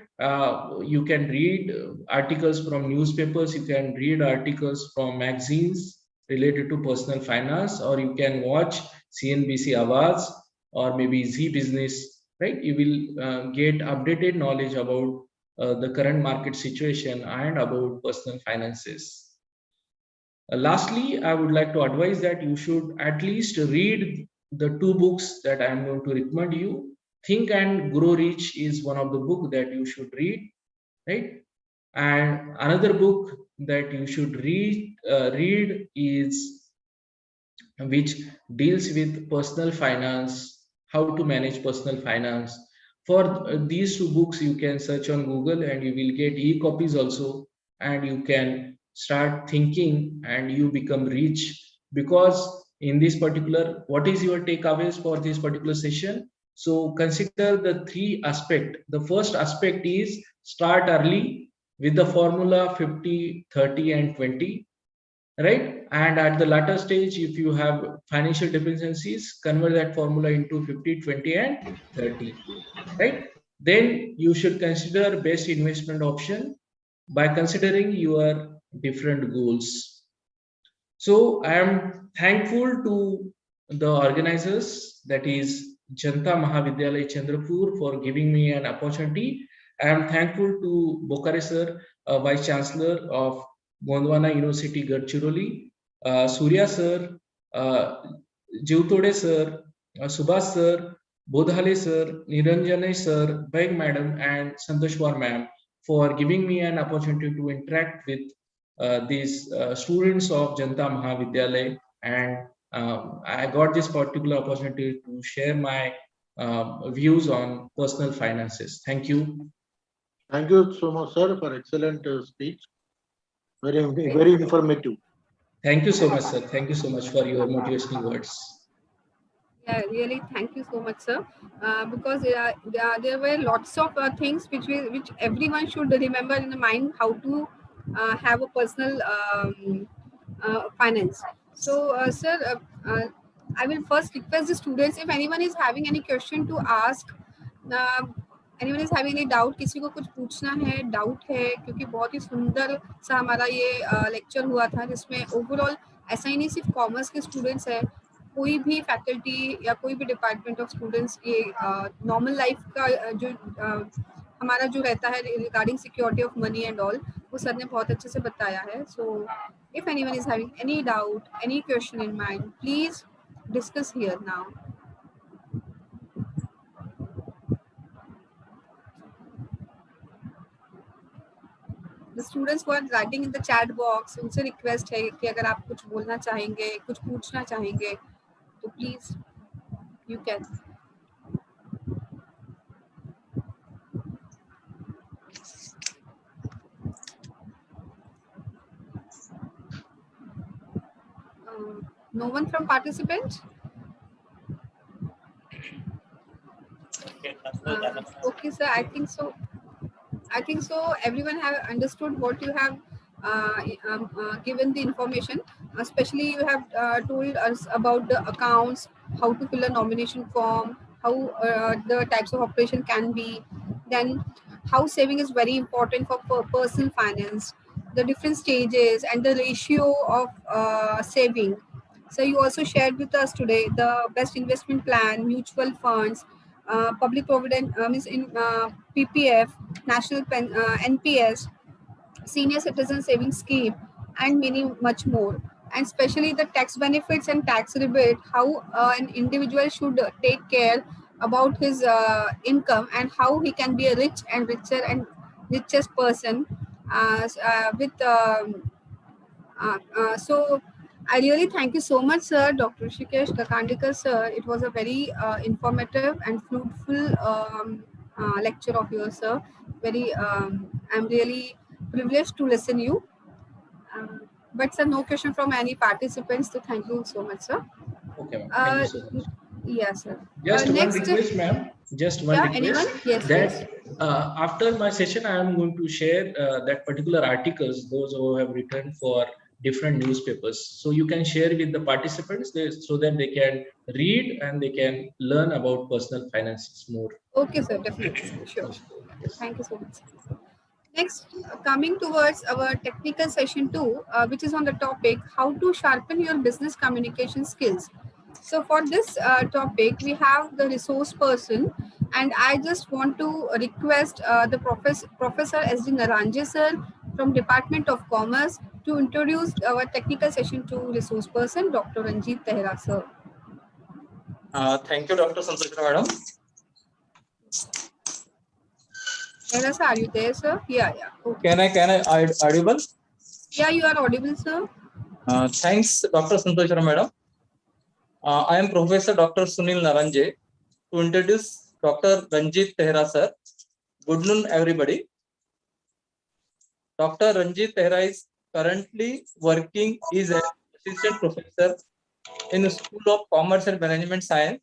you can read articles from newspapers, you can read articles from magazines related to personal finance, or you can watch CNBC Awaaz or maybe Z Business, right? You will get updated knowledge about the current market situation and about personal finances. Lastly, I would like to advise that you should at least read the two books that I am going to recommend you. Think and Grow Rich is one of the book that you should read, right? And another book that you should read is which deals with personal finance, how to manage personal finance. For these two books, you can search on Google and you will get e-copies also, and you can start thinking and you become rich. Because in this particular, what is your takeaways for this particular session? So consider the three aspects. The first aspect is start early with the formula 50, 30 and 20. Right? And at the latter stage, if you have financial deficiencies, convert that formula into 50, 20 and 30, right? Then you should consider best investment option by considering your different goals. So I am thankful to the organizers, that is Janta Mahavidyalaya Chandrapur, for giving me an opportunity. I am thankful to Bokhare sir, Vice Chancellor of Gondwana University, Gadchiroli, Surya sir, Jivtode sir, Subhas sir, Bodhale sir, Niranjane sir, Baig madam, and Santoshwar ma'am for giving me an opportunity to interact with these students of Janta Mahavidyalaya, and I got this particular opportunity to share my views on personal finances. Thank you. Thank you so much, sir, for excellent speech. Very informative. Thank you so much, sir. Thank you so much for your motivational words. Yeah, really, thank you so much, sir. Because there were lots of things which everyone should remember in the mind, how to have a personal finance. So, sir, I will first request the students, if anyone is having any question to ask, anyone is having any doubt, किसी को कुछ पूछना है, doubt है, क्योंकि बहुत ही सुंदर सा हमारा ये लेक्चर हुआ था, जिसमें ओवरऑल ऐसा ही नहीं सिर्फ कॉमर्स के स्टूडेंट्स है, कोई भी फैकल्टी या कोई भी डिपार्टमेंट ऑफ स्टूडेंट्स ये नॉर्मल लाइफ का जो हमारा जो रहता है regarding security of money and all, वो सर ने बहुत अच्छे से बताया है. So if anyone is having any doubt, any question in mind, please discuss here now. The students who are writing in the chat box, उनसे request है कि अगर आप कुछ बोलना चाहेंगे, कुछ पूछना चाहेंगे, तो please you can. No one from participant? Okay, sir. I think so. Everyone have understood what you have given the information. Especially you have told us about the accounts, how to fill a nomination form, how the types of operation can be. Then how saving is very important for personal finance, the different stages and the ratio of saving. So you also shared with us today the best investment plan, mutual funds, public provident means in PPF, national NPS, senior citizen savings scheme, and many much more. And especially the tax benefits and tax rebate, how an individual should take care about his income and how he can be a rich and richer and richest person with so I really thank you so much, sir, Dr. Rishikesh Kakandikar, sir. It was a very informative and fruitful lecture of yours, sir. Very, I'm really privileged to listen you. But sir, no question from any participants. So thank you so much, sir. Okay, thank you so much. Yes, sir. Just one next, request, ma'am. Just one request. Anyone? Yes, that after my session, I am going to share that particular articles, those who have written for different newspapers. So you can share with the participants so that they can read and they can learn about personal finances more. Okay, sir. Definitely. Sure. Thank you so much. Next, coming towards our technical session 2, which is on the topic, how to sharpen your business communication skills. So for this topic, we have the resource person, and I just want to request the Professor S.D. Naranje, sir, from Department of Commerce, to introduce our technical session 2 resource person, Dr. Ranjit Tehra, sir. Thank you, Dr. Santoshra, madam. Tehra, sir, are you there, sir? Yeah. Okay. Can I audible? Yeah, you are audible, sir. Thanks, Dr. Santoshra, madam. I am Professor Dr. Sunil Naranje to introduce Dr. Ranjit Tehra, sir. Good noon, everybody. Dr. Ranjit Tehra is currently working as an assistant professor in the School of Commerce and Management Science,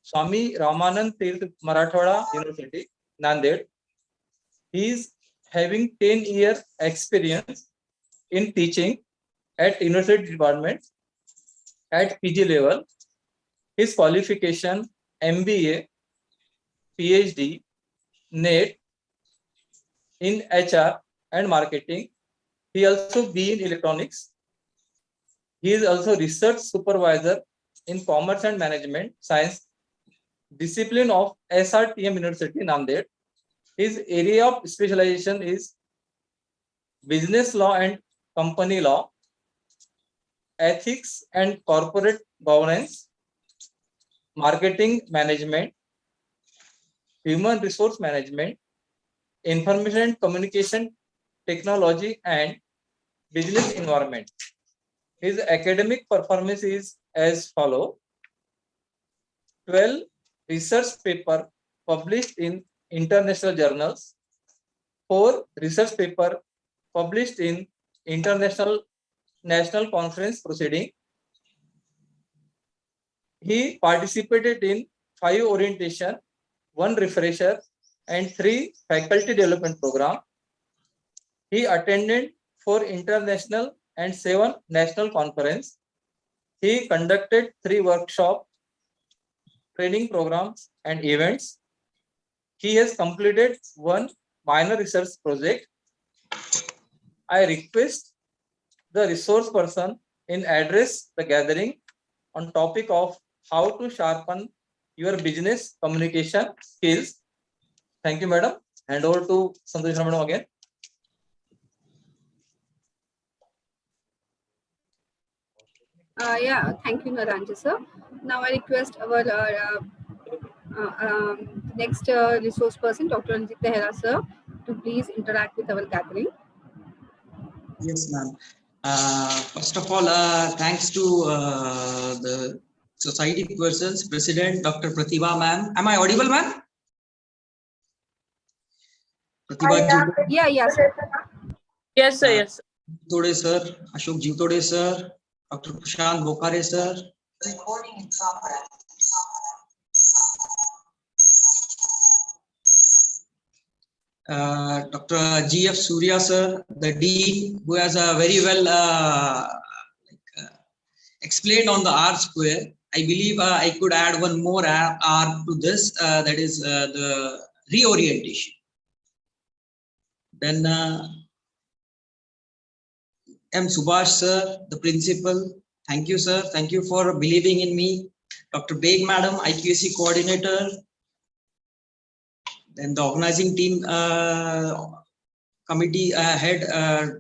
Swami Ramanand Tirth Marathwada University, Nanded. He is having 10 years experience in teaching at university department at PG level. His qualification MBA, PhD, NET in HR and marketing. He also be in electronics. He is also research supervisor in commerce and management science discipline of SRTM University, Nanded. His area of specialization is business law and company law, ethics and corporate governance, marketing management, human resource management, information and communication technology, and business environment. His academic performance is as follow: 12 research paper published in international journals, 4 research paper published in international national conference proceeding. He participated in 5 orientation, 1 refresher, and 3 faculty development program. He attended 4 international and 7 national conference. He conducted 3 workshops, training programs, and events. He has completed 1 minor research project. I request the resource person in address the gathering on topic of how to sharpen your business communication skills. Thank you, madam. Hand over to Santosh madam again. Yeah, thank you, Naranja sir. Now I request our next resource person, Dr. Ranjit Tehra sir, to please interact with our gathering. Yes, ma'am. First of all, thanks to the society persons, President Dr. Pratibha ma'am. Am I audible, ma'am? Yeah, sir. Yes, sir. Yes. Jivtode sir, Ashok Jivtode sir, Dr. Prashant Bokhare sir. Recording in progress. Dr. G.F. Surya sir, the Dean, who has very well explained on the R square. I believe I could add one more R to this, that is the reorientation. Then M. Subhash sir, the principal. Thank you, sir. Thank you for believing in me. Dr. Beg madam, IQAC coordinator. Then the organizing team committee head,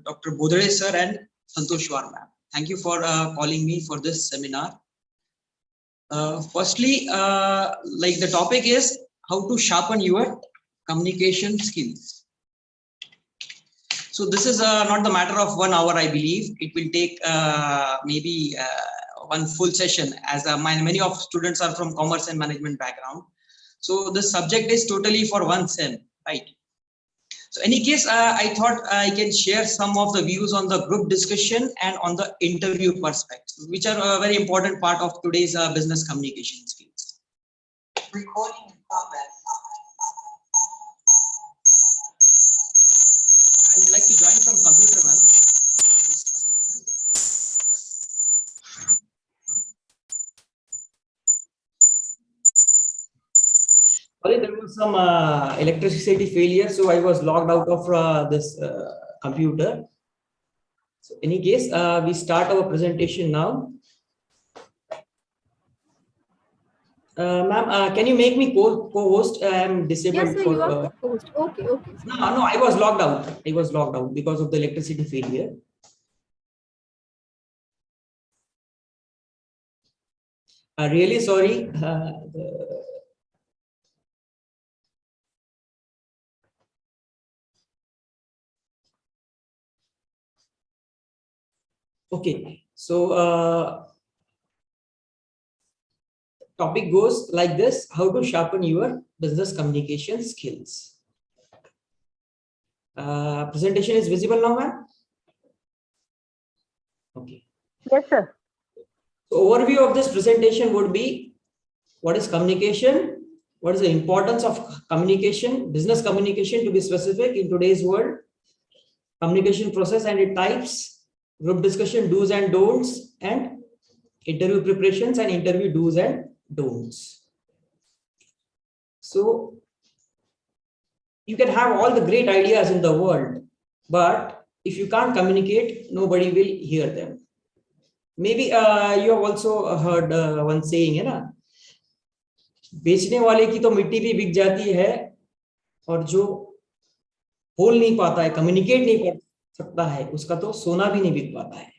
Dr. Bodhare sir and Santosh War ma'am. Thank you for calling me for this seminar. Firstly, like the topic is how to sharpen your communication skills. So this is not the matter of 1 hour, I believe. It will take maybe one full session, as many of students are from commerce and management background. So the subject is totally for 1 sem, right? So any case, I thought I can share some of the views on the group discussion and on the interview perspective, which are a very important part of today's business communication skills. Recording in progress. I would like to join from computer, ma'am. Sorry, there was some electricity failure, so I was logged out of this computer. So, in any case, we start our presentation now. Ma'am, can you make me co-host? I am disabled. Yes, sir, you are co-host. Okay. No, I was logged out. I was logged out because of the electricity failure. Really sorry. Okay, so topic goes like this: how to sharpen your business communication skills. Presentation is visible now, ma'am? Okay. Yes, sir. So overview of this presentation would be: what is communication? What is the importance of communication, business communication to be specific in today's world, communication process and its types, group discussion, do's and don'ts, and interview preparations and interview do's and don'ts. So you can have all the great ideas in the world, but if you can't communicate, nobody will hear them. Maybe you have also heard one saying, है ना, बेचने वाले की तो मिट्टी भी बिक जाती है और जो बोल नहीं पाता है, कम्युनिकेट नहीं कर सकता है, उसका तो सोना भी नहीं बिक पाता है.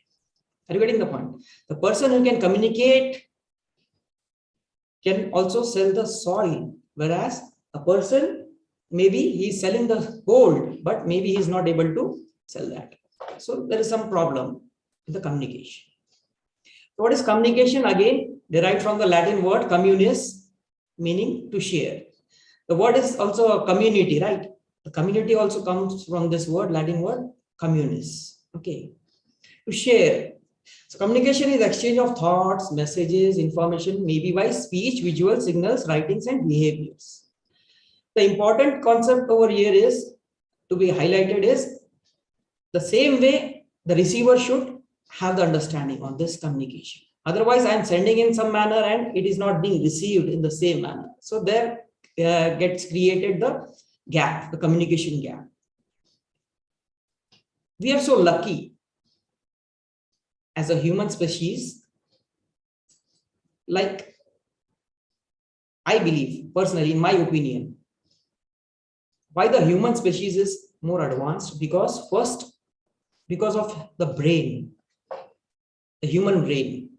Are you getting the point? The person who can communicate can also sell the soil, whereas a person, maybe he is selling the gold, but maybe he is not able to sell that. So there is some problem in the communication. So what is communication? Again, derived from the Latin word communis, meaning to share. The word is also a community, right? The community also comes from this word, Latin word, communis. Okay. To share. So communication is exchange of thoughts, messages, information, maybe by speech, visual signals, writings, and behaviors. The important concept over here is to be highlighted is the same way the receiver should have the understanding on this communication. Otherwise, I am sending in some manner and it is not being received in the same manner. So there gets created the gap, the communication gap. We are so lucky as a human species. Like, I believe personally, in my opinion, why the human species is more advanced? Because first, because of the brain, the human brain.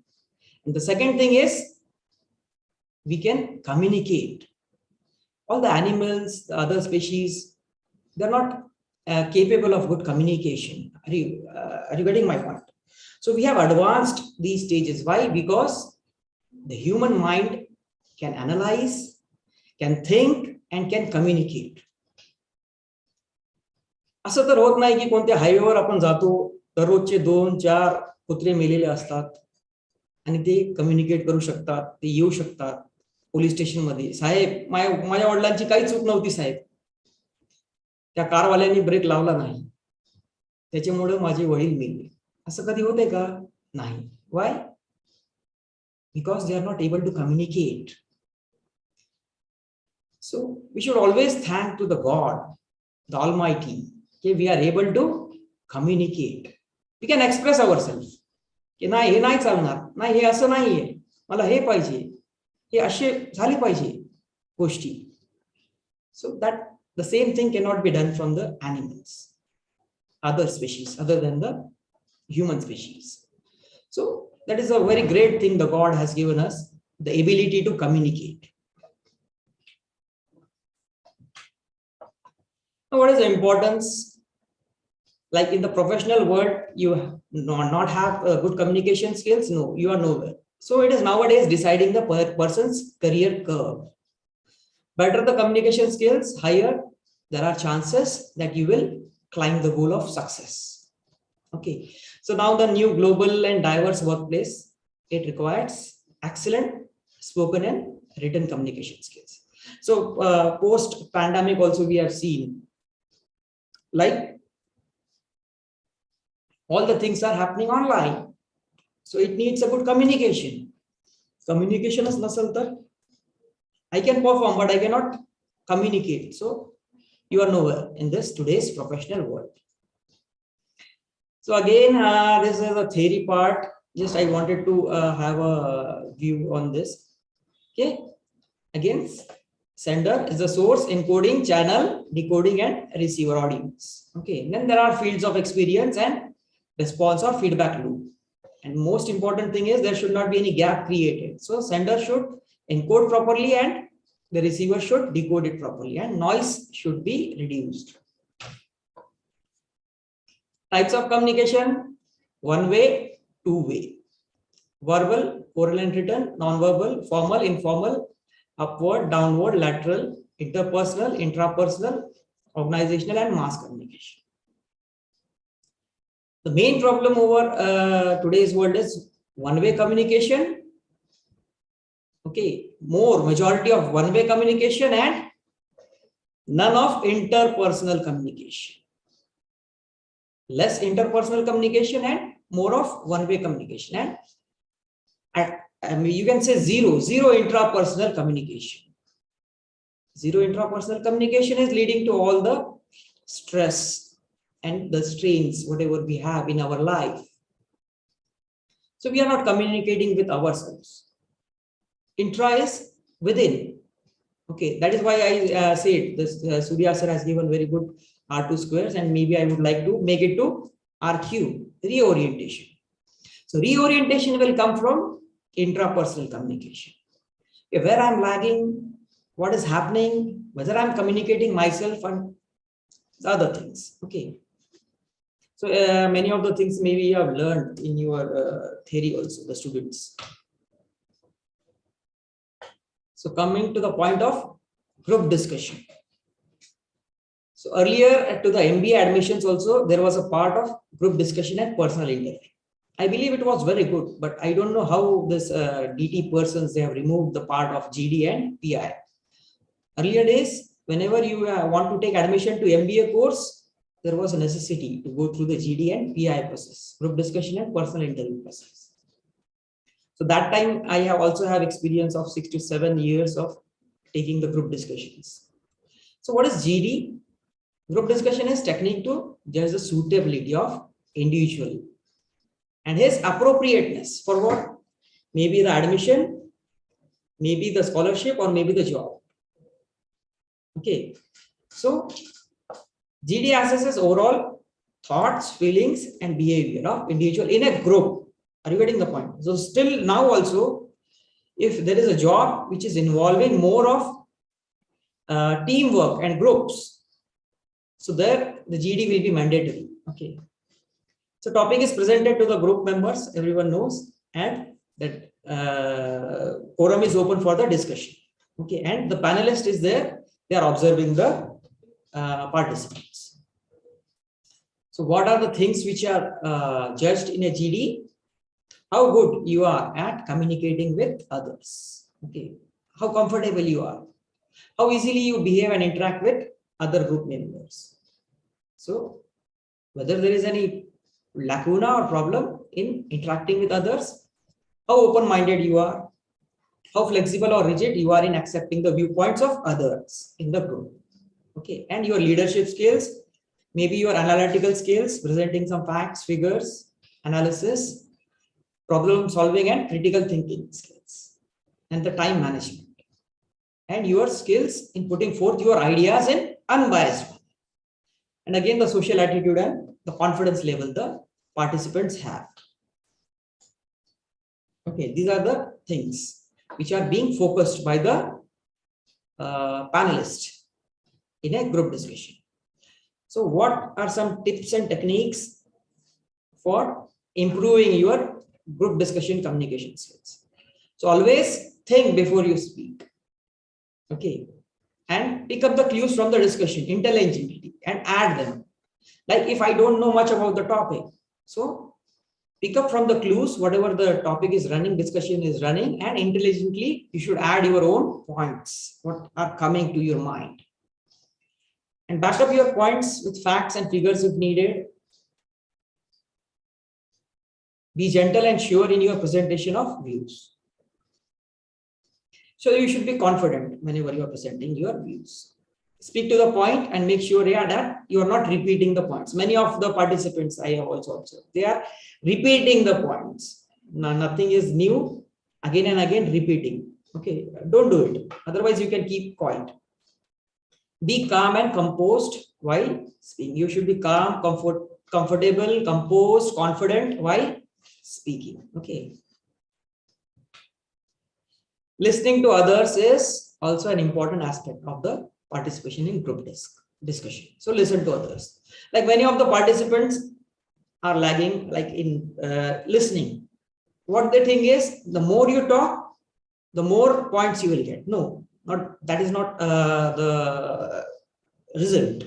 And the second thing is we can communicate. All the animals, the other species, they're not capable of good communication. Are you getting my point? So we have advanced these stages. Why? Because the human mind can analyze, can think, and can communicate. असं तर होत नाही की कोणत्या हायवेवर आपण जातो, दररोजचे 2-4 कुत्रे मेलेले असतात आणि ते कम्युनिकेट करू शकतात, ते येऊ शकतात पोलीस स्टेशन मध्ये. साहेब, माझ्या वडिलांची काही चूक नव्हती साहेब, त्या कारवाल्यांनी ब्रेक लावला नाही, त्याच्यामुळे माझे वडील मेले. असं कधी होते का? नाही. Why? Because they are not able to communicate. So we should always thank to the God, the Almighty. Okay, we are able to communicate. We can express ourselves. की नाही, हे नाही चालणार, नाही हे असं नाहीये, मला हे पाहिजे, हे असे झाले पाहिजे गोष्टी. So that the same thing cannot be done from the animals, other species other than the human species. So that is a very great thing the God has given us, the ability to communicate. Now, what is the importance? Like in the professional world, you not have good communication skills. No, you are nowhere. So it is nowadays deciding the person's career curve. Better the communication skills, higher there are chances that you will climb the goal of success. Okay. So now the new global and diverse workplace, it requires excellent spoken and written communication skills. So post pandemic also we have seen like all the things are happening online. So it needs a good communication. Communication is nasal tar I can perform, but I cannot communicate. So you are nowhere in this today's professional world. So again, this is a theory part. Just I wanted to have a view on this. Okay. Again, sender is the source, encoding, channel, decoding, and receiver audience. Okay. Then there are fields of experience and response or feedback loop. And most important thing is there should not be any gap created. So sender should encode properly and the receiver should decode it properly, and noise should be reduced. Types of communication: one way, two way, verbal, oral and written, non-verbal, formal, informal, upward, downward, lateral, interpersonal, intrapersonal, organizational, and mass communication. The main problem over today's world is one-way communication. Okay, majority of one-way communication and none of interpersonal communication. Less interpersonal communication and more of one-way communication. And you can say zero intrapersonal communication. Zero intrapersonal communication is leading to all the stress and the strains, whatever we have in our life. So we are not communicating with ourselves. Intra is within. Okay, that is why I said this. Surya sir has given very good R2 squares, and maybe I would like to make it to R3, reorientation. So reorientation will come from intrapersonal communication. Okay, where I'm lagging, what is happening, whether I'm communicating myself and other things. Okay. So many of the things maybe you have learned in your theory also, the students. So coming to the point of group discussion. So earlier to the MBA admissions also, there was a part of group discussion and personal interview. I believe it was very good, but I don't know how this DT persons, they have removed the part of GD and PI. Earlier days, whenever you want to take admission to MBA course, there was a necessity to go through the GD and PI process, group discussion and personal interview process. So that time I have also have experience of 6 to 7 years of taking the group discussions. So what is GD? Group discussion is technique to judge the suitability of individual and his appropriateness for what? Maybe the admission, maybe the scholarship, or maybe the job. Okay, so GD assesses overall thoughts, feelings, and behavior of individual in a group. Are you getting the point? So still now also, if there is a job which is involving more of teamwork and groups, so there the GD will be mandatory. Okay. So topic is presented to the group members, everyone knows, and that forum is open for the discussion. Okay, and the panelist is there, they are observing the participants. So what are the things which are judged in a GD? How good you are at communicating with others. Okay, how comfortable you are, how easily you behave and interact with other group members. So whether there is any lacuna or problem in interacting with others, how open-minded you are, how flexible or rigid you are in accepting the viewpoints of others in the group. Okay, and your leadership skills, maybe your analytical skills, presenting some facts, figures, analysis, problem solving and critical thinking skills, and the time management, and your skills in putting forth your ideas in unbiased manner. And again, the social attitude and the confidence level the participants have. Okay, these are the things which are being focused by the panelist in a group discussion. So what are some tips and techniques for improving your group discussion communication skills? So always think before you speak. Okay, and pick up the clues from the discussion intelligently and add them. Like if I don't know much about the topic, so pick up from the clues, whatever the topic is running, discussion is running, and intelligently you should add your own points, what are coming to your mind. And back up your points with facts and figures if needed. Be gentle and sure in your presentation of views. So you should be confident whenever you are presenting your views. Speak to the point and make sure that you are not repeating the points. Many of the participants I have also observed, they are repeating the points. Now, nothing is new, again and again repeating. Okay, don't do it. Otherwise, you can keep quiet. Be calm and composed while speaking. You should be calm, comfortable, composed, confident while speaking. Okay. Listening to others is also an important aspect of the participation in group discussion. So listen to others. Like many of the participants are lagging like in listening. What they think is the more you talk, the more points you will get. No, that is not the result.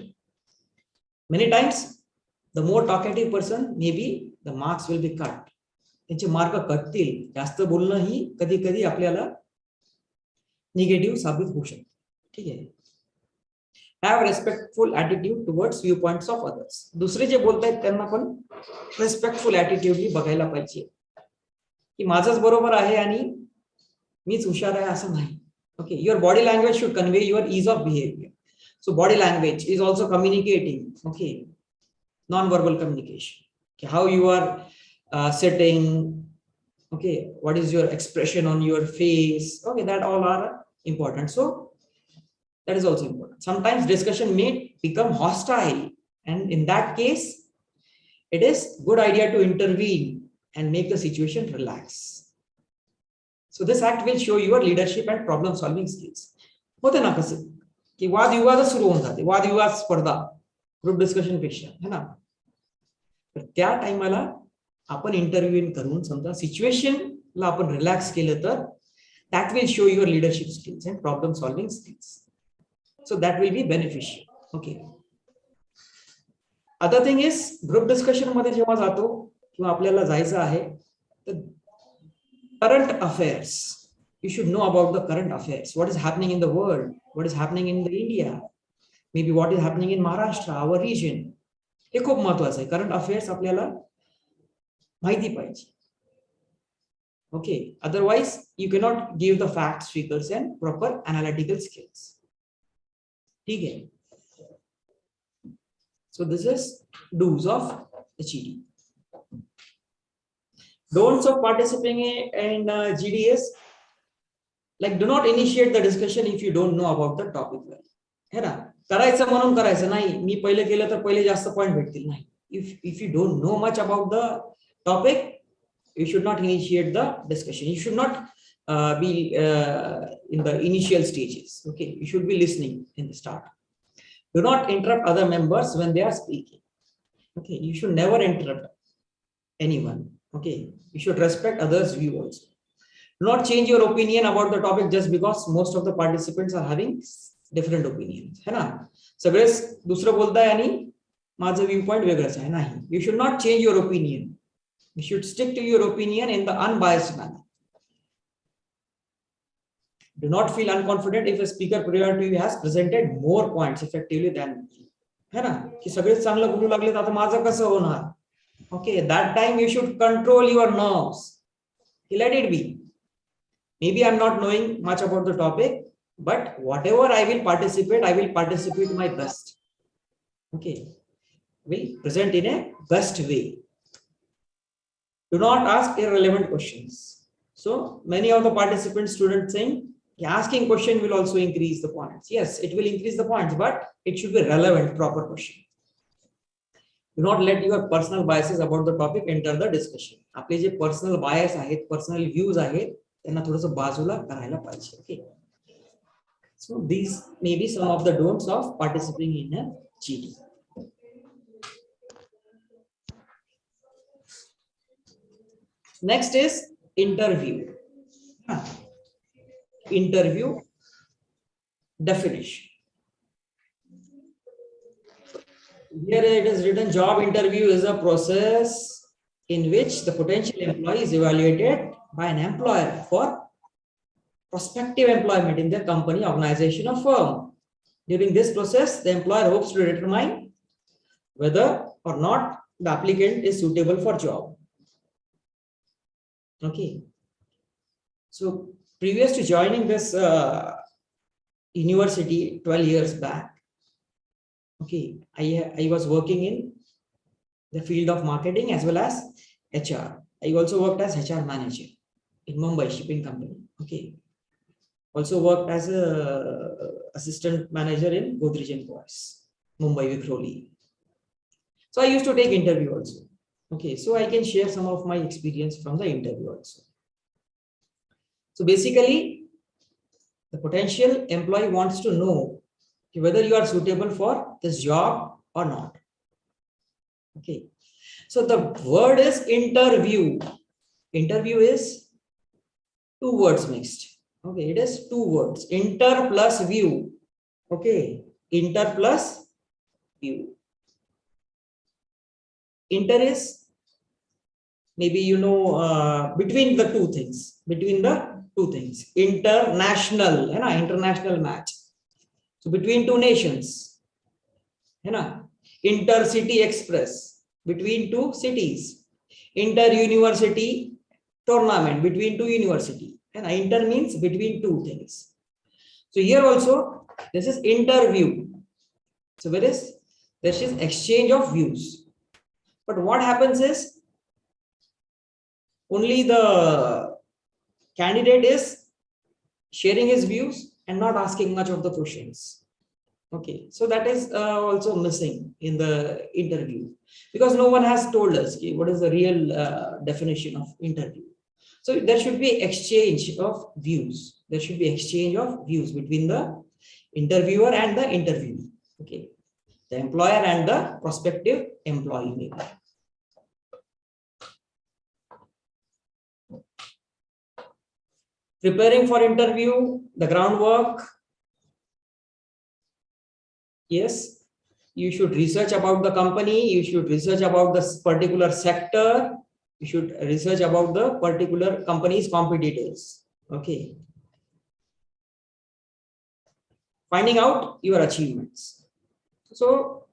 Many times, the more talkative person, maybe the marks will be cut. त्यांचे mark कटतील, जास्त बोलणं ही कधी कधी आपल्याला negative साबित होऊ शकते. ठीक आहे. Have a respectful attitude towards viewpoints of others. दुसरे जे बोलतायत त्यांना पण respectful attitude बघायला पाहिजे की माझंच बरोबर आहे आणि मीच हुशार आहे असं नाही. Okay, your body language should convey your ease of behavior. So body language is also communicating. Okay, non-verbal communication. Okay, how you are sitting. Okay, what is your expression on your face? Okay, that all are important. So that is also important. Sometimes discussion may become hostile, and in that case, it is good idea to intervene and make the situation relax. So this act will show your leadership and problem solving skills. होते ना कसे की वाद विवाद सुरू होऊन जाते, वाद विवाद स्पर्धा ग्रुप डिस्कशन पेक्षा है ना. तर त्या टाइमाला आपण इंटरव्ह्यू करून समजा सिच्युएशनला आपण रिलॅक्स केलं तर that will show your leadership skills and problem solving skills. So that will be beneficial. Okay. Other thing is group discussion मध्ये जेव्हा जातो किंवा आपल्याला जायचं आहे तर current affairs. You should know about the current affairs. What is happening in the world? What is happening in the India? Maybe what is happening in Maharashtra, our region. हे खूप महत्त्वाचं आहे. Current affairs आपल्याला माहिती पाहिजे. Okay, otherwise you cannot give the facts, figures and proper analytical skills. Okay. So this is do's of the GD. Don'ts of participating in GD is like do not initiate the discussion if you don't know about the topic well. है ना, करायचं म्हणून करायचं नाही, मी पहिले केलं तर पहिले जास्त पॉइंट भेटतील नाही. If you don't know much about the topic, you should not initiate the discussion. You should not be in the initial stages. Okay, you should be listening in the start. Do not interrupt other members when they are speaking. Okay, you should never interrupt anyone. Okay, you should respect others' view also. Do not change your opinion about the topic just because most of the participants are having different opinions. है ना, सगळेच दुसरं बोलताय आणि माझं view point वेगळंच आहे. नाही, you should not change your opinion. You should stick to your opinion in the unbiased manner. Do not feel unconfident if a speaker prior to you has presented more points effectively than you. है ना, की सगळेच चांगलं बोलू लागले तर आता माझं कसं होणार. Okay, that time you should control your nerves. Let it be. Maybe I'm not knowing much about the topic, but whatever I will participate my best. Okay, will present in a best way. Do not ask irrelevant questions. So many of the participants, students saying asking question will also increase the points. Yes, it will increase the points, but it should be relevant, proper question. Do not let your personal biases about the topic enter the discussion. आपले जे personal bias आहेत, personal views आहेत, त्यांना थोडंसं बाजूला करायला पाहिजे. Okay. So these may be some of the don'ts of participating in a GD. Next is interview. Interview definition. Here it is written, job interview is a process in which the potential employee is evaluated by an employer for prospective employment in their company, organization or firm. During this process, the employer hopes to determine whether or not the applicant is suitable for job. Okay, so previous to joining this university 12 years back, okay, I was working in the field of marketing as well as HR. I also worked as HR manager in Mumbai shipping company. Okay, also worked as a assistant manager in Godrej & Boys, Mumbai Vikhroli. So I used to take interview also. Okay, so I can share some of my experience from the interview also. So basically, the potential employee wants to know whether you are suitable for this job or not. Okay, so the word is interview. Interview is two words mixed. Okay, it is two words, inter plus view. Okay, inter plus view. Inter is maybe you know between the two things, international, international match. So between two nations, intercity express between two cities, inter-university tournament between two universities. And inter means between two things. So here also this is interview. So this is exchange of views. But what happens is only the candidate is sharing his views and not asking much of the questions. Okay, so that is also missing in the interview because no one has told us what is the real definition of interview. So there should be exchange of views. There should be exchange of views between the interviewer and the interviewee. Okay, the employer and the prospective employee maybe. Preparing for interview, the groundwork. Yes, you should research about the company, you should research about this particular sector, you should research about the particular company's competitors. Okay. Finding out your achievements. So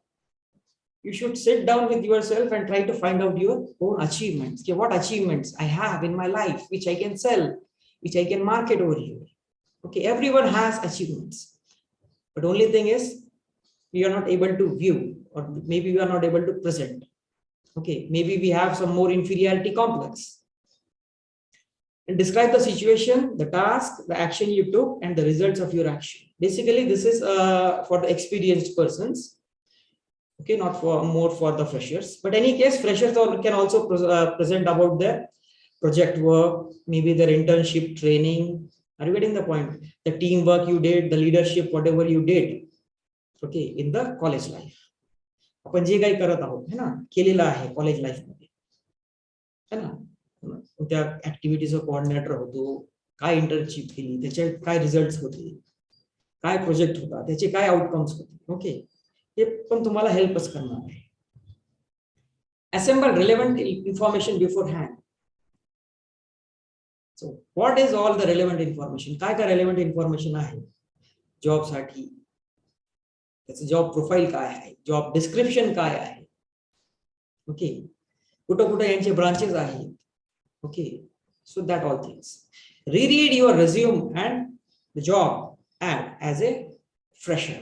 you should sit down with yourself and try to find out your own achievements. Okay, what achievements I have in my life, which I can sell, which I can market over here. Okay, everyone has achievements. But only thing is, we are not able to view, or maybe we are not able to present. Okay, maybe we have some more inferiority complex. And describe the situation, the task, the action you took, and the results of your action. Basically, this is for the experienced persons. Okay, not for more for the freshers. But any case, freshers can also present about their project work, maybe their internship training. Are you getting the point? The teamwork you did, the leadership, whatever you did. Okay, in the college life. आपण जे काही करत आहोत है ना, केलेला आहे college life मध्ये है ना, त्या ऍक्टिव्हिटीजचा कोऑर्डिनेटर होतो, काय इंटर्नशिप केली, त्याचे काय रिझल्ट्स होते, काय प्रोजेक्ट होता, त्याचे काय आउटकम्स होते. ओके, हे पण तुम्हाला हेल्पच करणार आहे. Assemble relevant information beforehand. So what is all the relevant information? काय काय relevant information आहे जॉब साठी, त्याचं जॉब प्रोफाईल काय आहे, जॉब डिस्क्रिप्शन काय आहे. ओके, कुठं कुठं यांचे ब्रांचेस आहेत. Okay, so that all things. Reread your resume and the job ad as a fresher.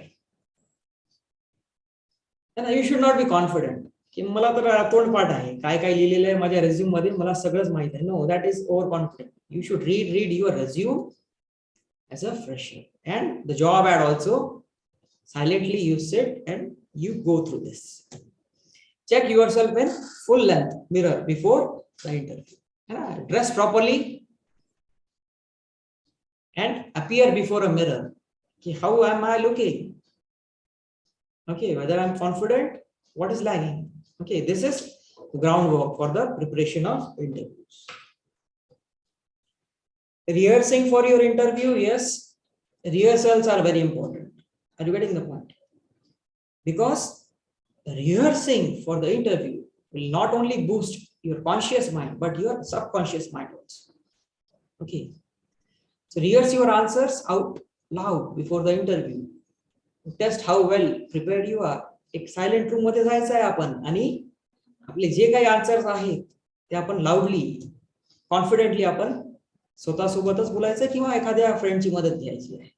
And you should not be confident की मला तर तोंडपाठ आहे, काय काय लिहिलेलं आहे माझ्या रेझ्यूम मध्ये, मला सगळंच माहित आहे. No, that is overconfident. You should read your resume as a fresher, and the job ad also. Silently you sit and you go through this. Check yourself in full length mirror before the interview. Dress properly and appear before a mirror. Okay, how am I looking? Okay, whether I'm confident, what is lagging? Okay, this is the groundwork for the preparation of interviews. Rehearsing for your interview, yes, rehearsals are very important. Are you getting the point? Because rehearsing for the interview will not only boost your conscious mind, but your subconscious mind also. Okay. So rehearse your answers out loud before the interview. Test how well prepared you are. एक silent room मध्ये जायचं आहे आपण, आणि आपले जे काही answers आहेत ते आपण लाऊडली, कॉन्फिडेंटली आपण स्वतःसोबतच बोलायचं किंवा एखाद्या फ्रेंडची मदत घ्यायची आहे.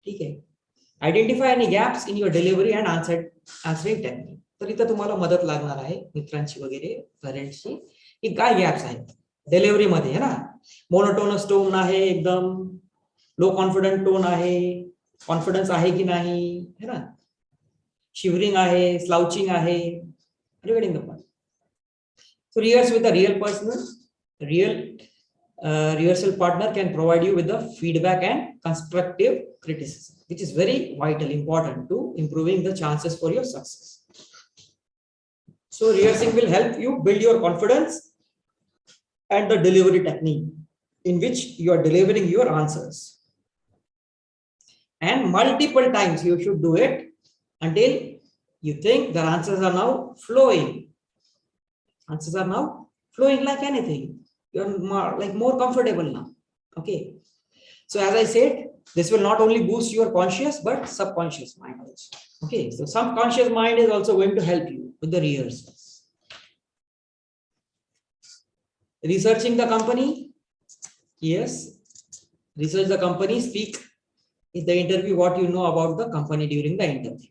ठीक आहे. Identify any gaps in your delivery and answering technique. तर इथं तुम्हाला मदत लागणार आहे मित्रांची वगैरे, पेरेंट्सची, की काय गॅप्स आहेत डिलिव्हरी मध्ये है ना. मोनोटोनस टोन आहे, एकदम लो कॉन्फिडंट टोन आहे, कॉन्फिडन्स आहे की नाही है ना, शिवरिंग आहे, स्लाउचिंग आहे. Getting the point. So rehearse with a real person. Rehearsal partner can provide you with the feedback and constructive criticism, which is very vital, important to improving the chances for your success. So rehearsing will help you build your confidence and the delivery technique in which you are delivering your answers. And multiple times you should do it until you think the answers are now flowing. Answers are now flowing like anything. You're more comfortable now. Okay. So as I said, this will not only boost your conscious but subconscious mind also. Okay. So subconscious mind is also going to help you with the rehearsals. Researching the company. Yes. Research the company. Speak in the interview what you know about the company during the interview.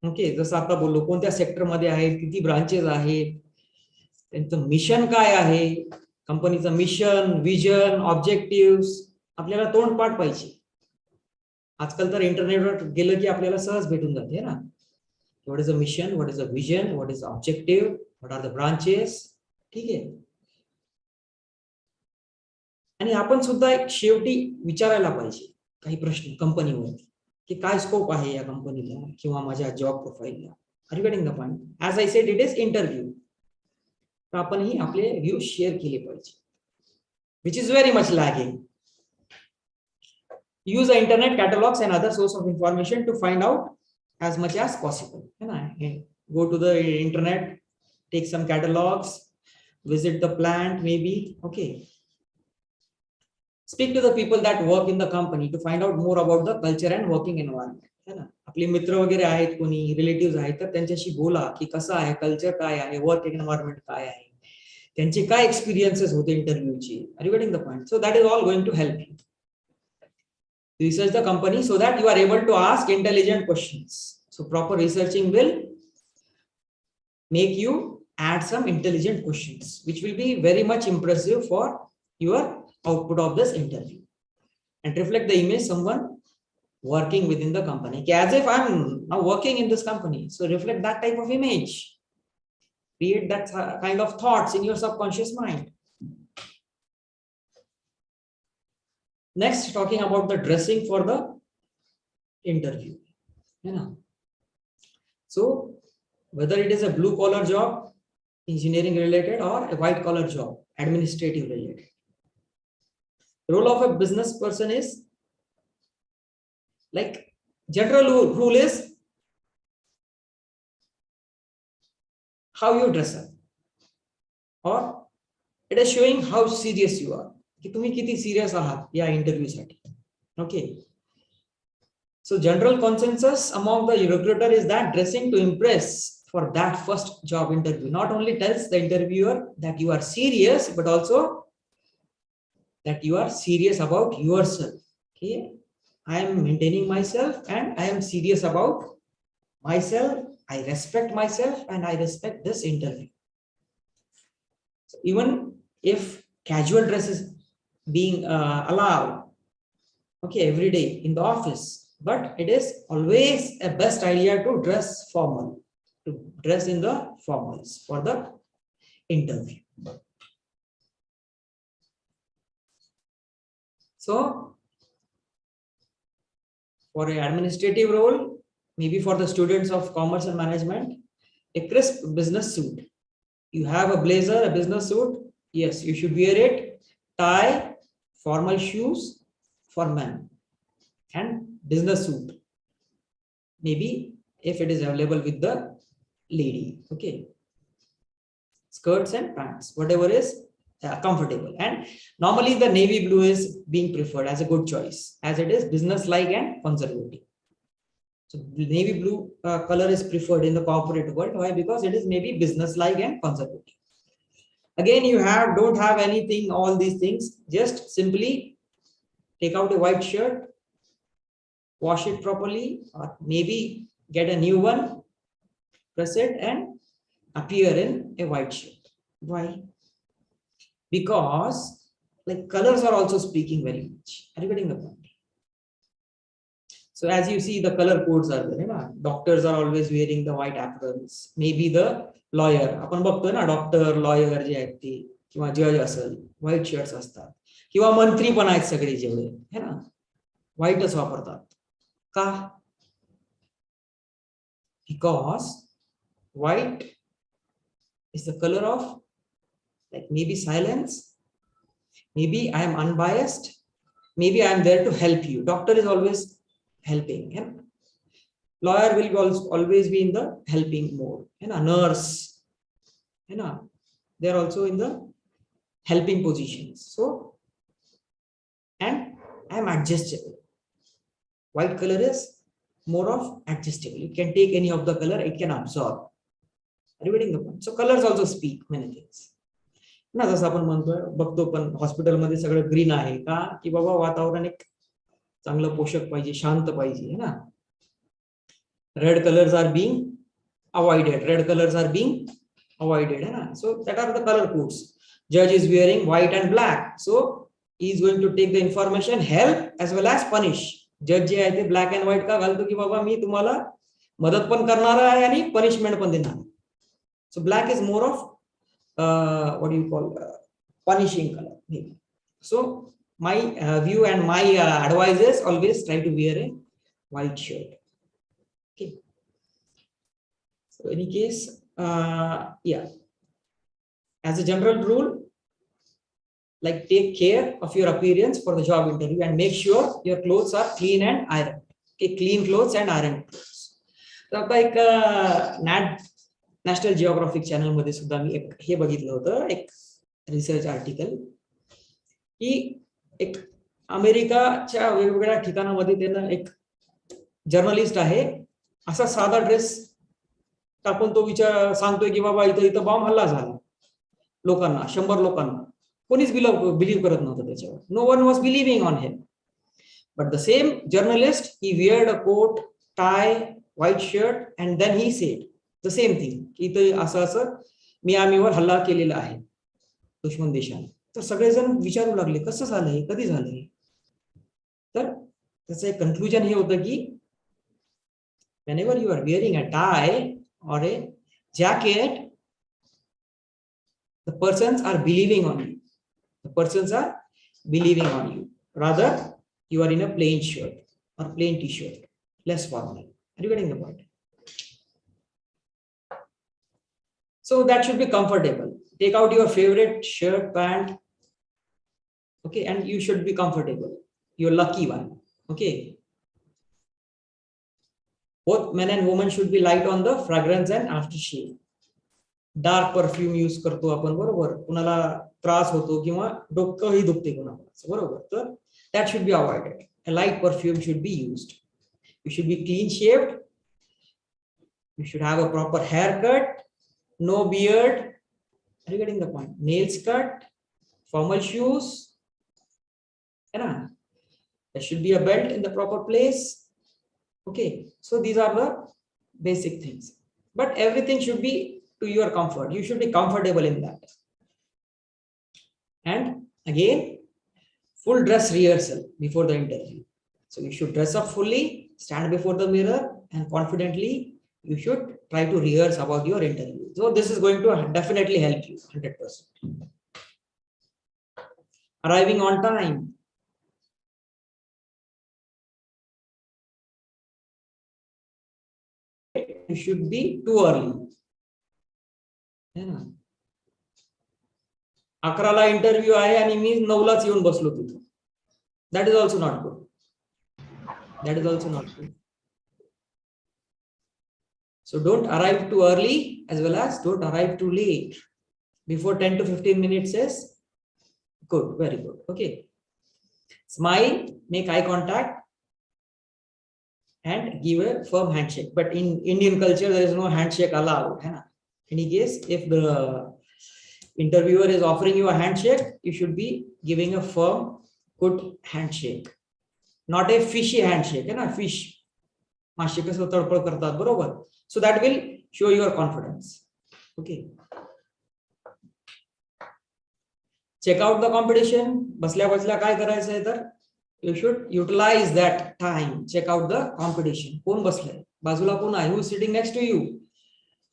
Okay. जसं आता बोललो, कोणत्या sector मध्ये आहेत, किती branches आहेत, त्यांचं mission काय आहे, कंपनीचं मिशन, विजन, ऑब्जेक्टिव्ह आपल्याला तोंडपाठ पाहिजे. आजकाल तर इंटरनेटवर गेलं की आपल्याला सहज भेटून जाते ना. What is a mission, what is a vision, what is objective, what are the branches. ठीक आहे. आणि आपण सुद्धा एक शेवटी विचारायला पाहिजे काही प्रश्न कंपनीवरती, की काय स्कोप आहे या कंपनीला किंवा माझ्या जॉब प्रोफाईलला. Are you getting the point? As I said, it is interview. तर आपणही आपले व्ह्यू शेअर केले पाहिजे. which is very much lagging. Use the internet, catalogs and other source of information to find out as much as possible. Go to the internet, take some catalogs, visit the plant maybe. Okay. Speak to the people that work in the company to find out more about the culture and working environment. आपले मित्र वगैरे आहेत, कोणी relative आहेत, तर त्यांच्याशी बोला की कसं आहे, कल्चर काय आहे, वर्क एन्व्हायरमेंट काय आहे, त्यांचे काय एक्सपिरियन्सेस होते इंटरव्ह्यूची. Are you getting the point? So that is all going to help you research the company so that you are able to ask intelligent questions. So proper researching will make you add some intelligent questions, which will be very much impressive for your output of this interview and reflect the image someone working within the company. As if I'm now working in this company. So reflect that type of image. Create that kind of thoughts in your subconscious mind. Next, talking about the dressing for the interview. So whether it is a blue collar job, engineering related, or a white collar job, administrative related. The role of a business person is like general rule is how you dress up, or it is showing how serious you are. की तुम्ही किती serious आहात या interview साठी. Okay. So general consensus among the recruiter is that dressing to impress for that first job interview not only tells the interviewer that you are serious, but also that you are serious about yourself. Okay, I am maintaining myself and I am serious about myself. I respect myself and I respect this interview. So even if casual dress is being allowed, okay, every day in the office, but it is always a best idea to dress formal, to dress in the formals for the interview. So for an administrative role, maybe for the students of commerce and management, a crisp business suit. You have a blazer, a business suit, yes, you should wear it. Tie, formal shoes for men, and business suit maybe if it is available with the lady. Okay, skirts and pants, whatever is comfortable. And normally the navy blue is being preferred as a good choice, as it is business like and conservative. So the navy blue color is preferred in the corporate world. Why? Because it is maybe business like and conservative. Again, you don't have anything, all these things, just simply take out a white shirt, wash it properly, or maybe get a new one, press it and appear in a white shirt. Why? Because like colors are also speaking very much. Are you getting the point? So as you see, the color codes are there. Doctors are always wearing the white aprons. Maybe the lawyer आपण बघतोय ना, doctor lawyer जे आहेत ते किंवा जज असेल white shirts असतात, किंवा मंत्री पण आहेत सगळे जेवढे है ना व्हाईटच वापरतात. का? Because white is the colour of like maybe silence, maybe I am unbiased, maybe I am there to help you. Doctor is always helping, yeah? Lawyer will always be in the helping mode, and a nurse, you know, they are also in the helping positions. So, and I am adjustable. White color is more of adjustable. You can take any of the color, it can absorb. Are you getting the point? So colors also speak many things. ना जसं आपण म्हणतोय बघतो पण हॉस्पिटलमध्ये सगळं green आहे का, की बाबा वातावरण एक चांगलं पोषक पाहिजे, शांत पाहिजे है ना. Red colours are being avoided, red colours are being avoided है ना. So that are the colour codes. जज is wearing white and black, so he is going to take the information, help as well as punish. जज जे आहे ते black and white का घालतो, की बाबा मी तुम्हाला मदत पण करणार आहे आणि पनिशमेंट पण देणार. So black is more of what do you call punishing color maybe. So my view and my advice is always try to wear a white shirt. Okay, so in any case yeah, as a general rule, like take care of your appearance for the job interview and make sure your clothes are clean and ironed. Okay, clean clothes and ironed clothes. तर आता एक national geographic channel मध्ये सुद्धा मी एक हे बघितलं होतं, एक research article की एक अमेरिकाच्या वेगवेगळ्या ठिकाणामध्ये त्यांना एक जर्नलिस्ट आहे, असा साधा ड्रेस टाकून तो सांगतोय की बाबा इथं इथं बॉम्ब हल्ला झाला, लोकांना 100 लोकांना, कोणीच बिलीव्ह करत नव्हतं त्याच्यावर. No one was believing on him. But the same journalist he weared a coat, tie, white shirt and then he said the same thing की इथं असं असं मियामीवर हल्ला केलेला आहे दुश्मन देशाने. तर सगळेजण विचारू लागले कसं झालंय, कधी झालंय. तर त्याचं एक कन्क्लुजन हे होतं की whenever you are wearing a tie or a jacket, the persons are believing on you. The persons are believing on you. Rather, you are in a plain shirt or plain t-shirt, less formal. Are you getting the point? So that should be comfortable. Take out your favorite shirt, pant. Okay, and you should be comfortable. You're lucky one. Okay. Both men and women should be light on the fragrance and aftershave. Dark perfume use करतो आपण, बरोबर, कुणाला त्रास होतो किंवा डोकंही दुखते कुणाला, बरोबर, तर that should be avoided. A light perfume should be used. You should be clean shaved. You should have a proper haircut, no beard. Are you getting the point? Nails cut, formal shoes. There should be a belt in the proper place. Okay, so these are the basic things, but everything should be to your comfort. You should be comfortable in that. And again, full dress rehearsal before the interview. So you should dress up fully, stand before the mirror, and confidently you should try to rehearse about your interview. So this is going to definitely help you 100%. Arriving on time. You should be too early. 11ला interview आहे आणि मी 9लाच येऊन बसलो तिथे. That is also not good. That is also not good. So don't arrive too early as well as don't arrive too late. Before 10 to 15 minutes is good, very good. Okay. Smile, make eye contact, and give a firm handshake. But in Indian culture, there is no handshake allowed. In any case, if the interviewer is offering you a handshake, you should be giving a firm, good handshake. Not a fishy handshake. Fish. So that will show your confidence. Okay. Check out the competition. Basल्या basल्या काय करायचं आहे तर you should utilize that time. Check out the competition. Kon baslay, bazula kon hai, who is sitting next to you,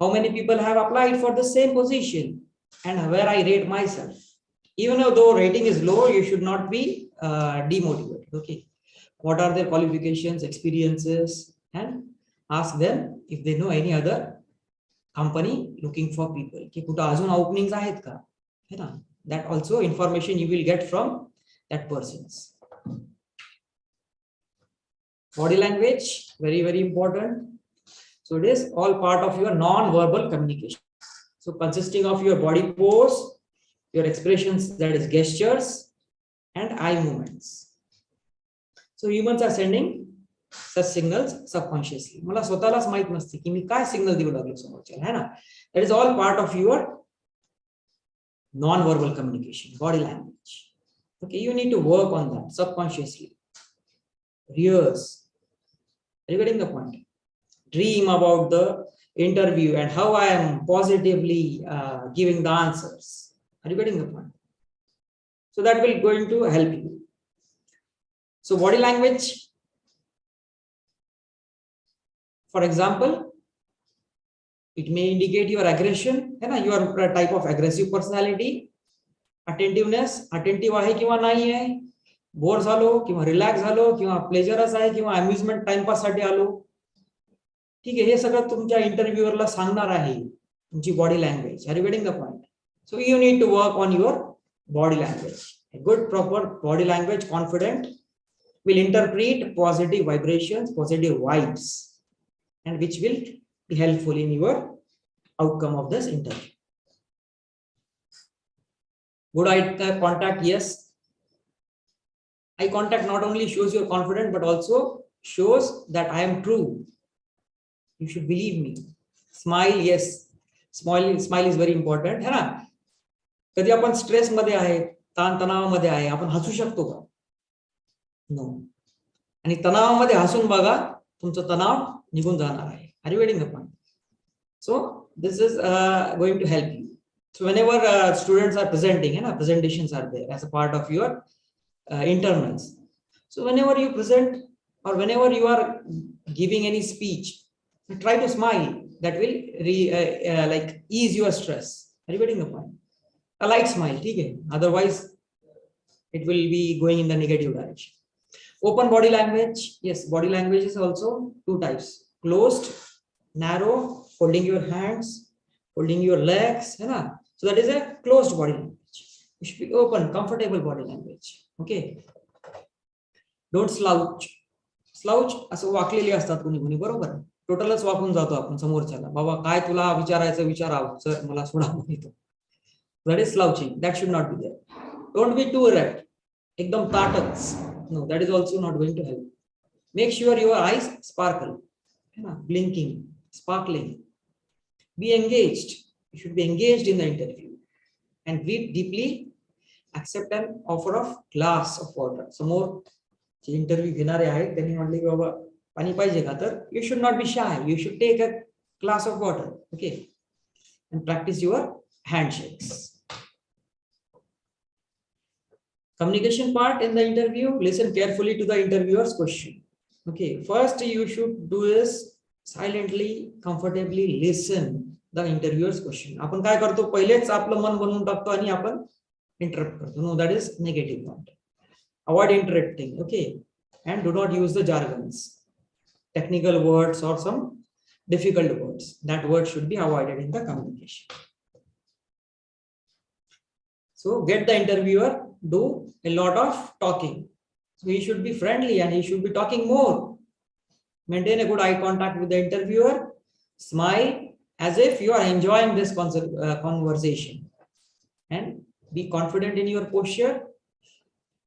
how many people have applied for the same position, and where I rate myself. Even though rating is low, you should not be demotivated. Okay, what are their qualifications, experiences, and ask them if they know any other company looking for people. Ki kuta ajun openings ahet ka, hai na? That also information you will get from that persons. Body language, very, very important. So it is all part of your non-verbal communication. So consisting of your body pose, your expressions, that is gestures, and eye movements. So humans are sending such signals subconsciously. मला स्वतःलाच माहित नसते की मी काय signal देऊ लागलो समोरच्याला, है ना? That is all part of your non-verbal communication, body language. Okay, you need to work on that subconsciously. Rehearse. Are you getting the point? Dream about the interview and how I am positively giving the answers. Are you getting the point? So that will going to help you. So body language, for example, it may indicate your aggression, you are a type of aggressive personality. Attentiveness, attentive आहे किंवा नाही आहे, bore झालो किंवा relax झालो किंवा प्लेजरच आहे किंवा अम्युजमेंट टाइमपास साठी आलो. ठीक आहे, हे सगळं तुमच्या इंटरव्ह्यूअरला सांगणार आहे तुमची body language. Are you getting the point? So you need to work on your body language. A good proper body language, confident, will interpret positive vibrations, positive vibes, and which will be helpful in your outcome of this interview. Good eye contact, yes. Eye contact not only shows you're confident, but also shows that I am true. You should believe me. Smile, yes. Smile is very important. है ना? कधी आपण stress मध्ये आहे, ताण तणावामध्ये आहे, आपण हसू शकतो का? नो. आणि तणावामध्ये हसून बघा, तुमचा तणाव निघून जाणार आहे. Are you getting the point? So this is going to help you. So whenever students are presenting, presentations are there as a part of your internals. So whenever you present or whenever you are giving any speech, try to smile. That will like ease your stress. Are you getting the point? A light smile, okay? Otherwise, it will be going in the negative direction. Open body language. Yes, body language is also two types. Closed, narrow, holding your hands, holding your legs. So that is a closed body language. You should be open, comfortable body language. Okay. Don't slouch. Slouch असं वाकलेले असतात कोणी कोणी, बरोबर. टोटलच वाकून जातो आपण समोरच्याला. बाबा काय तुला विचारायचं विचारावं, सर मला सोडा म्हणतो. That is slouching. That should not be there. Don't be too erect. एकदम ताटच. No, that is also not going to help. Make sure your eyes sparkle, blinking, sparkling. Be engaged. You should be engaged in the interview and breathe deeply. Accept an offer of glass of water. समोर जे interview घेणारे आहेत त्यांनी म्हटले की बाबा पाणी पाहिजे का, तर you should not be shy. You should take a glass of water, okay, and practice your handshakes. Communication part in the interview, listen carefully to the interviewer's question. Okay, first you should do is silently, comfortably listen the interviewer's question. आपण काय करतो, पहिलेच आपलं मन बनवून टाकतो आणि आपण interrupt करतो. No, that is negative point. Avoid interrupting, okay, and do not use the jargons, technical words or some difficult words. That word should be avoided in the communication. So get the interviewer do a lot of talking. So he should be friendly and he should be talking more. Maintain a good eye contact with the interviewer. Smile as if you are enjoying this conversation, and be confident in your posture.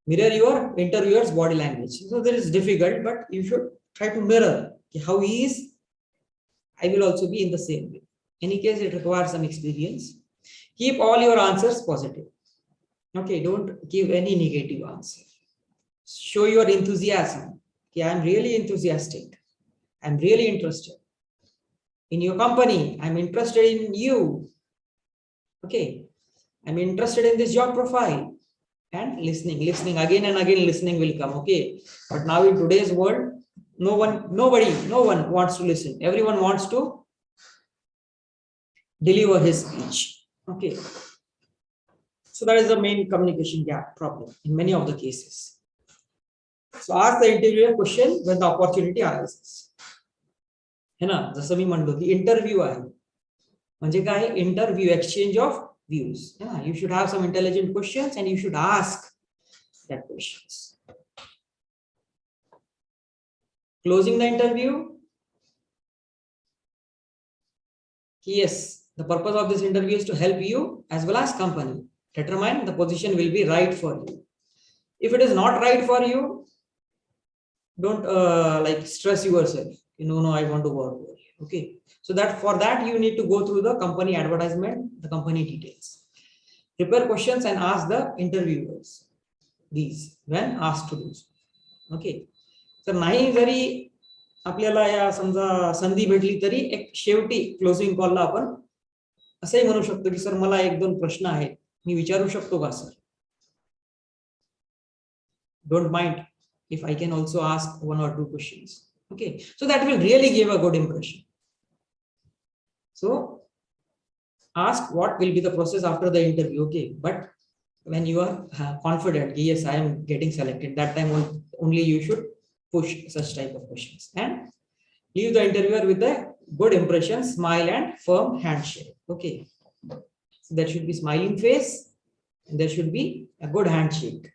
Mirror your interviewer's body language. So this is difficult, but you should try to mirror how he is. I will also be in the same way. In any case, it requires some experience. Keep all your answers positive. Okay, don't give any negative answer. Show your enthusiasm. Okay, I'm really enthusiastic. I'm really interested in your company. I'm interested in you. Okay, I'm interested in this job profile. And listening again and again, listening will come. Okay, but now in today's world, no one wants to listen. Everyone wants to deliver his speech. Okay, so that is the main communication gap problem in many of the cases. So ask the interviewer question when the opportunity arises. है ना, जसं मी म्हणलो की interview आहे म्हणजे काय, interview, exchange of views. Yeah, you should have some intelligent questions and you should ask that questions. Closing the interview. Yes, the purpose of this interview is to help you as well as company determine the position will be right for you. If it is not right for you, don't like stress yourself. No, I want to work here. Okay, so that for that you need to go through the company advertisement, the company details. Prepare questions and ask the interviewers these when asked to do so. Okay, तर नाही जरी आपल्याला या समजा संधी भेटली तरी एक शेवटी क्लोजिंग कॉलला आपण असंही म्हणू शकतो की सर मला एक दोन प्रश्न आहेत, मी विचारू शकतो का sir? Don't mind if I can also ask one or two questions. Okay, so that will really give a good impression. So ask what will be the process after the interview. Okay, but when you are confident, yes, I am getting selected, that time only you should push such type of questions and leave the interviewer with a good impression, smile and firm handshake. Okay, so there should be smiling face, There should be a good handshake.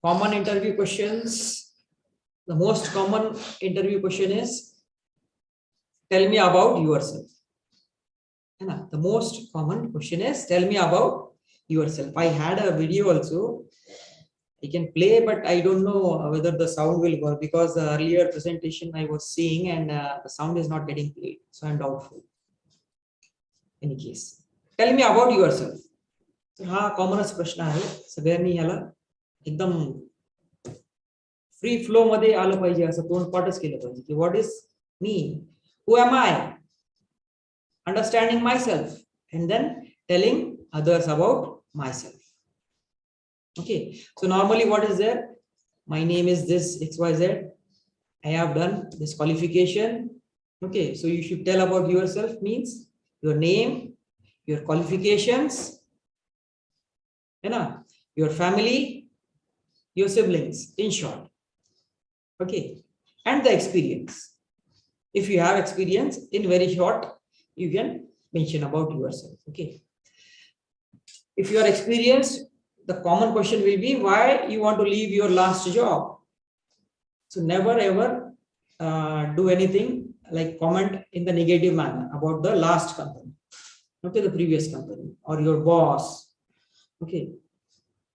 Common interview questions. The most common interview question is, tell me about yourself. The most common question is, tell me about yourself. I had a video also. I can play, but I don't know whether the sound will work, because the earlier presentation I was seeing and the sound is not getting played. So I'm doubtful. Any case, tell me about yourself. हा कॉमनच प्रश्न आहे. सगळ्यांनी याला एकदम free flow मध्ये आलं पाहिजे, असं तोंडपाठच केलं पाहिजे की what is me, who am I, understanding myself, and then telling others about myself. Okay, so normally what is there? My name is this XYZ. I have done this qualification. Okay, so you should tell about yourself means your name, your qualifications, your family, your siblings, in short. Okay, and the experience. If you have experience, in very short, you can mention about yourself. Okay, if you are experienced, the common question will be why you want to leave your last job. So never ever do anything like comment in the negative manner about the last company, okay, the previous company or your boss. Okay,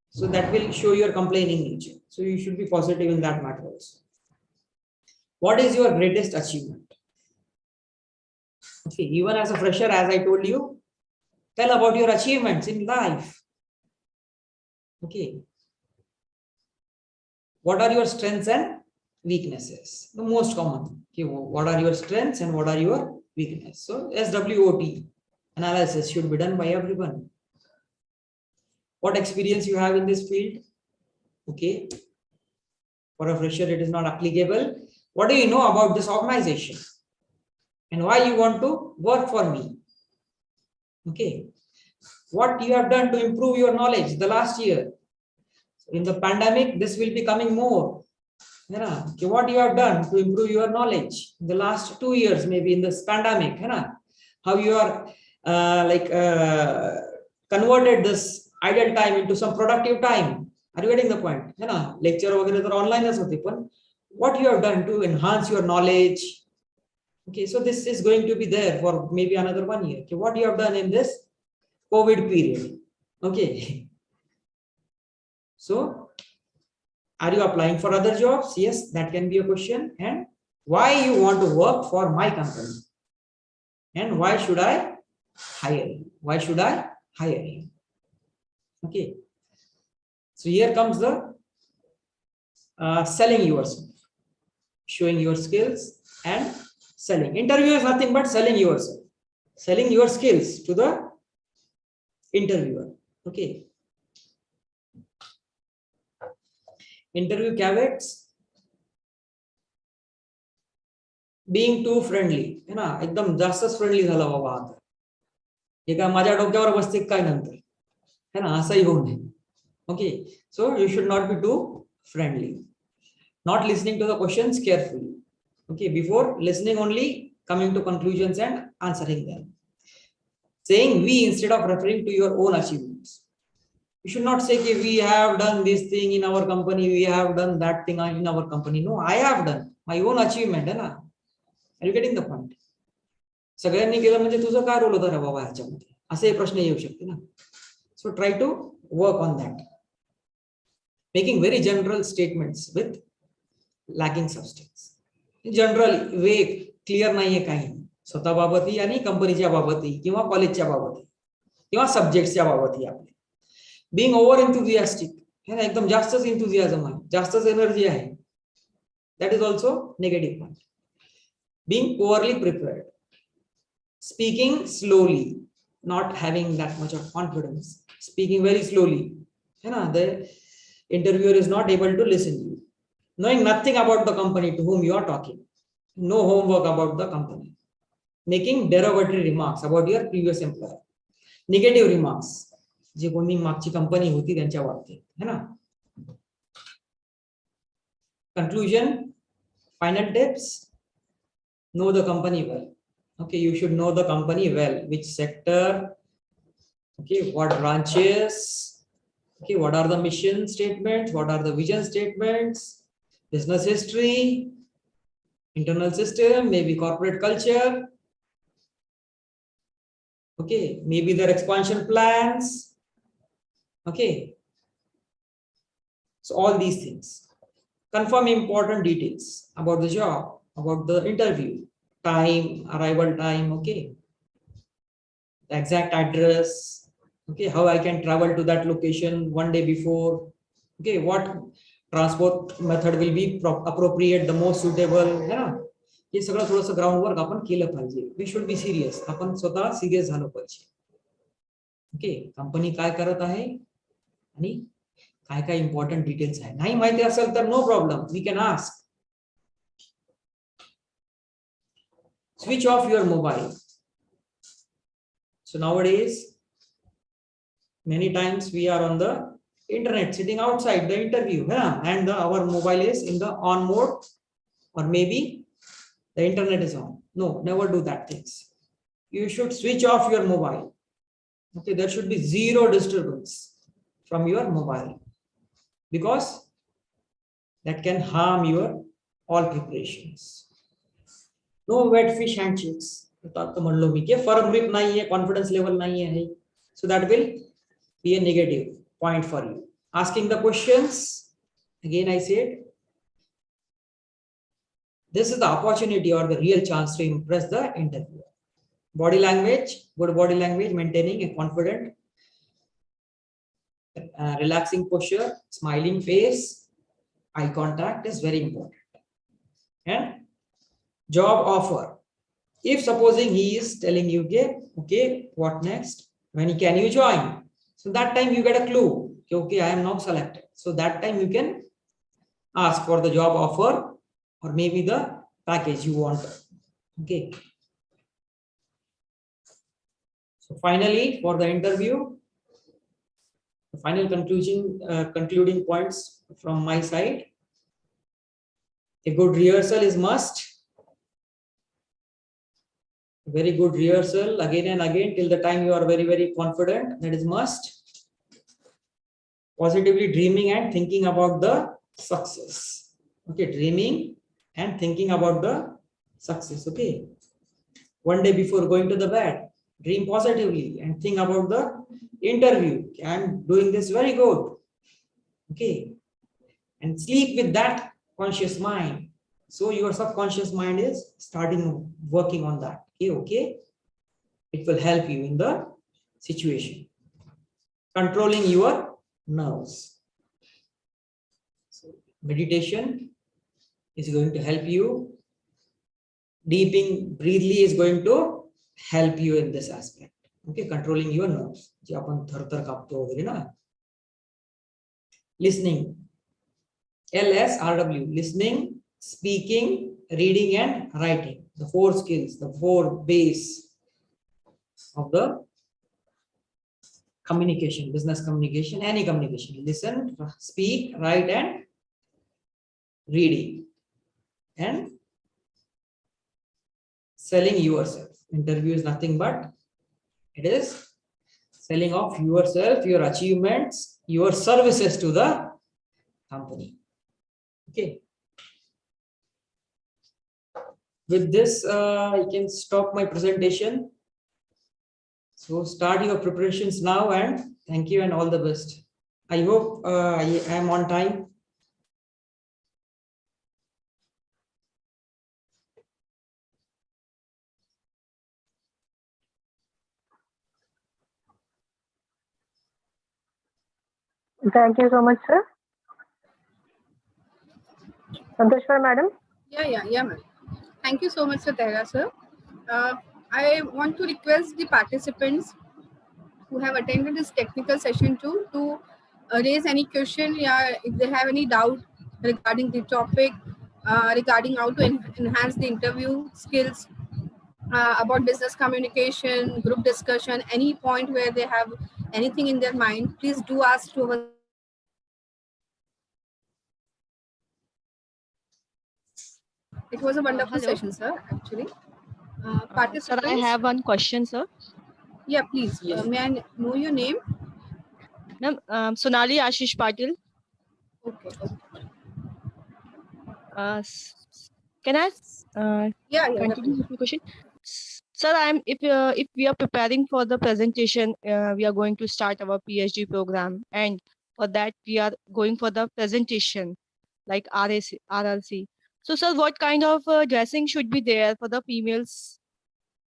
so that will show your complaining nature. So you should be positive in that matter also. What is your greatest achievement? Okay, even as a fresher, as I told you, tell about your achievements in life. Okay, what are your strengths and weaknesses? The most common. Okay, what are your strengths and what are your weaknesses? So SWOT analysis should be done by everyone. What experience you have in this field? Okay, for a fresher it is not applicable. What do you know about this organization and why you want to work for me? Okay, what you have done to improve your knowledge the last year. In the pandemic, this will be coming more. Okay, what you have done to improve your knowledge in the last 2 years, maybe in this pandemic. How you are converted this idle time into some productive time. Are you getting the point? Lecture वगैरह online as well. What you have done to enhance your knowledge. Okay, so this is going to be there for maybe another 1 year. Okay, what you have done in this COVID period. Okay. So, are you applying for other jobs? Yes, that can be a question. And why you want to work for my company? And why should I hire you? Why should I hire you? Okay. So here comes the selling yourself, showing your skills and selling. Interview is nothing but selling yourself, selling your skills to the interviewer. Okay. Interview caveats. Being too friendly. एकदम जास्तच friendly झाला बाबा आता. हे काय माझ्या डोक्यावर बसते काय नंतर. है ना, असंही होऊ नये. Okay, so you should not be too friendly. Not listening to the questions carefully. Okay, before listening only, coming to conclusions and answering them. Saying we instead of referring to your own achievements. You should not say that we have done this thing in our company, we have done that thing in our company. No, I have done my own achievement. Are you getting the point? सगळ्यांनी केलं म्हणजे तुझं काय role होता रे बाबा ह्याच्यामध्ये, असे प्रश्न येऊ शकते ना. So try to work on that. Making very general statements with lacking substance. General way clear नाहीये काही, स्वतःबाबतही आणि कंपनीच्या बाबतही किंवा कॉलेजच्या बाबतही किंवा सब्जेक्टच्या बाबतही आपले. Being over enthusiastic, एकदम जास्तच enthusiasm आहे, जास्तच एनर्जी आहे, that is also negative point. Being poorly prepared, speaking slowly, not having that much of confidence, speaking very slowly, the interviewer is not able to listen to you, knowing nothing about the company to whom you are talking, no homework about the company, making derogatory remarks about your previous employer, negative remarks जे कोणी मागची company होती त्यांच्या बाबतीत, है ना. Conclusion, final tips. Know the company well. Okay, you should know the company well, which sector, Okay, what branches? Okay, what are the mission statements? What are the vision statements? Business history, internal system, maybe corporate culture. Okay, maybe their expansion plans. Okay. So all these things. Confirm important details about the job, about the interview, time, arrival time, okay. The exact address, okay, how I can travel to that location one day before, okay, what transport method will be appropriate, the most suitable, yeah. हे सगळं थोडंसं ground work आपण केलं पाहिजे. We should be serious. आपण स्वतः serious झालो पाहिजे. Okay, company काय करत आहे आणि काय काय इम्पॉर्टंट डिटेल्स आहे. नाही माहिती असेल तर no problem, we can ask. Switch off your mobile. So nowadays, many times we are on the internet, sitting outside the interview, yeah, and our mobile is in the on mode, or maybe the internet is on. No, never do that things. You should switch off your mobile. Okay, there should be zero disturbance from your mobile, because that can harm your all preparations. No wet fish handshakes. म्हणलो मी की firm grip नाहीये, confidence level नाही आहे. So that will be a negative point for you. Asking the questions, again I said, this is the opportunity or the real chance to impress the interviewer. Body language, good body language, maintaining a confident, relaxing posture, smiling face, eye contact is very important. And job offer. If supposing he is telling you, okay, what next? When can you join? So that time you get a clue. Okay, I am not selected. So that time you can ask for the job offer, or maybe the package you want. Okay. So finally, for the interview, the final concluding points from my side. A good rehearsal is must. Very good rehearsal again and again till the time you are very, very confident. That is must. Positively dreaming and thinking about the success. Okay, dreaming and thinking about the success. Okay, one day before going to the bed, dream positively and think about the interview. I am doing this very good. Okay, and sleep with that conscious mind. So your subconscious mind is starting working on that. Okay, it will help you in the situation. Controlling your nerves. So meditation is going to help you. Deeping breathly is going to help you in this aspect. Okay, controlling your nerves. Listening. LSRW. Listening, speaking, reading, and writing. The 4 skills, the 4 base of the communication, business communication, any communication. Listen, speak, write, and reading. And selling yourself. Interview is nothing but it is selling of yourself, your achievements, your services to the company. Okay. With this, I can stop my presentation. So start your preparations now, and thank you and all the best. I hope I am on time. Thank you so much, sir. Santoshwar, madam. Yeah, ma'am. Thank you so much, Sir Tehra, sir. I want to request the participants who have attended this technical session to raise any question, if they have any doubt regarding the topic, regarding how to enhance the interview skills, about business communication, group discussion, any point where they have anything in their mind, please do ask to our. It was a wonderful session, sir, actually. Sir, I have one question, sir. Yeah, please. Yes. May I know your name? Ma'am, Sonali Ashish Patil. Okay. Can I Yeah, continue with the question? Sir, if we are preparing for the presentation, we are going to start our PhD program, and for that we are going for the presentation, like RRC. So, sir, what kind of dressing should be there for the females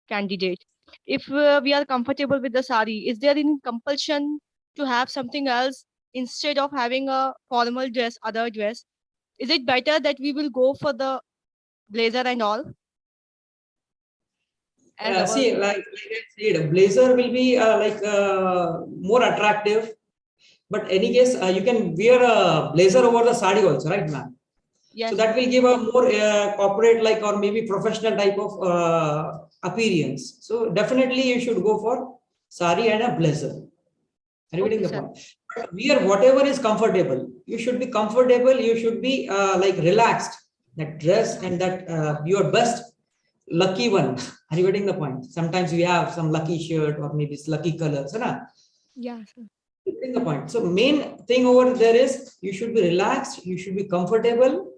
candidate? If we are comfortable with the sari, is there any compulsion to have something else instead of having a formal dress, other dress? Is it better that we will go for the blazer and all? See, like I said, blazer will be more attractive. But any case, you can wear a blazer over the sari also, right, ma'am? Yes. So that will give a more corporate like or maybe professional type of appearance. So definitely you should go for sari and a blazer. Are you getting the point? Wear whatever is comfortable. You should be comfortable. You should be like relaxed. That dress and that your best lucky one. Are you getting the point? Sometimes we have some lucky shirt or maybe it's lucky colors. Yeah. Getting the point. So main thing over there is you should be relaxed. You should be comfortable,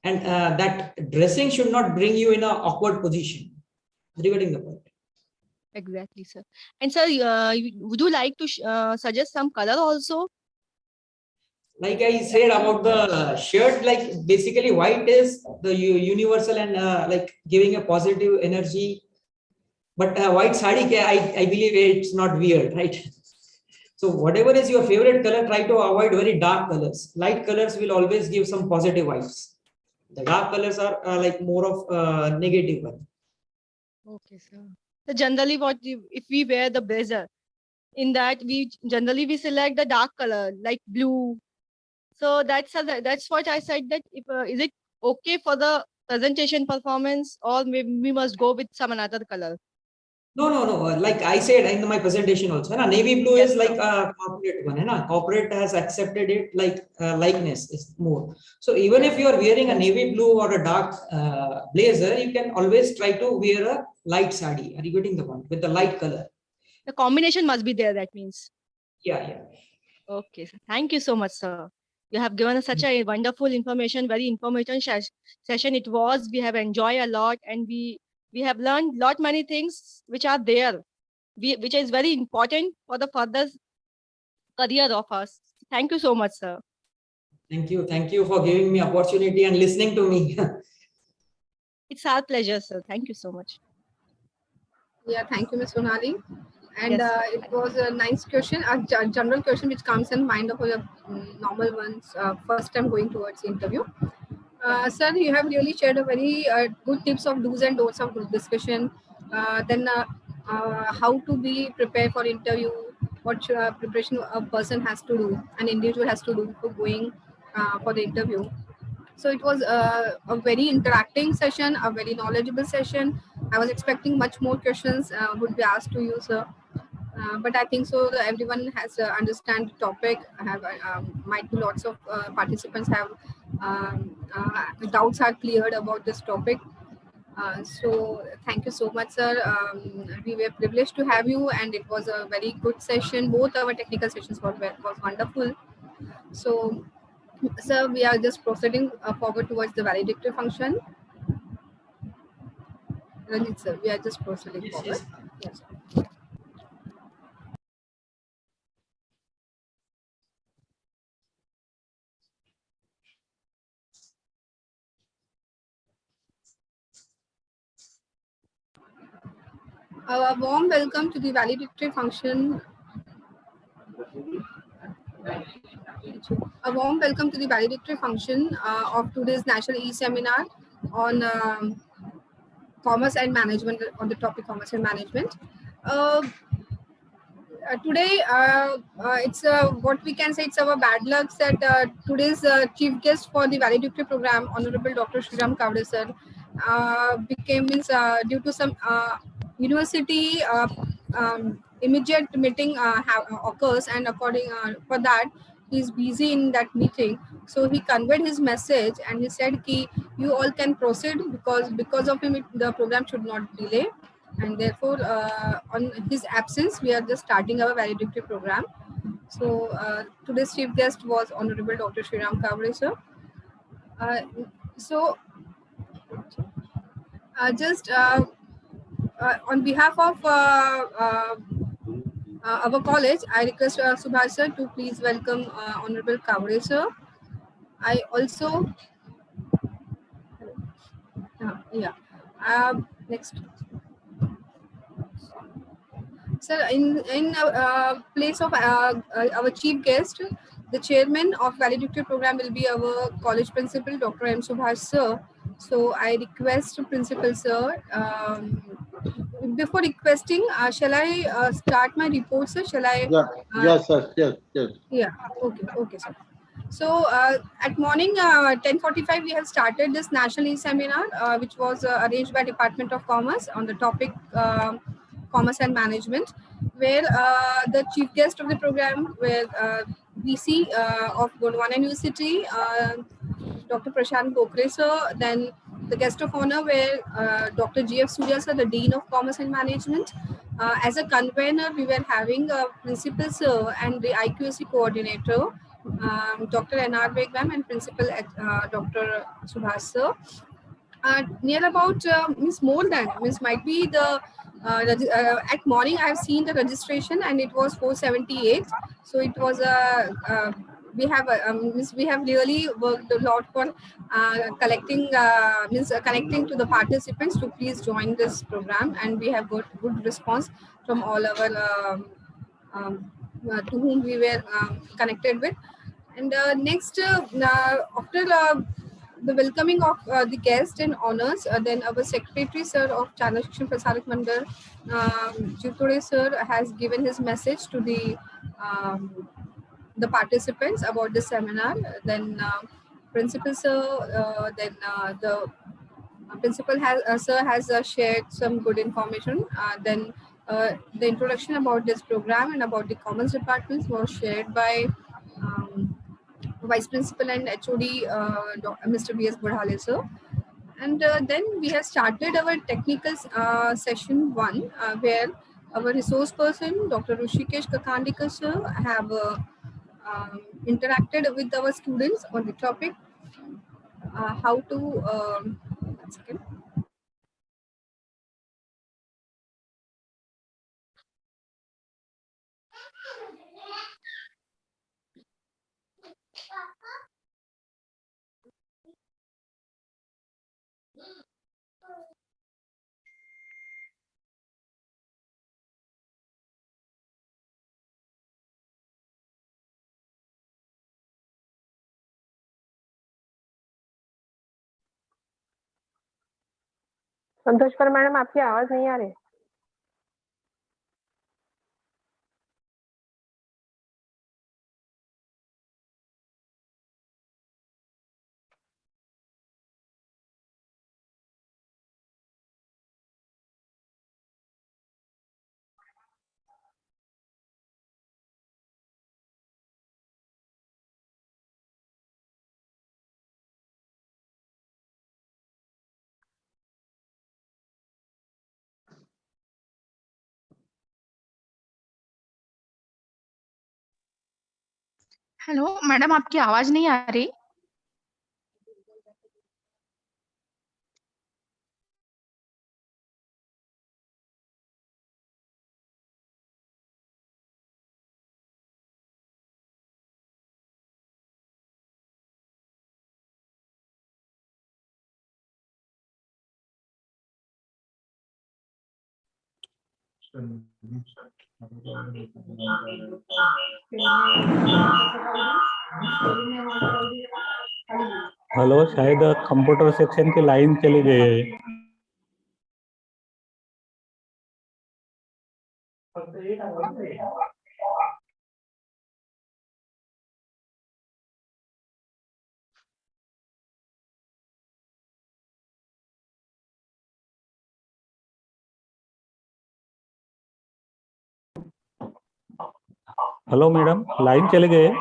and that dressing should not bring you in an awkward position. Are you getting the point? Exactly, sir. And sir, would you like to suggest some color also? Like I said about the shirt, like basically white is the universal and like giving a positive energy. But white sari, I believe it's not weird, right? So whatever is your favorite color, try to avoid very dark colors. Light colors will always give some positive vibes. The dark colors are like more of negative one. Okay, sir. So generally, if we wear the blazer, in that we generally select the dark color like blue. So that's what I said, that if is it okay for the presentation performance, or maybe we must go with some another color? No. Like I said in my presentation also, navy blue is like a corporate one. Corporate has accepted it like likeness is more. So even if you are wearing a navy blue or a dark blazer, you can always try to wear a light sari. Are you getting the point? With the light color. The combination must be there, that means. Yeah. Okay, sir. Thank you so much, sir. You have given us such a wonderful information, very informative session it was. We have enjoyed a lot, and we have learned many things which are there, which is very important for the further career of us. Thank you so much, sir. Thank you for giving me opportunity and listening to me. It's our pleasure, sir. Thank you so much. Yeah, thank you, Ms. Sonali. And it was a nice question, a general question which comes in mind of the normal ones, first time going towards the interview. Sir, you have really shared a very good tips of do's and don'ts of group discussion. Then how to be prepared for interview, what preparation a person has to do, an individual has to do for going for the interview. So it was a very interacting session, a very knowledgeable session. I was expecting much more questions would be asked to you, sir. But I think so everyone has understand the topic. Might be lots of participants have doubts are cleared about this topic. So thank you so much, sir. We were privileged to have you, and it was a very good session. Both our technical sessions was wonderful. So, sir, we are just proceeding forward towards the valedictory function. Ranjit, sir, we are just proceeding forward. Yes. A warm welcome to the valedictory function. A warm welcome to the valedictory function of today's National E-Seminar on commerce and management, on the topic commerce and management. Today, it's what we can say, it's our bad luck that today's chief guest for the valedictory program, Honorable Dr. Shriram Kavade sir, due to some university immediate meeting occurs, and according for that he's busy in that meeting. So he conveyed his message and he said ki you all can proceed because of him the program should not delay. and therefore on his absence we are just starting our valedictory program. So today's chief guest was Honorable Dr. Shriram Kavre sir. So just on behalf of our college, I request Subhash sir to please welcome Honorable Kavre sir. I also, yeah, next. Sir, in place of our chief guest, the chairman of valedictory program will be our college principal, Dr. M. Subhash sir. So I request principal sir, before requesting, shall I start my report, sir? Shall I? Yeah. Yes, sir. Yes. Yes. Yeah. Okay. Okay, sir. So at morning 10:45, we have started this national e-seminar, which was arranged by Department of Commerce on the topic Commerce and Management, where the chief guest of the program were VC of Gondwana University, Dr. Prashant Bokre sir. Then the guest of honor were Dr. G.F. Surya sir, the Dean of Commerce and Management. As a convener, we were having a principal sir and the IQAC coordinator, Dr. N.R. Begam, and principal Dr. Subhash sir. Near about means more than means might be the at morning I have seen the registration and it was 478. So it was a we have means we have really worked a lot for collecting means connecting to the participants to please join this program, and we have got good response from all our to whom we were connected with. And next after the welcoming of the guests and honors, then our secretary sir of Chana Shikshan Prasarak Mandal, Jitore sir, has given his message to the participants about the seminar. Then principal sir, then the principal has sir has shared some good information. Then the introduction about this program and about the commerce departments was shared by Vice Principal and HOD, Mr. V.S. Budhale sir. And then we have started our technical session 1, where our resource person, Dr. Rushikesh Kakandikar sir, have interacted with our students on the topic how to, one second. Santosh madam, आपकी आवाज नहीं आ रही। Hello madam, आपकी आवाज नहीं आ रही। Hello, शायद computer section की लाइन चली गई है। हेलो मैडम, लाइन चली गई है।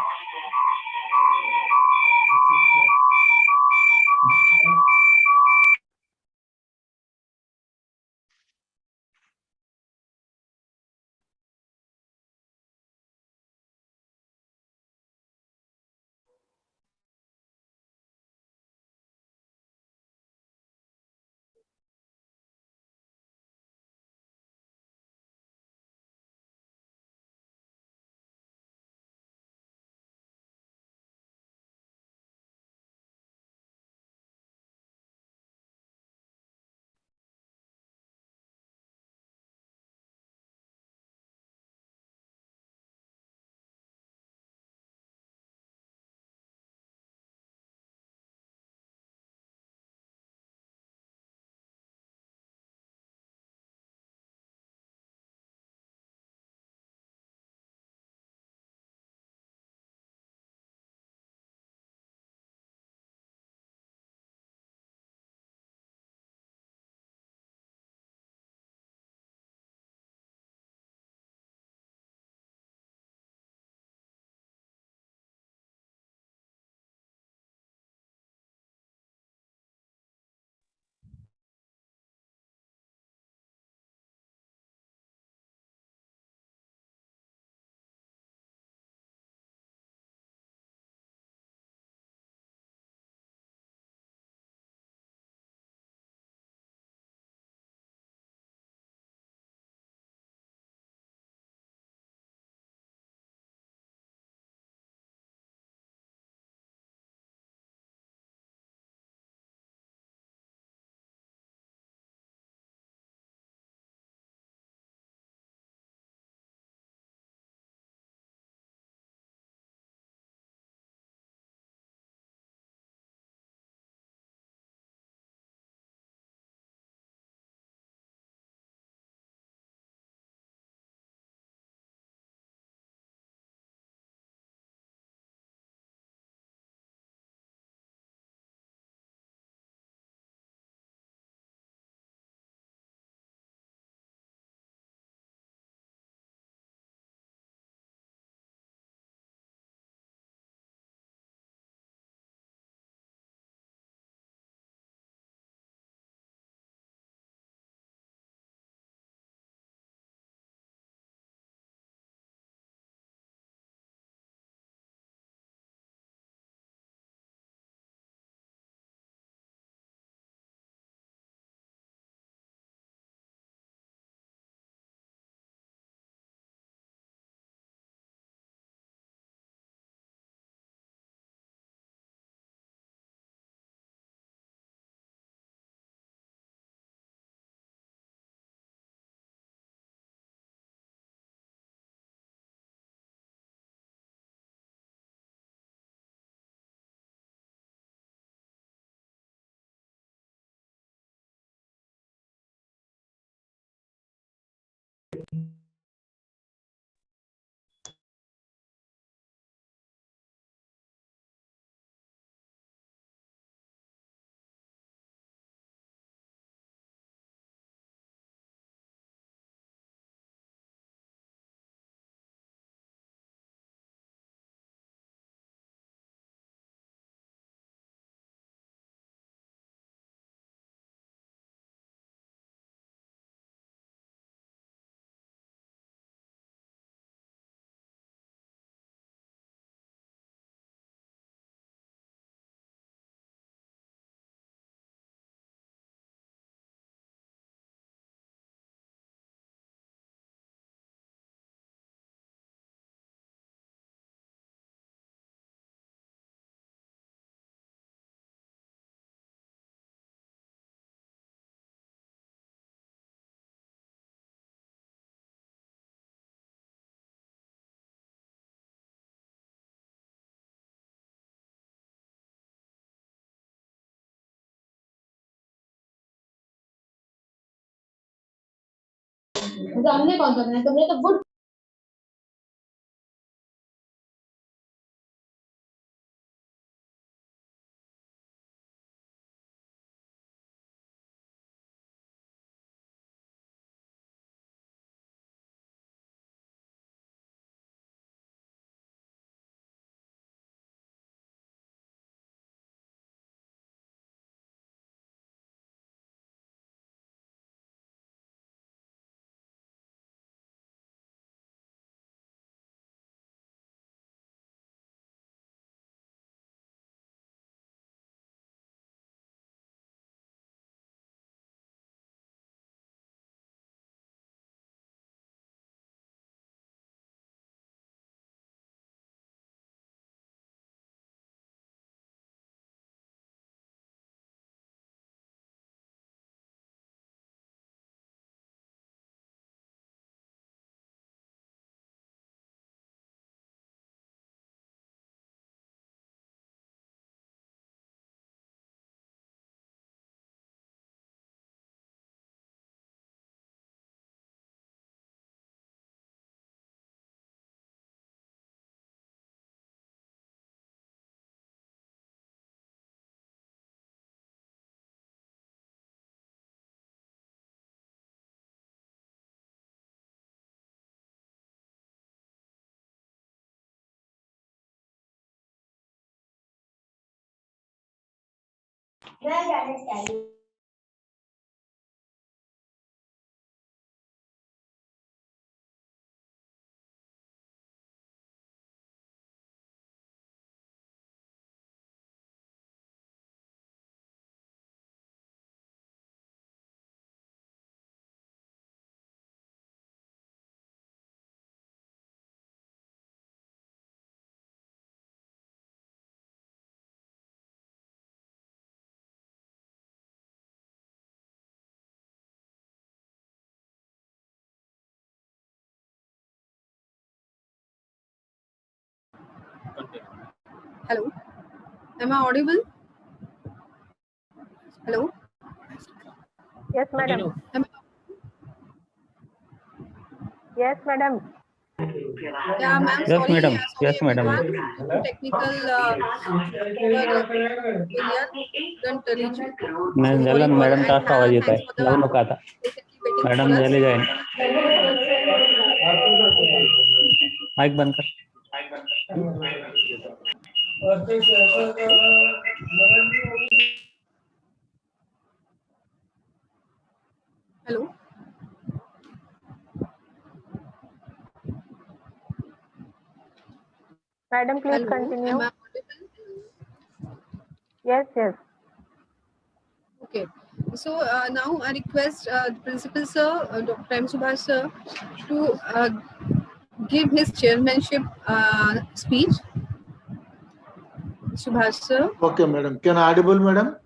हमने कौन सा बनाया, तुमने तो would Hello, am I audible? Hello. Yes, madam. Yes, madam. Yeah, ma'am. Yes, Sorry, madam. sorry Yes, madam. everyone. Due to technical failure, couldn't reach you. नाही So झालं sorry for मॅडम and जास्त आवाज येत thanks आहे for the लावू नका आता patiently waiting madam for us. झाले जाईल माईक बंद कर Hello. Madam, please Hello. continue. Am I audible? Yes, yes. Okay. So now I request the principal sir, Dr. M. Subhash sir, to give his chairmanship speech. Subhash sir. Okay, madam. Can I audible, madam?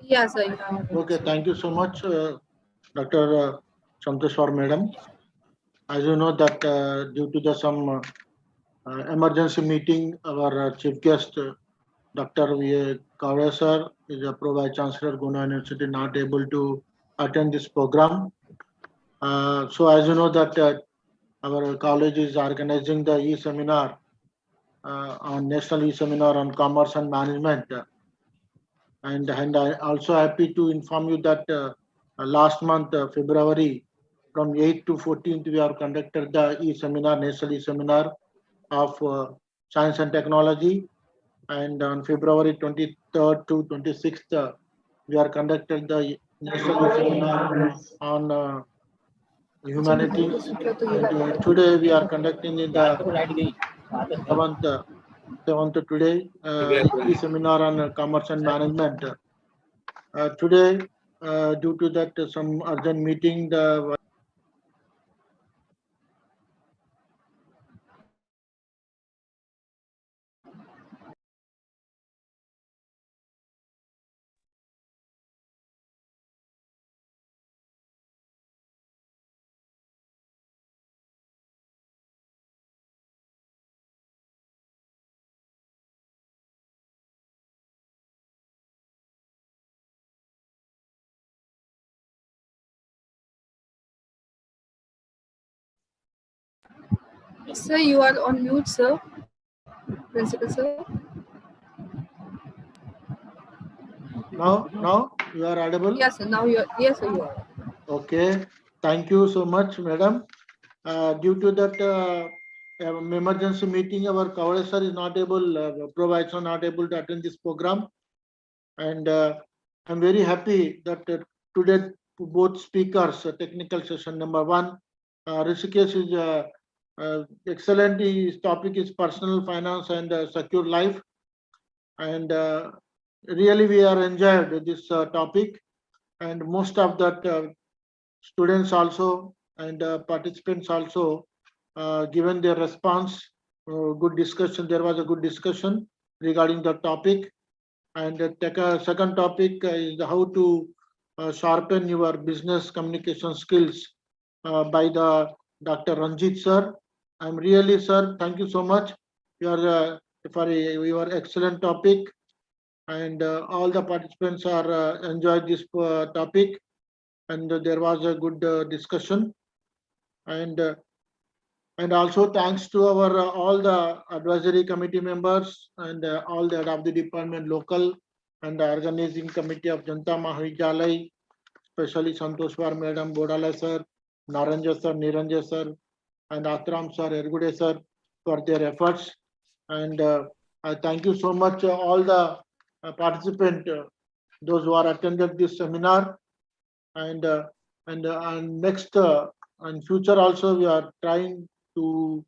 Yes, sir. Yeah. Okay, thank you so much, Dr. Santeshwar, madam. As you know that due to the some emergency meeting, our chief guest, Dr. V.A. Kavre sir, is a Pro Vice Chancellor, Guna University, not able to attend this program. So as you know that our college is organizing the e-seminar on National E-Seminar on Commerce and Management. And I also happy to inform you that last month, February, from 8th to 14th, we have conducted the e-seminar, National e-seminar of Science and Technology. And on February 23rd to 26th, we are conducted the National e-seminar on humanity. And today we are conducting in the 7th today e-seminar on Commerce and Management. Today, due to that some urgent meeting, the Sir, you are on mute, sir. Principal, sir. Now you are audible? Yes, sir. Now you are. Yes, sir, you are. Okay, thank you so much, madam. Due to that emergency meeting, our Kavale sir is not able, provides are not able to attend this program. And I'm very happy that today both speakers, technical session number 1, Rishikesh is excellent. His topic is personal finance and secure life. And really we are enjoyed this topic, and most of that students also and participants also given their response. Good discussion. There was a good discussion regarding the topic. And the second topic is how to sharpen your business communication skills by the Dr. Ranjit sir. I'm really, sir, thank you so much. For your excellent topic, and all the participants are enjoyed this topic, and there was a good discussion. And also thanks to our all the advisory committee members and all the head of the department local and the organizing committee of Janta Mahavidyalaya, especially Santoshwar Madam, Bodala sir, Naranja sir, Niranja sir, and Atram sir, Ergude sir for their efforts. And I thank you so much all the participants, those who are attended this seminar. And next and future also we are trying to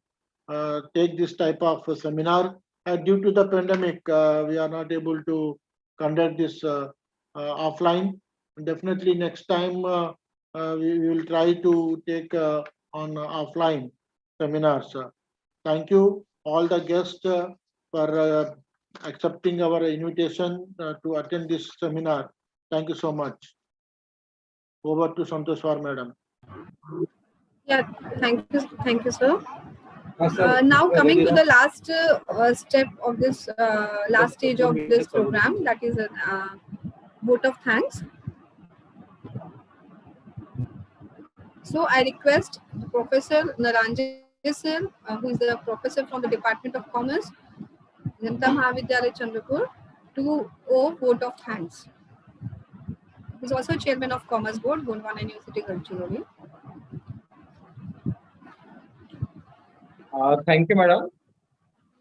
take this type of seminar. Due to the pandemic, we are not able to conduct this offline. Definitely next time we will try to take on offline seminars. Thank you all the guests for accepting our invitation to attend this seminar. Thank you so much. Over to Santoshwar Madam. Yeah, thank you, sir. Now coming to the last step of this last stage of this program, that is a vote of thanks. So I request Professor Naranja sir, who is a professor from the Department of Commerce, Janta Mahavidyalaya Chandrapur, to owe vote of thanks. He is also chairman of Commerce Board, Gondwana University, Gadchiroli. Thank you, madam.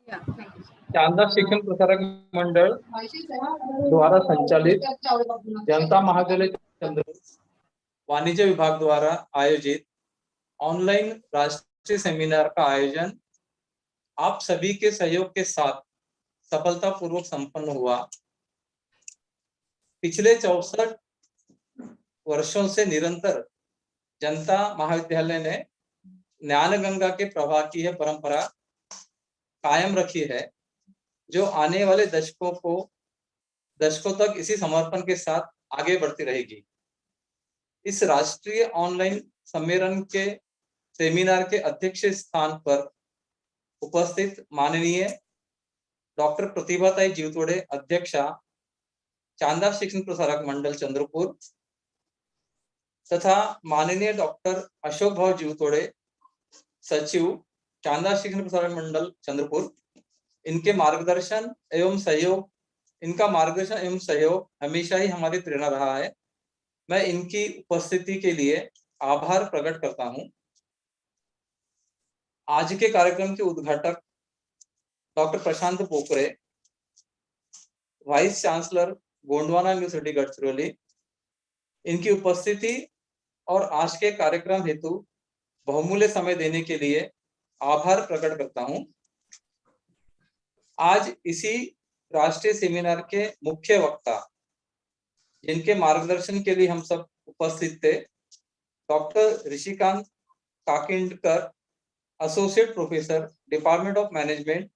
Yeah, thank you. शानदार शिक्षण प्रसारक मंडल द्वारा संचालित जनता महाविद्यालय चंद्रपुर वाणिज्य विभाग द्वारा आयोजित ऑनलाइन राष्ट्रीय सेमिनार का आयोजन आप सभी के सहयोग के साथ सफलतापूर्वक संपन्न हुआ। पिछले 64 वर्षों से निरंतर जनता महाविद्यालय ने ज्ञान गंगा के प्रवाह की यह परंपरा कायम रखी है, जो आने वाले दशकों तक इसी समर्पण के साथ आगे बढ़ती रहेगी। इस राष्ट्रीय ऑनलाइन सम्मेलन के सेमिनार के अध्यक्ष स्थान पर उपस्थित माननीय डॉक्टर प्रतिभाताई जीवतोड़े, अध्यक्षा चांदा शिक्षण प्रसारक मंडल चंद्रपुर, तथा माननीय डॉक्टर अशोक भाव जीवतोड़े, सचिव चांदा शिक्षण प्रसारक मंडल चंद्रपुर, इनका मार्गदर्शन एवं सहयोग हमेशा ही हमारी प्रेरणा रहा है। मैं इनकी उपस्थिति के लिए आभार प्रकट करता हूं। आज के कार्यक्रम के उद्घाटक doctor Prashant Pokhare, vice chancellor Gondwana university Gadchiroli, इनकी उपस्थिति और आज के कार्यक्रम हेतु बहुमूल्य समय देने के लिए आभार प्रकट करता हूं। आज इसी राष्ट्रीय सेमिनार के मुख्य वक्ता, जिनके मार्गदर्शन के लिए हम सब उपस्थित थे, doctor Rishikant Kakindkar, associate professor, department of management,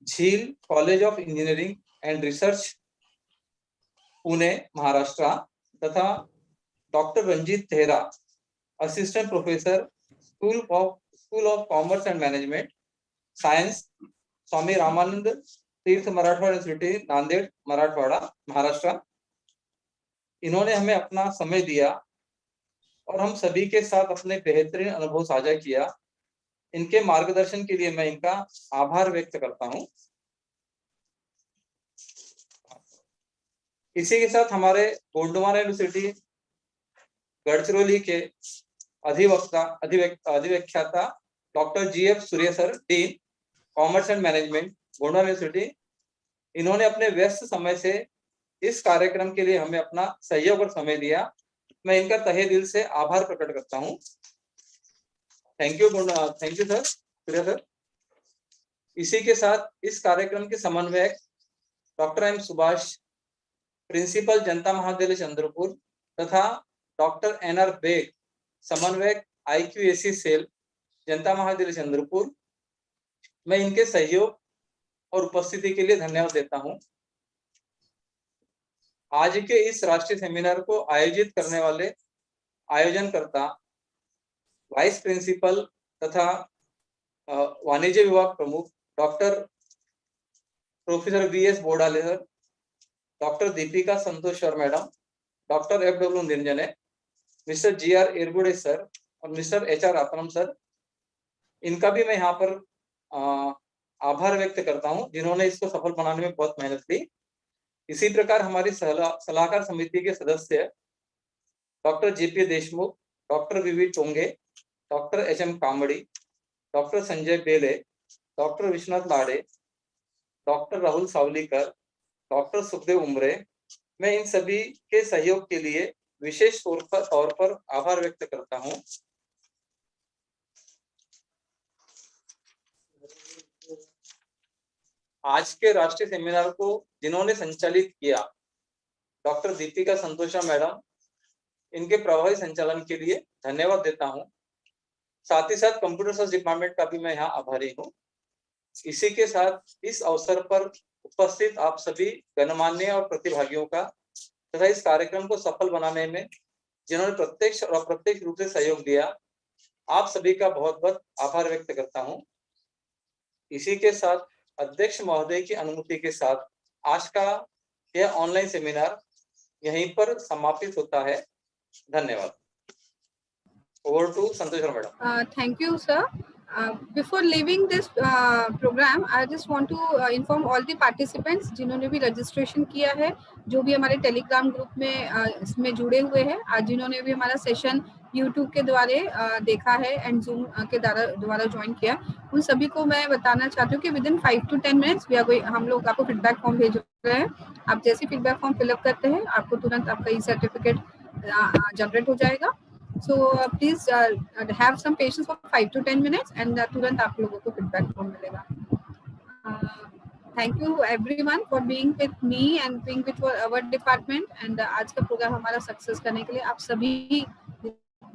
Zeal college of engineering and research, Pune, Maharashtra, तथा doctor Ranjit Tehra, assistant professor, school of commerce and management science, Swami Ramanand Tirth Marathwada university, Nanded, Marathwada, Maharashtra. इन्होंने हमें अपना समय दिया और हम सभी के साथ अपने बेहतरीन अनुभव साझा किया। इनके मार्गदर्शन के लिए मैं इनका आभार व्यक्त करता हूं। इसी के साथ हमारे गोंडवाना यूनिवर्सिटी गढ़चिरौली के अधिव्याख्याता doctor GF Surya sir, dean commerce and management Gondwana university, इन्होंने अपने व्यस्त समय से इस कार्यक्रम के लिए हमें अपना सहयोग और समय दिया। मैं इनका तहे दिल से आभार प्रकट करता हूं। Thank you sir, Surya sir. इसी के साथ इस कार्यक्रम के समन्वयक डॉक्टर M सुभाष, प्रिंसिपल जनता महाविद्यालय चंद्रपुर, तथा डॉक्टर NR बेग, समन्वयक IQAC सेल जनता महाविद्यालय चंद्रपुर, मैं इनके सहयोग और उपस्थिति के लिए धन्यवाद देता हूं। आज के इस राष्ट्रीय सेमिनार को आयोजित करने वाले आयोजनकर्ता वाइस प्रिंसिपल तथा वाणिज्य विभाग प्रमुख doctor professor VS Bodale sir, doctor Deepika Santoshar madam, doctor FW Niranjane, mister GR Ergude sir और मिस्टर HR रातनम सर, इनका भी मैं यहाँ पर आभार व्यक्त करता हूँ, जिन्होंने इसको सफल बनाने में बहुत मेहनत की। इसी प्रकार हमारी सलाहकार समिति के सदस्य doctor JP Deshmukh, doctor VV Tonge, doctor HM Kamdi, doctor Sanjay Bele, doctor Vishwanath Lade, doctor Rahul Savalikar, doctor Sukhdev Umre, मैं इन सभी के सहयोग के लिए विशेष तौर पर आभार व्यक्त करता हूं। आज के राष्ट्रीय सेमिनार को जिन्होंने संचालित किया, डॉक्टर दीपिका संतोषा मैडम, इनके प्रभावी संचालन के लिए धन्यवाद देता हूं। साथ ही साथ कंप्यूटर साइंस डिपार्टमेंट का भी मैं यहाँ आभारी हूँ। इसी के साथ इस अवसर पर उपस्थित आप सभी गणमान्य और प्रतिभागियों का तथा इस कार्यक्रम को सफल बनाने में जिन्होंने प्रत्यक्ष और अप्रत्यक्ष रूप से सहयोग दिया, आप सभी का बहुत बहुत आभार व्यक्त करता हूँ। इसी के साथ अध्यक्ष महोदय की अनुमति के साथ आज का यह ऑनलाइन सेमिनार यहीं पर समापित होता है। धन्यवाद। Over to Santoshar madam. Thank you, sir. Before leaving this program, I just want to inform all the participants जिन्होंने भी registration किया है, जो भी हमारे टेलीग्राम ग्रुप में इसमें जुड़े हुए हैं, आज जिन्होंने भी हमारा सेशन YouTube के द्वारा देखा है एंड Zoom के द्वारा ज्वाइन किया, उन सभी को मैं बताना चाहती हूँ कि विदिन 5 to 10 minutes हम लोग आपको फीडबैक फॉर्म भेज रहे हैं। आप जैसे फीडबैक फॉर्म फिलअप करते हैं, आपको तुरंत आपका ई-सर्टिफिकेट जनरेट हो जाएगा। So please have some patience for 5 to 10 minutes and तुरंत आप लोगों को feedback form मिलेगा। Thank you everyone for being with me and being with our department and आज का प्रोग्राम हमारा सक्सेस करने के लिए आप सभी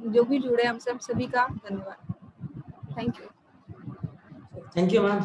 जो भी जुड़े हम सभी का धन्यवाद। Thank you. Thank you, ma'am.